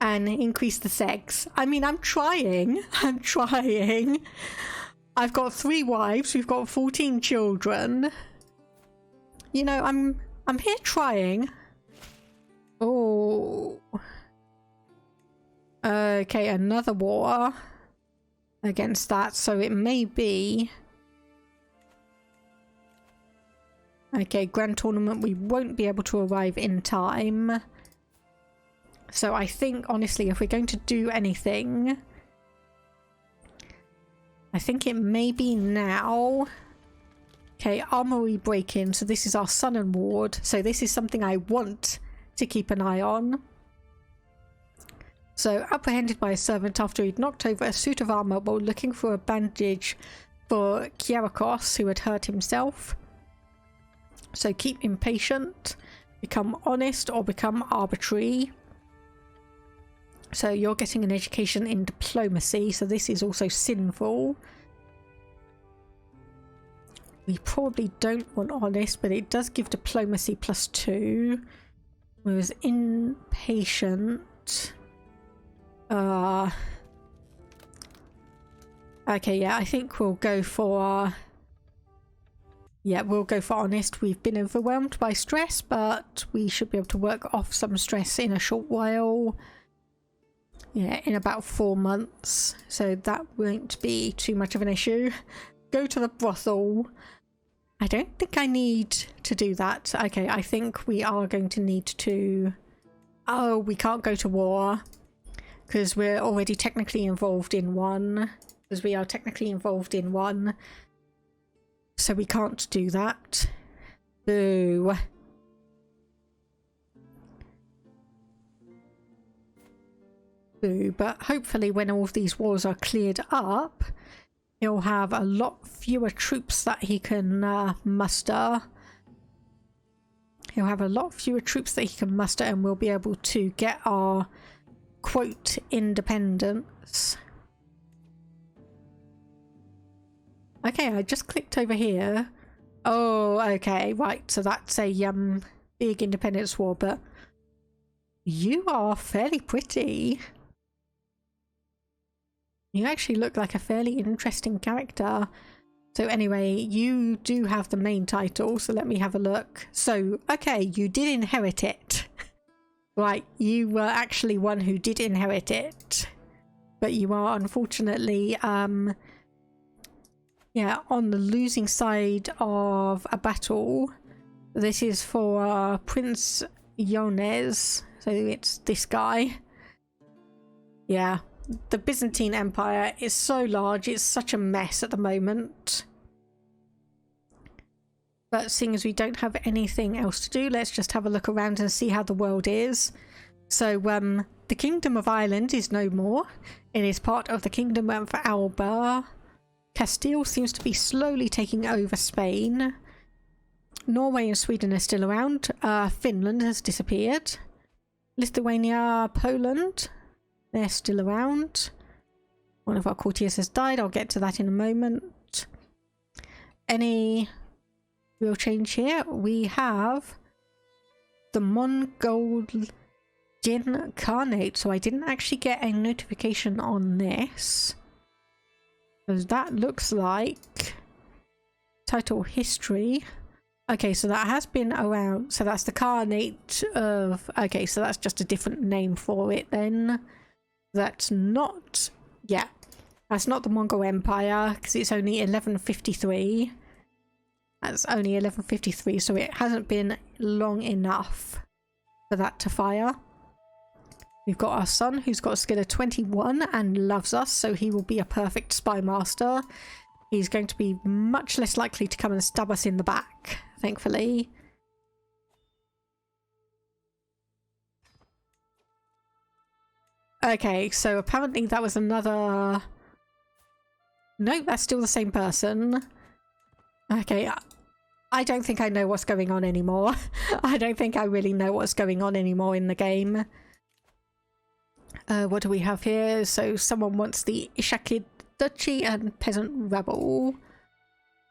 And increase the sex. I mean, I'm trying. I'm trying. I've got 3 wives. We've got 14 children. You know, I'm here trying. Oh. Okay, another war against that. So it may be... Okay, Grand Tournament, we won't be able to arrive in time. So I think, honestly, if we're going to do anything, I think it may be now. Okay, armory break-in. So this is our son and ward. So this is something I want to keep an eye on. So, apprehended by a servant after he'd knocked over a suit of armour while looking for a bandage for Kierakos, who had hurt himself. So keep impatient, become honest, or become arbitrary. So you're getting an education in diplomacy, so this is also sinful. We probably don't want honest, but it does give diplomacy +2. Whereas impatient... okay, yeah, I think we'll go for... yeah, we'll go for honest. We've been overwhelmed by stress, but we should be able to work off some stress in a short while. Yeah, in about 4 months. So that won't be too much of an issue. Go to the brothel. I don't think I need to do that. Okay, I think we are going to need to... Oh, we can't go to war. Because we're already technically involved in one. Because we are technically involved in one. So we can't do that. Boo. Boo. But hopefully when all of these wars are cleared up, he'll have a lot fewer troops that he can muster. He'll have a lot fewer troops that he can muster, and we'll be able to get our... quote independence. Okay, I just clicked over here. Oh, okay, right. So that's a big independence war, but you are fairly pretty. You actually look like a fairly interesting character. So anyway, you do have the main title, so let me have a look. So, okay, you did inherit it. Right, you were actually one who did inherit it. But you are unfortunately, yeah, on the losing side of a battle. This is for Prince Yones, so it's this guy. Yeah, the Byzantine Empire is so large, it's such a mess at the moment. But seeing as we don't have anything else to do, let's just have a look around and see how the world is. So, the Kingdom of Ireland is no more. It is part of the Kingdom of Alba. Castile seems to be slowly taking over Spain. Norway and Sweden are still around. Finland has disappeared. Lithuania, Poland, they're still around. One of our courtiers has died. I'll get to that in a moment. Any real change here? We have the Mongolian Khanate, so I didn't actually get a notification on this. Because that looks like title history. Okay, so that has been around. So that's the Khanate of... Okay, so that's just a different name for it then. That's not... Yeah, that's not the Mongol Empire, because it's only 1153. That's only 1153, so it hasn't been long enough for that to fire. We've got our son, who's got a skill of 21 and loves us, so he will be a perfect spy master. He's going to be much less likely to come and stab us in the back, thankfully. Okay, so apparently that was another... No, that's still the same person. Okay, I don't think I know what's going on anymore. I don't think I really know what's going on anymore in the game. What do we have here? So someone wants the Ishaqid Duchy and Peasant Rebel.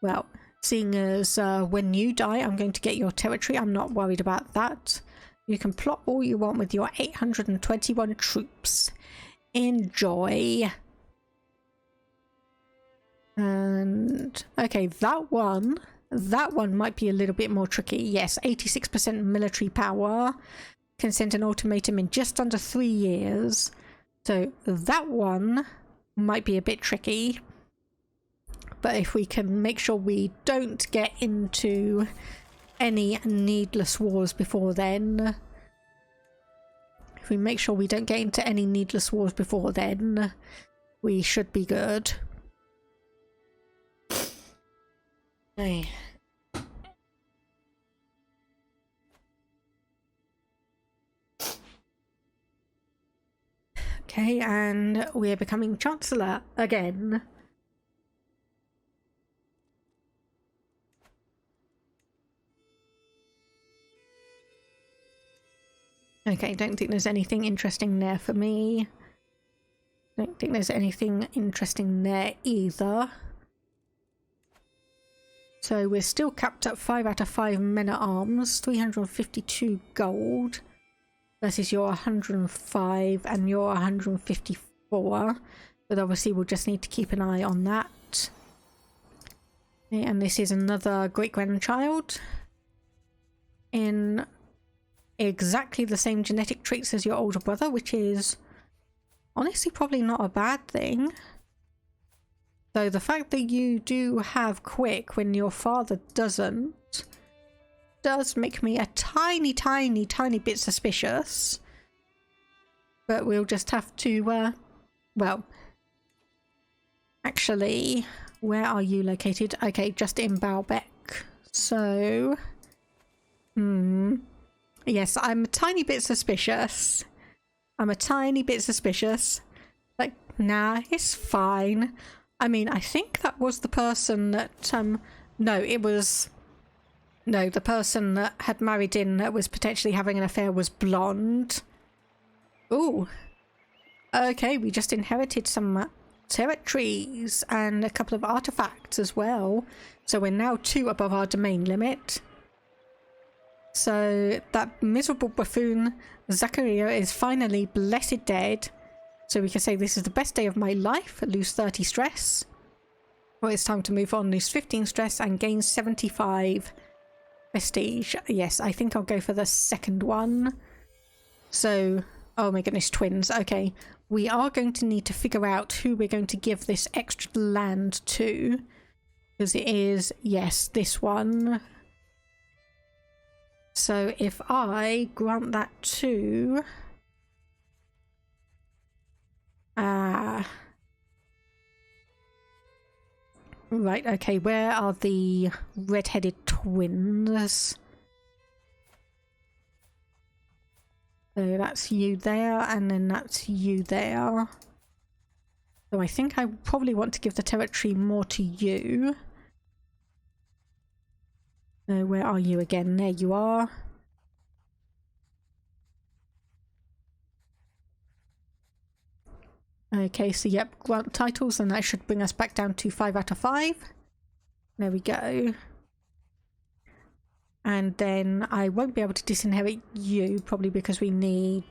Well, seeing as when you die, I'm going to get your territory. I'm not worried about that. You can plot all you want with your 821 troops. Enjoy. And okay, that one might be a little bit more tricky. Yes, 86% military power. Can send an ultimatum in just under 3 years. So that one might be a bit tricky. But if we can make sure we don't get into any needless wars before then. If we make sure we don't get into any needless wars before then, we should be good. Hey. Okay, and we're becoming Chancellor again. Okay, don't think there's anything interesting there for me. Don't think there's anything interesting there either. So we're still capped at 5 out of 5 men-at-arms, 352 gold. Versus your 105 and your 154. But obviously we'll just need to keep an eye on that. Okay, and this is another great-grandchild. In exactly the same genetic traits as your older brother, which is honestly probably not a bad thing. Though the fact that you do have quick when your father doesn't does make me a tiny bit suspicious. But we'll just have to, well, actually, where are you located? Okay, just in Baalbek. So, yes, I'm a tiny bit suspicious. Like, nah, it's fine. I mean, I think that was the person that, no, it was... No, the person that had married in that was potentially having an affair was blonde. Ooh. Okay, we just inherited some territories and a couple of artifacts as well. So we're now 2 above our domain limit. So that miserable buffoon Zachariah is finally blessed dead. So we can say this is the best day of my life. Lose 30 stress. Well, it's time to move on. Lose 15 stress and gain 75 prestige. Yes, I think I'll go for the second one. So, oh my goodness, twins. Okay, we are going to need to figure out who we're going to give this extra land to. Because it is, yes, this one. So if I grant that to... Right, okay, where are the red-headed twins? So that's you there, and then that's you there. So I think I probably want to give the territory more to you. Where are you again? There you are. Okay, so yep, grant titles, and that should bring us back down to 5 out of 5. There we go. And then I won't be able to disinherit you, probably because we need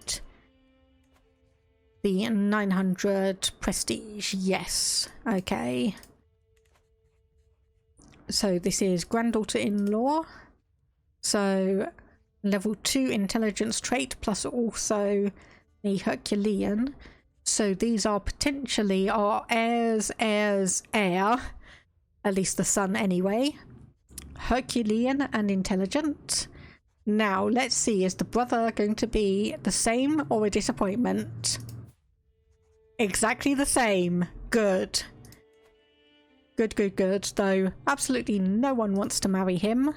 the 900 prestige. Yes, okay. So this is granddaughter-in-law. So level 2 intelligence trait plus also a Herculean. So these are potentially our heir. At least the son anyway. Herculean and intelligent. Now let's see, is the brother going to be the same or a disappointment? Exactly the same. Good. Good, good, good. Though absolutely no one wants to marry him.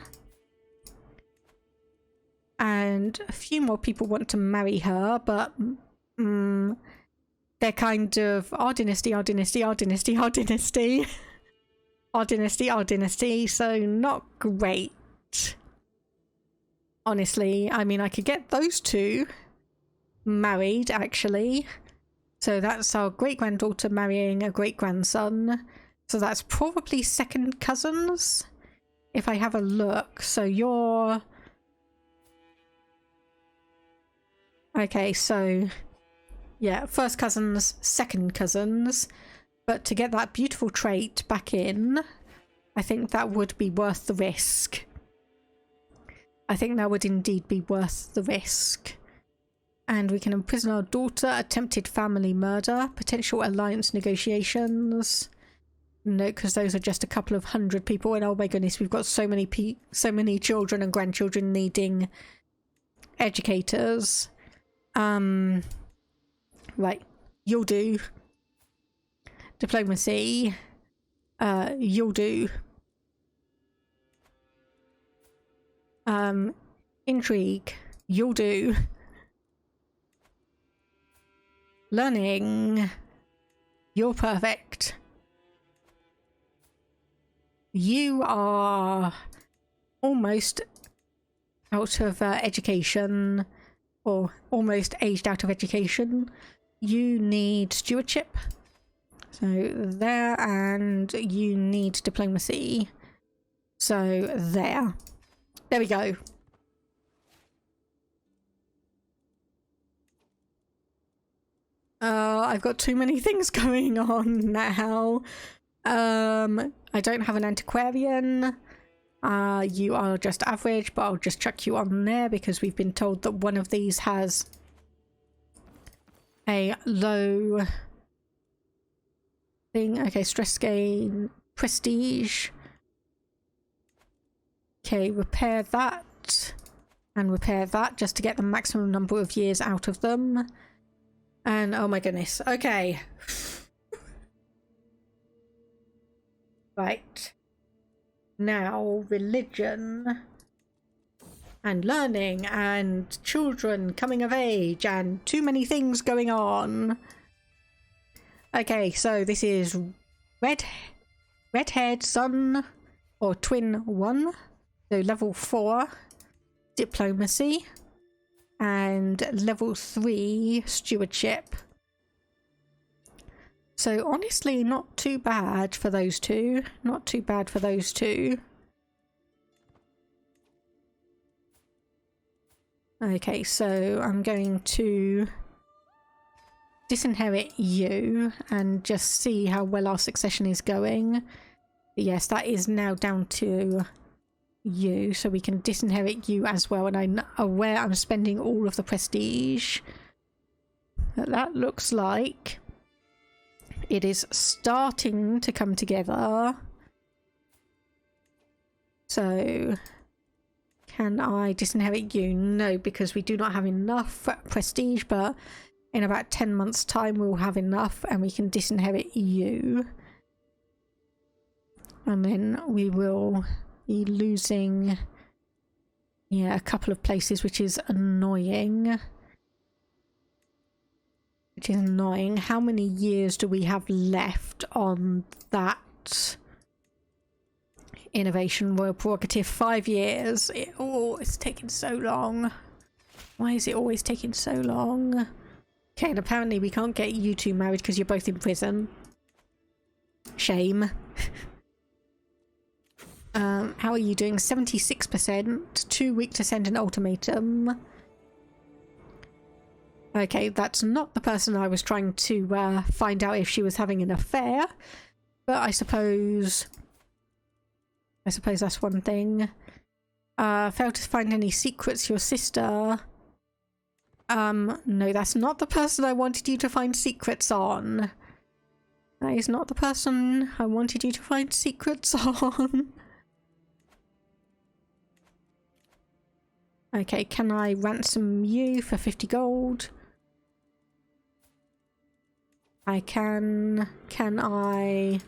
And a few more people want to marry her, but they're kind of our dynasty, our dynasty, our dynasty, our dynasty. Our dynasty, our dynasty, so not great. Honestly, I mean, I could get those two married, actually. So that's our great-granddaughter marrying a great-grandson. So that's probably second cousins, if I have a look. So you're... Okay, so... yeah, first cousins, second cousins. But to get that beautiful trait back in, I think that would be worth the risk. I think that would indeed be worth the risk. And we can imprison our daughter, attempted family murder, potential alliance negotiations. No, because those are just a couple of 100 people. And oh my goodness, we've got so many children and grandchildren needing educators. Right, you'll do. Diplomacy, you'll do. Intrigue, you'll do. Learning, you're perfect. You are almost out of education, or almost aged out of education. You need stewardship. So there, and you need diplomacy. So there. There we go. I've got too many things going on now. I don't have an antiquarian. You are just average, but I'll just chuck you on there because we've been told that one of these has a low thing. Okay, stress gain, prestige. Okay, repair that and repair that just to get the maximum number of years out of them. And oh my goodness, okay. Right. Now, religion and learning and children coming of age and too many things going on. Okay, so this is redhead son or twin 1. So level 4 diplomacy and level 3 stewardship. So honestly, not too bad for those two. Not too bad for those two. Okay, so I'm going to disinherit you and just see how well our succession is going. Yes, that is now down to you, so we can disinherit you as well, and I'm aware I'm spending all of the prestige. That looks like it is starting to come together. So can I disinherit you? No, because we do not have enough prestige, but in about 10 months time we'll have enough and we can disinherit you. And then we will be losing, yeah, a couple of places, which is annoying. Which is annoying. How many years do we have left on that innovation royal prerogative? 5 years. It's taking so long. Why is it always taking so long? Okay, and apparently we can't get you two married because you're both in prison. Shame. How are you doing? 76%. Too weak to send an ultimatum. Okay, that's not the person I was trying to find out if she was having an affair. But I suppose that's one thing. Failed to find any secrets, your sister. No, that's not the person I wanted you to find secrets on. That is not the person I wanted you to find secrets on. Okay, can I ransom you for 50 gold? I can. Can I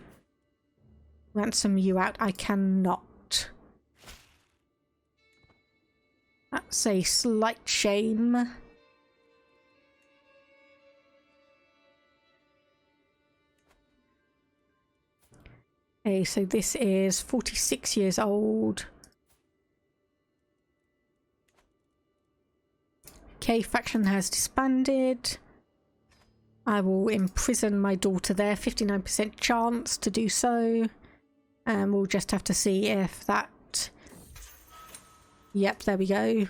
ransom you out? I cannot. That's a slight shame. Okay, so this is 46 years old. Okay, faction has disbanded. I will imprison my daughter there, 59% chance to do so. And we'll just have to see if that... Yep, there we go.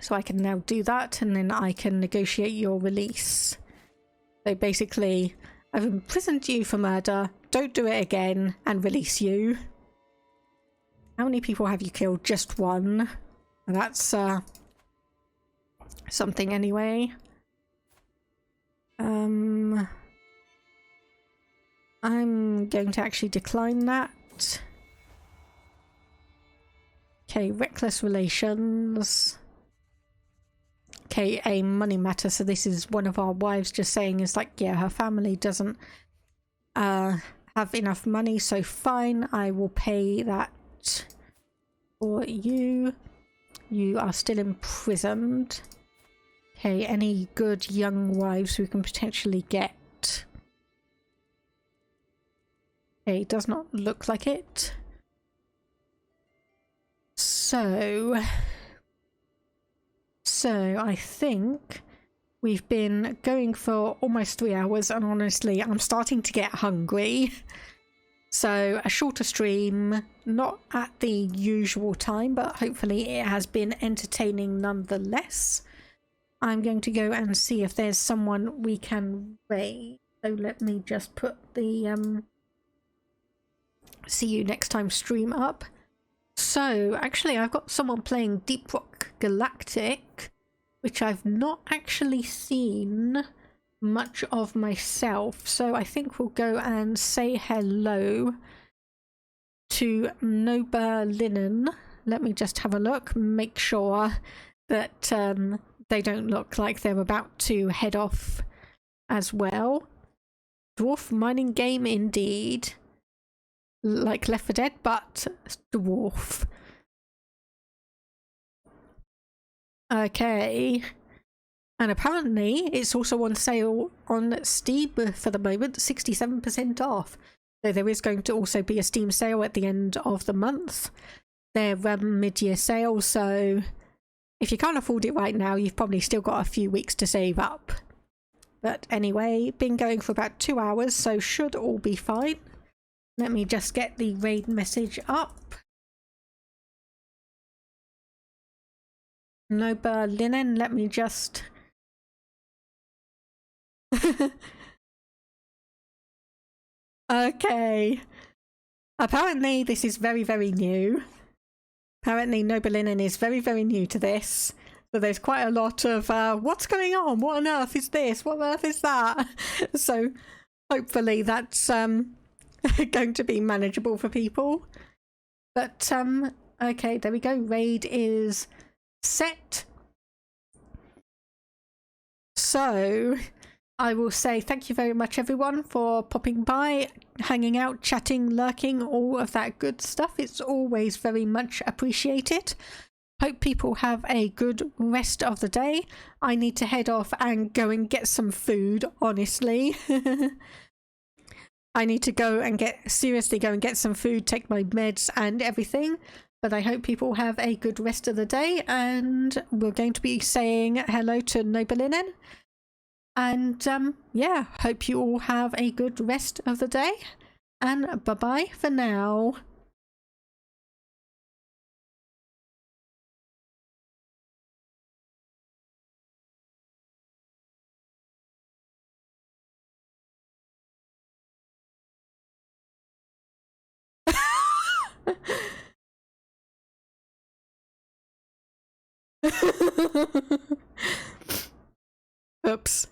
So I can now do that, and then I can negotiate your release. So basically, I've imprisoned you for murder, don't do it again, and release you. How many people have you killed? Just one. That's something anyway. I'm going to actually decline that. Okay, reckless relations. Okay, a money matter. So this is one of our wives just saying is like, yeah, her family doesn't have enough money, so fine, I will pay that for you. You are still imprisoned. Okay, any good young wives we can potentially get? Okay, does not look like it. So I think we've been going for almost 3 hours, and honestly, I'm starting to get hungry. So a shorter stream, not at the usual time, but hopefully it has been entertaining nonetheless. I'm going to go and see if there's someone we can raid. So let me just put the see you next time stream up. So actually I've got someone playing Deep Rock Galactic, which I've not actually seen much of myself. So I think we'll go and say hello to Noba Linen. Let me just have a look, make sure that they don't look like they're about to head off as well. Dwarf mining game indeed. Like Left 4 Dead, but dwarf. Okay. And apparently it's also on sale on Steam for the moment, 67% off. So there is going to also be a Steam sale at the end of the month. They're mid-year sale, so if you can't afford it right now, you've probably still got a few weeks to save up. But anyway, been going for about 2 hours, so should all be fine. Let me just get the raid message up. No linen, let me just... Okay. Apparently this is very, very new. Apparently Nobilinen is very, very new to this. So there's quite a lot of, what's going on? What on earth is this? What on earth is that? So hopefully that's going to be manageable for people. But, okay, there we go. Raid is set. So I will say thank you very much, everyone, for popping by, hanging out, chatting, lurking, all of that good stuff. It's always very much appreciated. Hope people have a good rest of the day. I need to head off and go and get some food, honestly. I need to go and seriously go and get some food, take my meds and everything. But I hope people have a good rest of the day, and we're going to be saying hello to Nobilinen. And yeah, hope you all have a good rest of the day, and bye-bye for now. Oops.